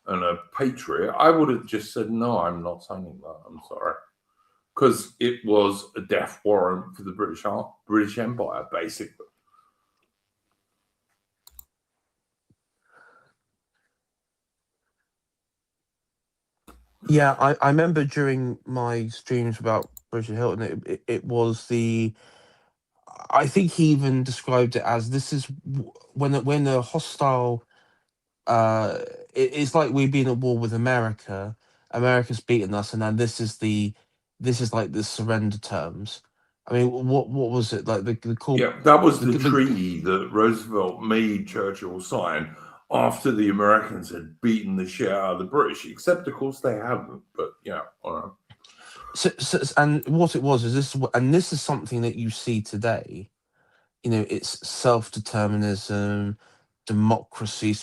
and a patriot, I would have just said, no, I'm not signing that. I'm sorry. Because it was a death warrant for the British Empire, basically. Yeah, I remember during my streams about Richard Hilton, it was the. I think he even described it as this is when a hostile. Uh, it's like we've been at war with America. America's beaten us, and then this is like the surrender terms. I mean, what was it like the call? Yeah, that was the The treaty that Roosevelt made Churchill sign after the Americans had beaten the shit out of the British, except of course they hadn't. But yeah, all right. and what it was is this, and this is something that you see today. You know, it's self-determinism, democracy,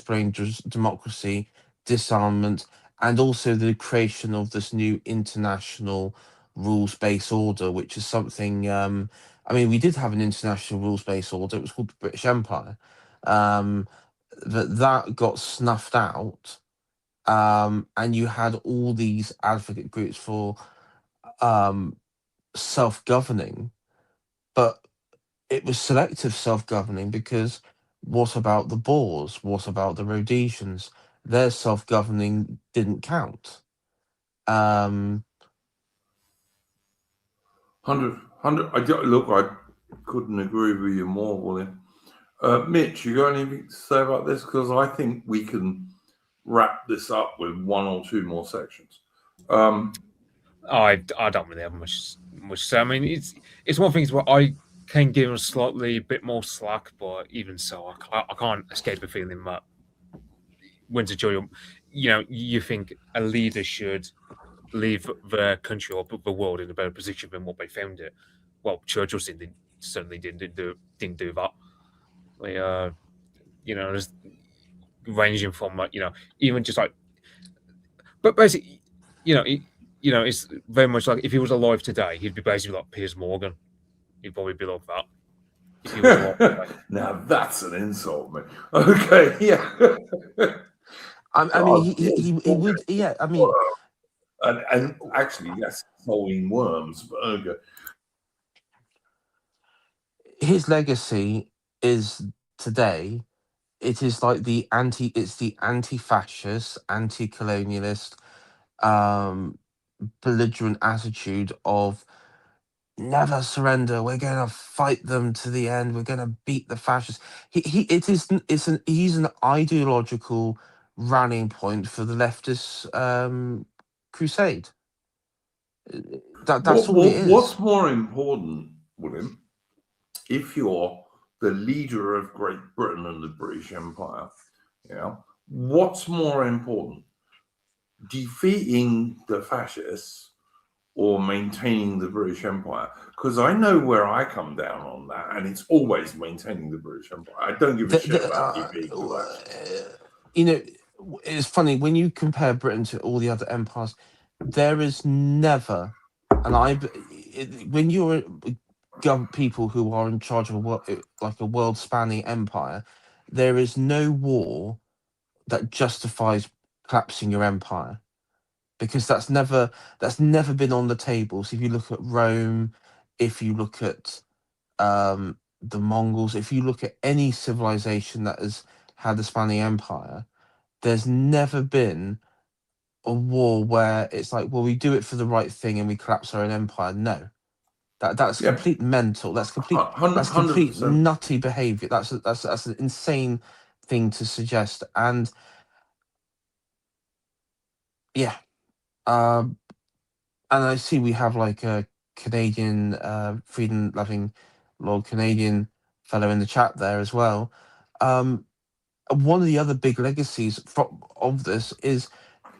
democracy, disarmament, and also the creation of this new international rules-based order, which is something. I mean, we did have an international rules-based order. It was called the British Empire, um, that got snuffed out, and you had all these advocate groups for um, self-governing, but it was selective self-governing because what about the Boers? What about the Rhodesians? Their self-governing didn't count. 100. Look, I couldn't agree with you more, William. Mitch, you got anything to say about this? Because I think we can wrap this up with one or two more sections. I don't really have much to say. I mean, it's one thing where I can give him slightly a bit more slack, but even so, I can't escape the feeling that Winston Churchill, you think a leader should leave the country or the world in a better position than what they found it. Well, Churchill certainly didn't do that. Like, just ranging from even just like, but basically, it's very much like if he was alive today, he'd be basically like Piers Morgan. He'd probably be like that if he was alive today. Now that's an insult, man. Okay, yeah. I mean, he would, yeah. I mean, and actually, yes, following worms. But okay. his legacy is today. It is like it's the anti-fascist, anti-colonialist, belligerent attitude of never surrender. We're going to fight them to the end. We're going to beat the fascists. He's an ideological rallying point for the leftist crusade. That's all it is. What's more important, William, if you're the leader of Great Britain and the British Empire, what's more important, defeating the fascists or maintaining the British Empire? Because I know where I come down on that, and it's always maintaining the British Empire. I don't give a shit about defeating the fascists. It's funny when you compare Britain to all the other empires. There is never, when you're people who are in charge of a world-spanning empire, there is no war that justifies collapsing your empire, because that's never been on the table. So if you look at Rome, if you look at the Mongols, if you look at any civilization that has had the spanning empire, there's never been a war where it's like, well, we do it for the right thing and we collapse our own empire. No, that's complete mental. That's complete. 100%. That's complete nutty behavior. That's an insane thing to suggest. And yeah, and I see we have like a Canadian, freedom-loving Lord Canadian fellow in the chat there as well. One of the other big legacies of this is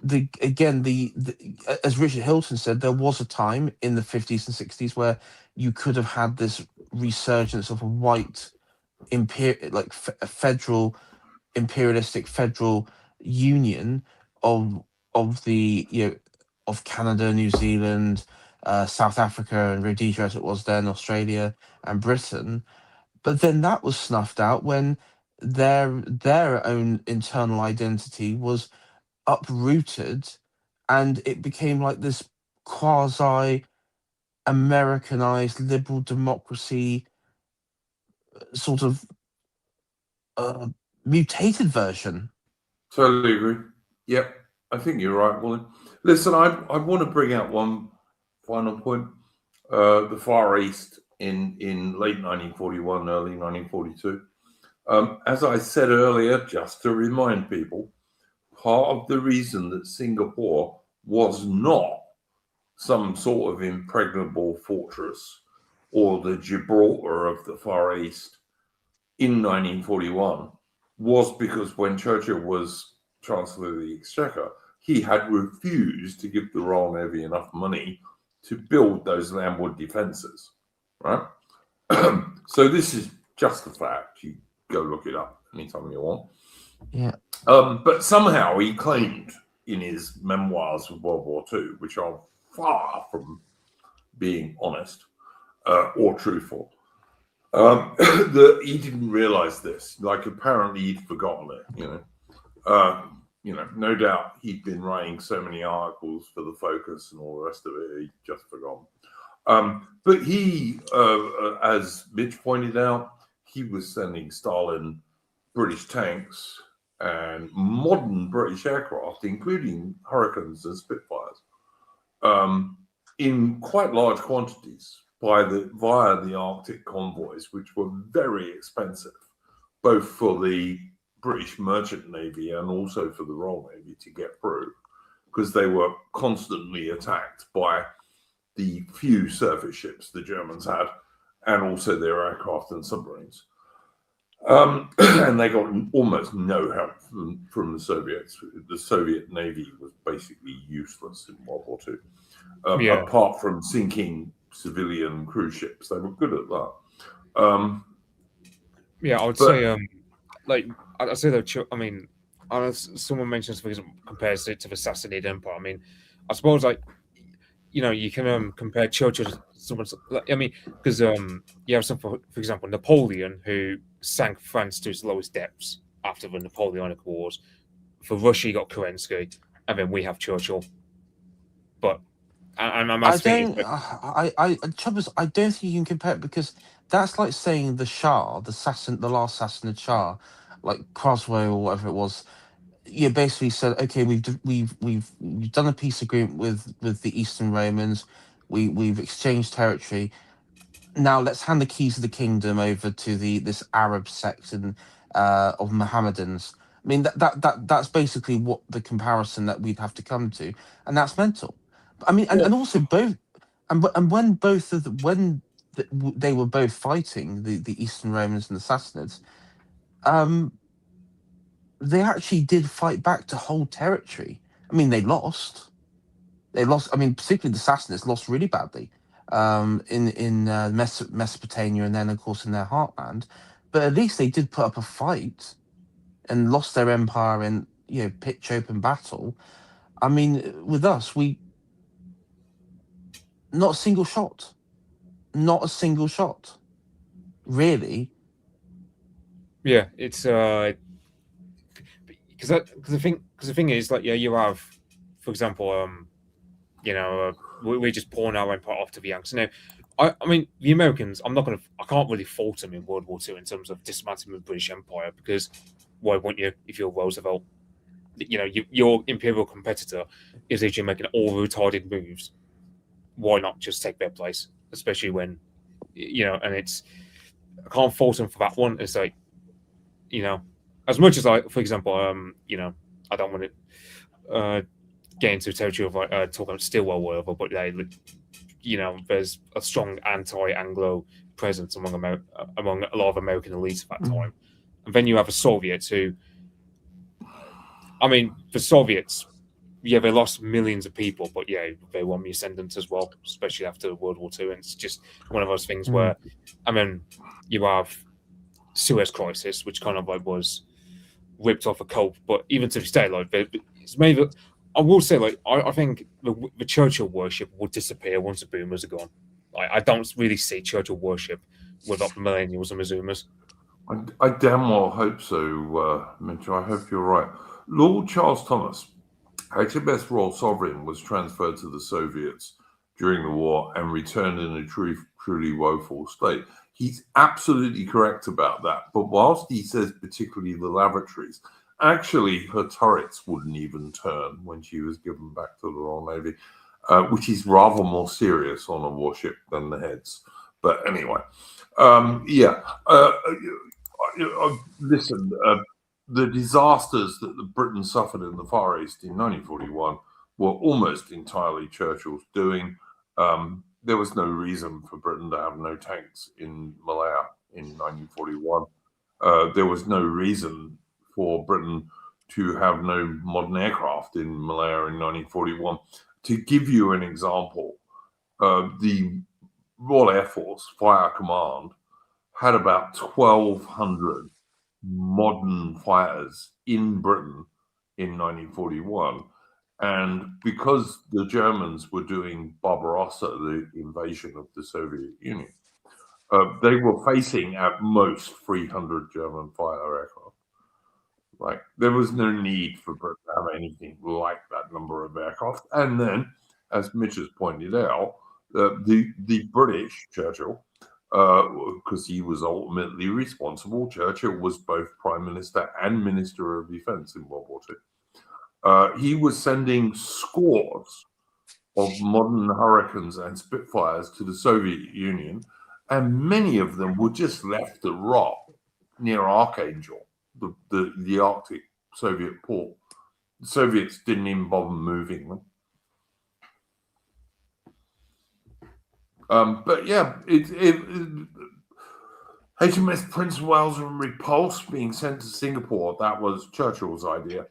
as Richard Hilton said, there was a time in the 50s and 60s where you could have had this resurgence of a white federal imperialistic federal union of the of Canada, New Zealand, South Africa, and Rhodesia as it was then, Australia and Britain. But then that was snuffed out when their own internal identity was uprooted, and it became like this quasi Americanized liberal democracy sort of mutated version. Totally agree. Yep, I think you're right, William. Listen, I want to bring out one final point. The Far East in late 1941, early 1942. As I said earlier, just to remind people, part of the reason that Singapore was not some sort of impregnable fortress or the Gibraltar of the Far East in 1941 was because when Churchill was Chancellor of the Exchequer, he had refused to give the Royal Navy enough money to build those landward defences, right? So this is just a fact. You go look it up anytime you want. Yeah. But somehow he claimed in his memoirs of World War II, which are far from being honest or truthful, that he didn't realise this. Like apparently he'd forgotten it. No doubt he'd been writing so many articles for the Focus and all the rest of it. He'd just forgotten. But he, as Mitch pointed out, he was sending Stalin British tanks and modern British aircraft, including Hurricanes and Spitfires, in quite large quantities via the Arctic convoys, which were very expensive, both for the British Merchant Navy and also for the Royal Navy to get through, because they were constantly attacked by the few surface ships the Germans had, and also their aircraft and submarines. And they got almost no help from the Soviets. The Soviet Navy was basically useless in World War II, apart from sinking civilian cruise ships. They were good at that. I would say, I'd say that. I mean, someone mentions, for example, compares it to the Sassanid Empire. I mean, I suppose you can compare Churchill to someone. I mean, because you have some, for example, Napoleon, who sank France to its lowest depths after the Napoleonic Wars. For Russia, you got Kerensky, and then we have Churchill. But I'm asking. I don't think you can compare it, because that's like saying the Shah, the last Sassanid Shah, like Croswell or whatever it was. You basically said, okay, we've done a peace agreement with the Eastern Romans, we've exchanged territory. Now let's hand the keys of the kingdom over to this Arab sect of Mohammedans. I mean that's basically what the comparison that we'd have to come to, and that's mental. I mean, and also both, and when they were both fighting the Eastern Romans and the Sassanids, they actually did fight back to hold territory. I mean, they lost. I mean, particularly the Sassanids lost really badly in Mesopotamia, and then of course in their heartland. But at least they did put up a fight and lost their empire in pitch open battle. I mean, with us, not a single shot, really. Yeah, it's because the thing is, like, you have, for example, we're just pouring our empire off to the Yanks. Now, I mean, the Americans, I can't really fault them in World War II in terms of dismantling the British Empire, because why wouldn't you if you're Roosevelt? Your imperial competitor is literally making all retarded moves. Why not just take their place? Especially when, and I can't fault them for that one. It's like, as much as for example, I don't want to get into territory of talking about Stilwell or whatever, but there's a strong anti-Anglo presence among a lot of American elites at that time. And then you have the Soviets who, I mean, the Soviets, they lost millions of people, but they won the ascendant as well, especially after World War II. And it's just one of those things where, I mean, you have Suez Crisis, which kind of was ripped off a cope, but even to this day, it's maybe, I will say, I think the Churchill worship would disappear once the boomers are gone. I don't really see Churchill worship without the millennials and the zoomers. I damn well hope so, Mitch. I hope you're right. Lord Charles Thomas, HMS Royal Sovereign, was transferred to the Soviets during the war and returned in a truly woeful state. He's absolutely correct about that. But whilst he says particularly the lavatories, Actually, her turrets wouldn't even turn when she was given back to the Royal Navy, which is rather more serious on a warship than the heads. But anyway, listen, the disasters that the Britain suffered in the Far East in 1941 were almost entirely Churchill's doing. There was no reason for Britain to have no tanks in Malaya in 1941. There was no reason for Britain to have no modern aircraft in Malaya in 1941. To give you an example, the Royal Air Force Fire Command had about 1,200 modern fighters in Britain in 1941. And because the Germans were doing Barbarossa, the invasion of the Soviet Union, they were facing at most 300 German fighter aircraft. Like, there was no need for Britain to have anything like that number of aircraft. And then, as Mitch has pointed out, the British, Churchill, because he was ultimately responsible, Churchill was both Prime Minister and Minister of Defense in World War II. He was sending scores of modern Hurricanes and Spitfires to the Soviet Union, and many of them were just left to rot near Archangel, the Arctic Soviet port. The Soviets didn't even bother moving them. But yeah, HMS Prince of Wales and Repulse being sent to Singapore, that was Churchill's idea.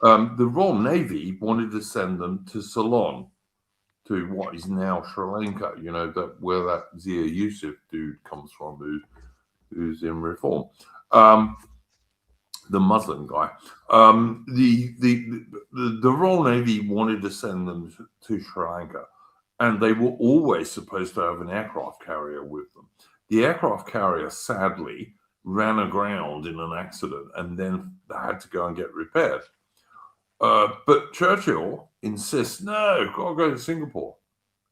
The Royal Navy wanted to send them to Ceylon, to what is now Sri Lanka, you know, where that Zia Yusuf dude comes from, who's in reform. The Muslim guy. The Royal Navy wanted to send them to Sri Lanka, and they were always supposed to have an aircraft carrier with them. The aircraft carrier, sadly, ran aground in an accident, and then they had to go and get repaired. But Churchill insists, no, got to go to Singapore.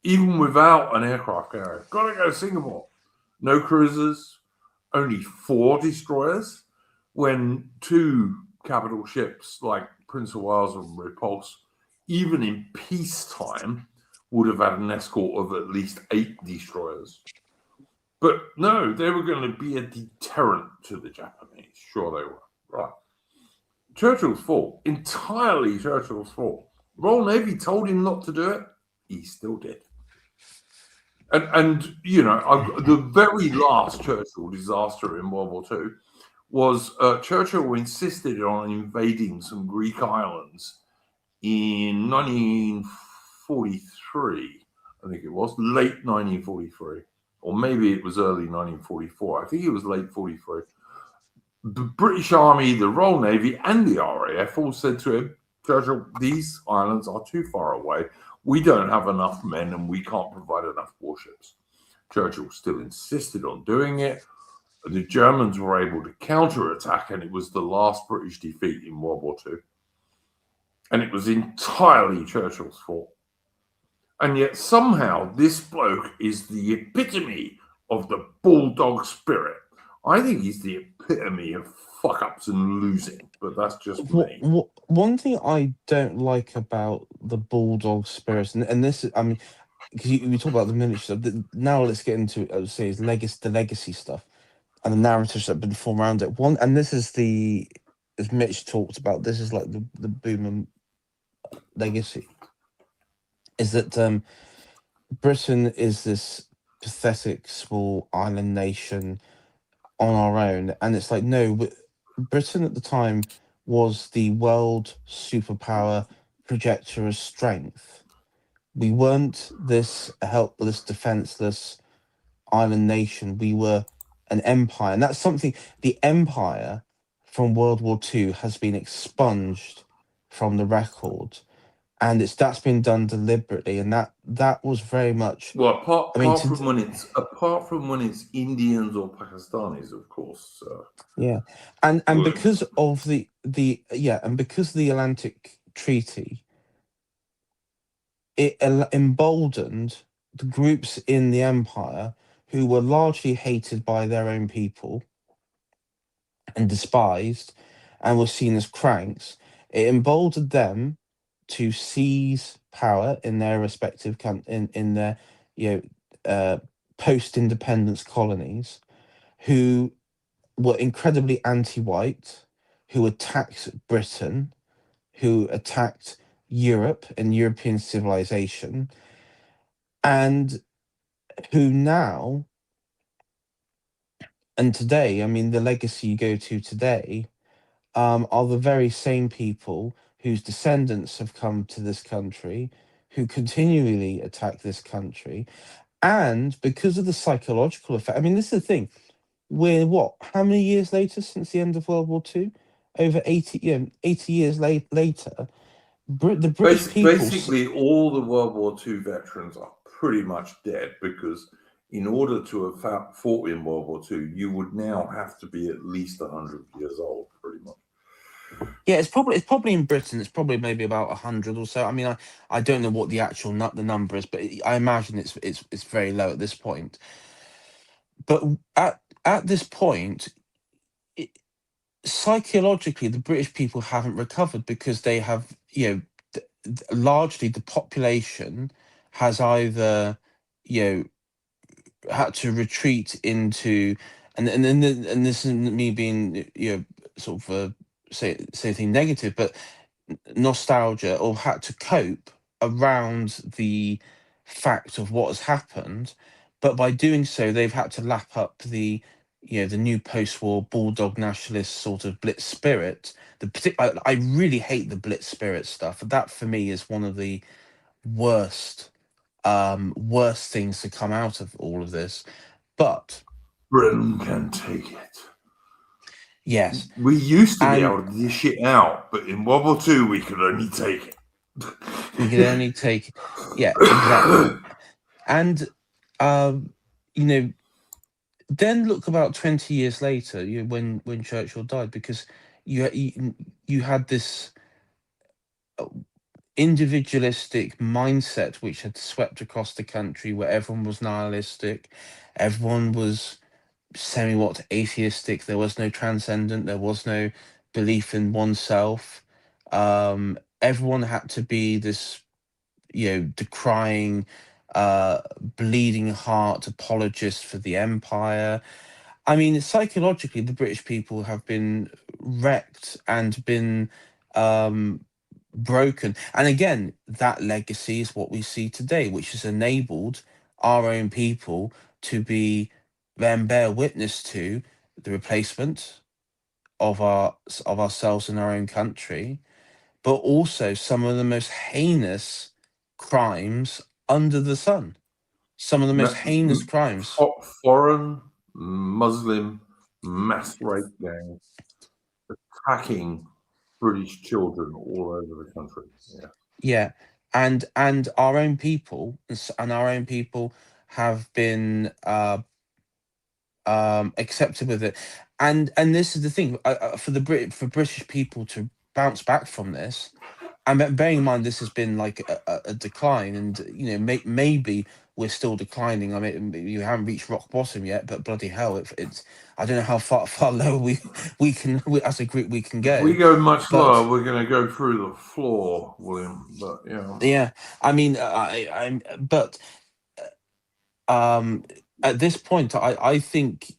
Even without an aircraft carrier, got to go to Singapore. No cruisers, only 4 destroyers, when 2 capital ships like Prince of Wales and Repulse, even in peacetime, would have had an escort of at least 8 destroyers. But no, they were going to be a deterrent to the Japanese. Sure they were. Right. Churchill's fault. Entirely Churchill's fault. Royal Navy told him not to do it. He still did. And you know, the very last Churchill disaster in World War II was Churchill insisted on invading some Greek islands in 1943, I think it was, late 1943, or maybe it was early 1944. I think it was late 43. The British Army, the Royal Navy, and the RAF all said to him, Churchill, these islands are too far away. We don't have enough men and we can't provide enough warships. Churchill still insisted on doing it. The Germans were able to counterattack, and it was the last British defeat in World War II. And it was entirely Churchill's fault. And yet somehow this bloke is the epitome of the bulldog spirit. I think he's the epitome of fuck-ups and losing, but that's just me. One thing I don't like about the bulldog spirit, and this is, I mean, because we talk about the military stuff, now let's get into, I would say, the legacy stuff and the narratives that have been formed around it. One, and this is as Mitch talked about, this is like the Boomer legacy, is that Britain is this pathetic small island nation on our own, and it's like, no, Britain at the time was the world superpower projector of strength. We weren't this helpless, defenseless island nation. We were an empire, and that's something. The empire from World War II has been expunged from the record, and that's been done deliberately, and that was very much. Well, apart from when it's Indians or Pakistanis, of course. Yeah, and because of the Atlantic Treaty, it emboldened the groups in the empire who were largely hated by their own people and despised, and were seen as cranks, it emboldened them to seize power in their respective in their post-independence colonies, who were incredibly anti-white, who attacked Britain, who attacked Europe and European civilization, and who now and today, I mean, the legacy you go to today, are the very same people whose descendants have come to this country, who continually attack this country. And because of the psychological effect, I mean, this is the thing. We're what? How many years later since the end of World War II? Over 80, 80 years later, the British people. Basically, all the World War II veterans are pretty much dead, because in order to have fought in World War II, you would now have to be at least 100 years old, pretty much. Yeah, it's probably in Britain. It's probably maybe about 100 or so. I mean, I don't know what the actual the number is, but I imagine it's very low at this point. But at this point, psychologically, the British people haven't recovered, because they have, largely the population has either, had to retreat into, and this isn't me being, sort of say anything negative, but nostalgia, or had to cope around the fact of what has happened. But by doing so, they've had to lap up the new post-war bulldog nationalist sort of blitz spirit. I really hate the blitz spirit stuff. That for me is one of the worst things to come out of all of this. But Britain can take it. yes, We used to be able to dish it out, but in World War II, we could only take it. We could only take, yeah, exactly. And then look about 20 years later, when Churchill died, because you had this individualistic mindset which had swept across the country, where everyone was nihilistic, everyone was semi-what atheistic. There was no transcendent. There was no belief in oneself. Everyone had to be this, decrying, bleeding heart apologist for the empire. I mean, psychologically, the British people have been wrecked and been broken. And again, that legacy is what we see today, which has enabled our own people to be then bear witness to the replacement of ourselves in our own country, but also some of the most heinous crimes under the sun. Some of the most heinous crimes. Foreign Muslim mass rape gangs attacking British children all over the country. Yeah, and our own people have been accepted with it, and this is the thing, for British people to bounce back from this, and bearing in mind this has been like a decline, and maybe we're still declining. I mean, you haven't reached rock bottom yet, but bloody hell, it's I don't know how far lower we can as a group we can go. If we go much lower, we're going to go through the floor, William. But yeah, I mean, at this point, I think,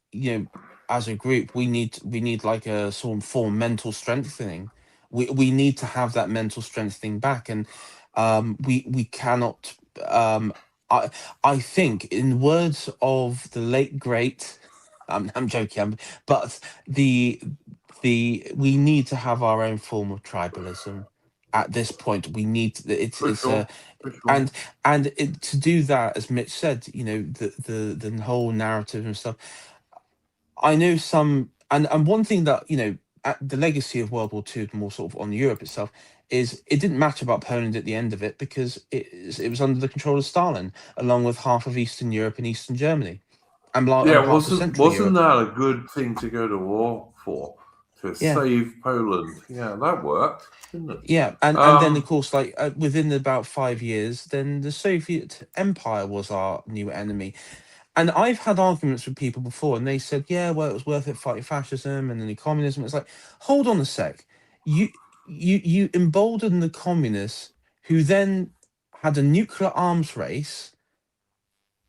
as a group, we need like a sort of form mental strengthening. We need to have that mental strengthening back, and we cannot. I think, in words of the late great, I'm joking, but we need to have our own form of tribalism. At this point, we need to do that, as Mitch said, the whole narrative and stuff. I know some, and one thing that the legacy of World War II, more sort of on Europe itself, is it didn't matter about Poland at the end of it, because it was under the control of Stalin, along with half of Eastern Europe and Eastern Germany, and wasn't that a good thing to go to war for? To save Poland. Yeah, that worked, didn't it? Yeah, and then of course, like within about 5 years, then the Soviet Empire was our new enemy. And I've had arguments with people before, and they said, "Yeah, well, it was worth it fighting fascism and then communism." It's like, hold on a sec. You emboldened the communists, who then had a nuclear arms race,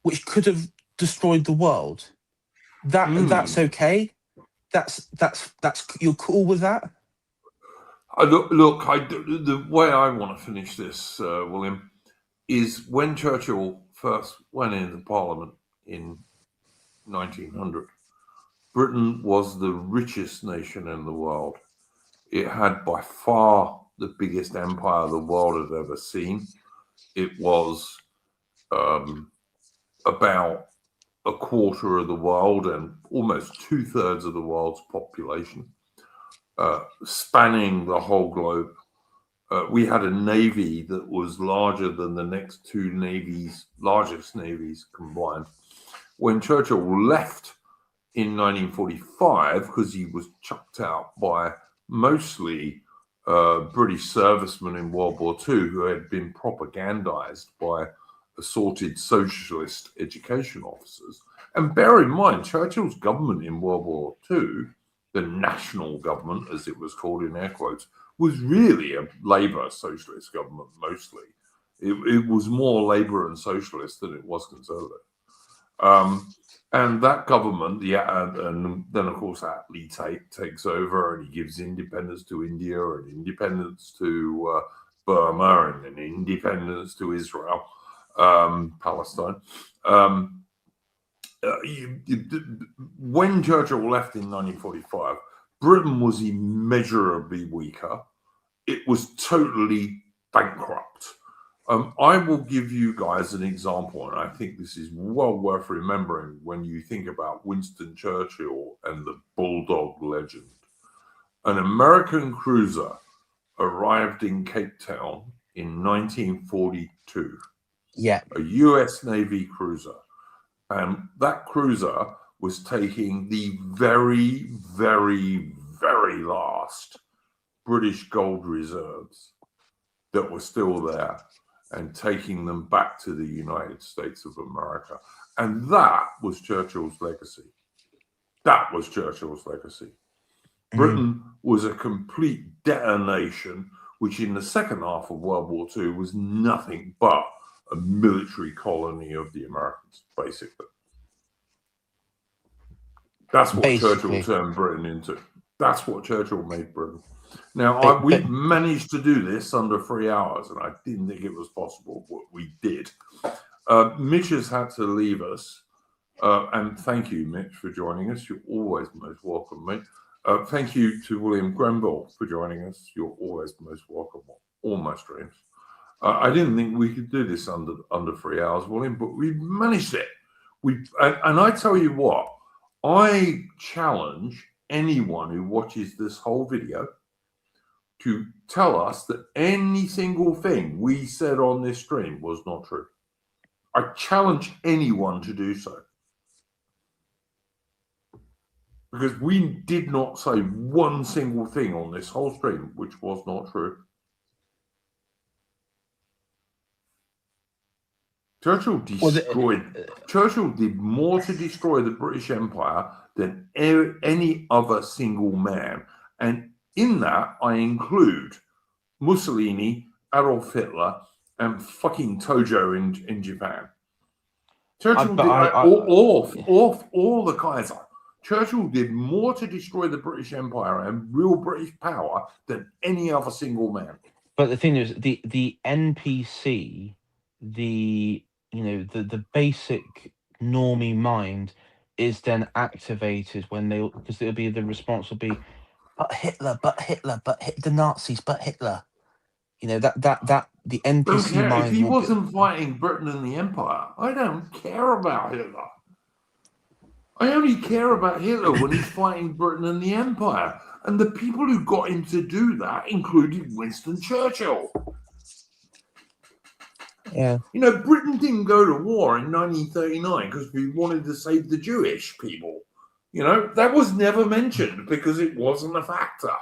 which could have destroyed the world. That's okay. That's you're cool with that? Look, the way I want to finish this, William, is when Churchill first went into Parliament in 1900, Britain was the richest nation in the world. It had by far the biggest empire the world had ever seen. It was about a quarter of the world and almost 2/3 of the world's population, spanning the whole globe. We had a navy that was larger than the next two largest navies combined. When Churchill left in 1945, because he was chucked out by mostly British servicemen in World War II who had been propagandized by assorted socialist education officers. And bear in mind, Churchill's government in World War II, the national government, as it was called in air quotes, was really a Labour socialist government mostly. It was more Labour and socialist than it was conservative. And that government, and then of course Attlee takes over, and he gives independence to India and independence to Burma and then independence to Israel, Palestine. When Churchill left in 1945, Britain was immeasurably weaker. It was totally bankrupt. I will give you guys an example, and I think this is well worth remembering when you think about Winston Churchill and the Bulldog legend. An American cruiser arrived in Cape Town in 1942. Yeah. A US Navy cruiser. And that cruiser was taking the very, very, very last British gold reserves that were still there and taking them back to the United States of America. And that was Churchill's legacy. That was Churchill's legacy. Britain was a complete debtor nation, which in the second half of World War II was nothing but a military colony of the Americans, basically. That's what Churchill turned Britain into. That's what Churchill made Britain. Now, we've managed to do this under 3 hours, and I didn't think it was possible, but we did. Mitch has had to leave us, and thank you, Mitch, for joining us. You're always most welcome, mate. Thank you to William Grenville for joining us. You're always most welcome on all my streams. I didn't think we could do this under 3 hours, William, but we've managed it. And I tell you what, I challenge anyone who watches this whole video to tell us that any single thing we said on this stream was not true. I challenge anyone to do so. Because we did not say one single thing on this whole stream which was not true. Churchill Churchill did more to destroy the British Empire than any other single man. And in that, I include Mussolini, Adolf Hitler, and fucking Tojo in Japan. Churchill did all the Kaiser. Churchill did more to destroy the British Empire and real British power than any other single man. But the thing is, the NPC, the basic normie mind is then activated when because it'll be the response will be, but Hitler, the Nazis, but Hitler. That the NPC mind. If he wasn't fighting Britain and the Empire, I don't care about Hitler. I only care about Hitler when he's fighting Britain and the Empire. And the people who got him to do that included Winston Churchill. Yeah. Britain didn't go to war in 1939 because we wanted to save the Jewish people. That was never mentioned because it wasn't a factor.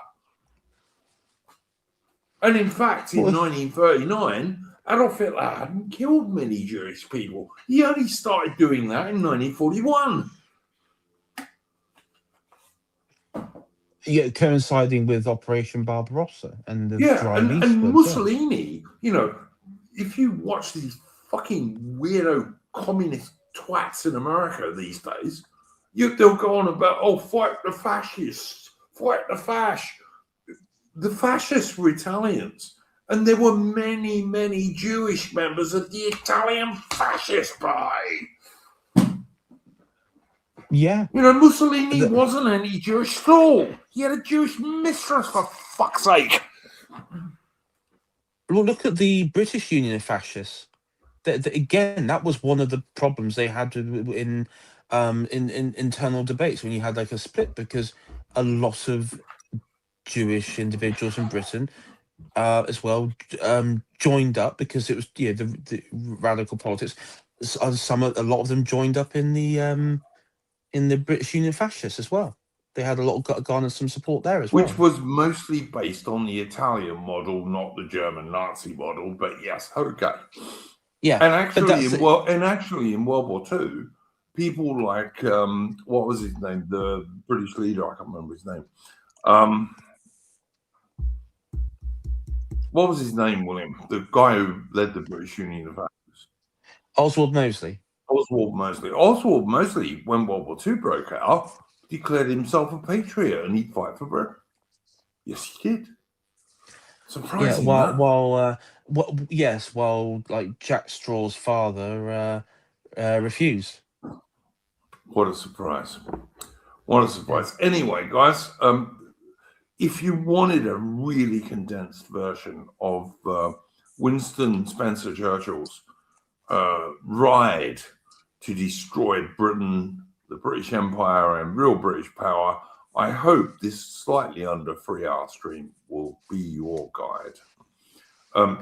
And in fact, in 1939, Adolf Hitler hadn't killed many Jewish people. He only started doing that in 1941. Yeah, coinciding with Operation Barbarossa and the Yeah, drive and eastwards. Mussolini, you know, if you watch these fucking weirdo communist twats in America these days, they'll go on about, oh, fight the fascists, fight the fash. The fascists were Italians, and there were many, many Jewish members of the Italian fascist party. Yeah. You know, Mussolini wasn't any Jewish at all. He had a Jewish mistress, for fuck's sake. Well, look at the British Union of Fascists. Again, that was one of the problems they had in internal debates when you had like a split, because a lot of Jewish individuals in Britain as well joined up, because it was the radical politics. A lot of them joined up in the British Union Fascists as well. They had a lot of garnered some support there as well. Which was mostly based on the Italian model, not the German Nazi model. But yes, okay. Yeah, and actually, in World War II, people like what was his name? The British leader, I can't remember his name. What was his name, William? The guy who led the British Union of Fascists. Oswald Mosley. Oswald Mosley, when World War II broke out, declared himself a patriot and he'd fight for Britain. Yes, he did. Surprising. Yeah, while like Jack Straw's father refused. What a surprise! What a surprise! Anyway, guys, if you wanted a really condensed version of Winston Spencer Churchill's ride to destroy Britain, the British Empire, and real British power, I hope this slightly under 3-hour stream will be your guide.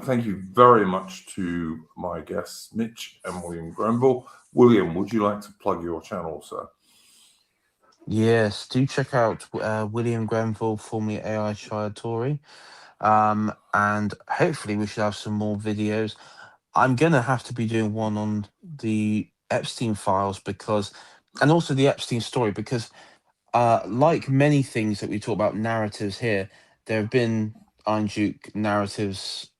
Thank you very much to my guests, Mitch and William Grenville. William, would you like to plug your channel, sir? Yes, do check out William Grenville, formerly AI Shire Tory. And hopefully we should have some more videos. I'm going to have to be doing one on the Epstein files, and also the Epstein story, because like many things that we talk about, narratives here, there have been Iron Duke narratives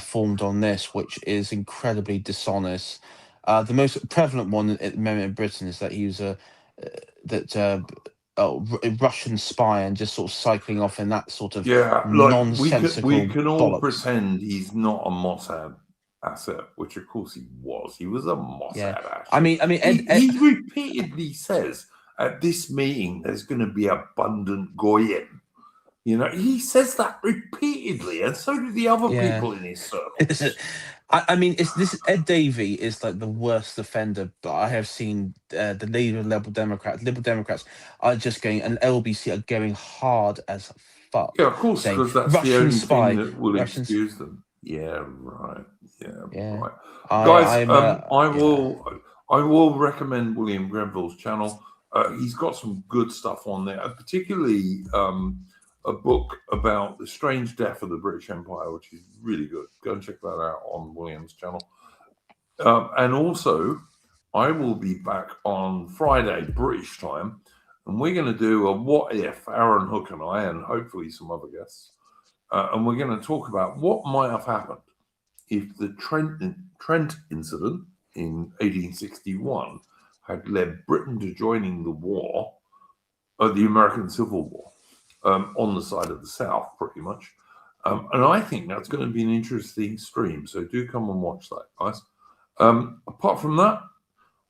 formed on this, which is incredibly dishonest. The most prevalent one at the moment in Britain is that he was a Russian spy and just sort of cycling off in that sort of nonsensical we can all bollocks. pretend he's not a Mossad asset, which of course he was. He was a Mossad asset. I mean, he repeatedly says at this meeting there's going to be abundant goyim. You know, he says that repeatedly, and so do the other people in his circles. I mean, Ed Davey is like the worst offender, but I have seen the leader of Liberal Democrats. Liberal Democrats are just going, and LBC are going hard as fuck. Yeah, of course, because that's Russian the only spy, thing that will Russians. excuse them. Yeah, right. Yeah. Right. Guys, I will recommend William Grenville's channel. He's got some good stuff on there, particularly a book about the strange death of the British Empire, which is really good. Go and check that out on William's channel. And also, I will be back on Friday, British time, and we're going to do a what if, Aaron Hook and I, and hopefully some other guests. And we're going to talk about what might have happened if the Trent incident in 1861 had led Britain to joining the war, the American Civil War. On the side of the South, pretty much. And I think that's going to be an interesting stream. So do come and watch that, guys. Apart from that,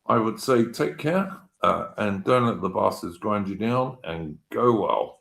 I would say take care and don't let the bastards grind you down, and go well.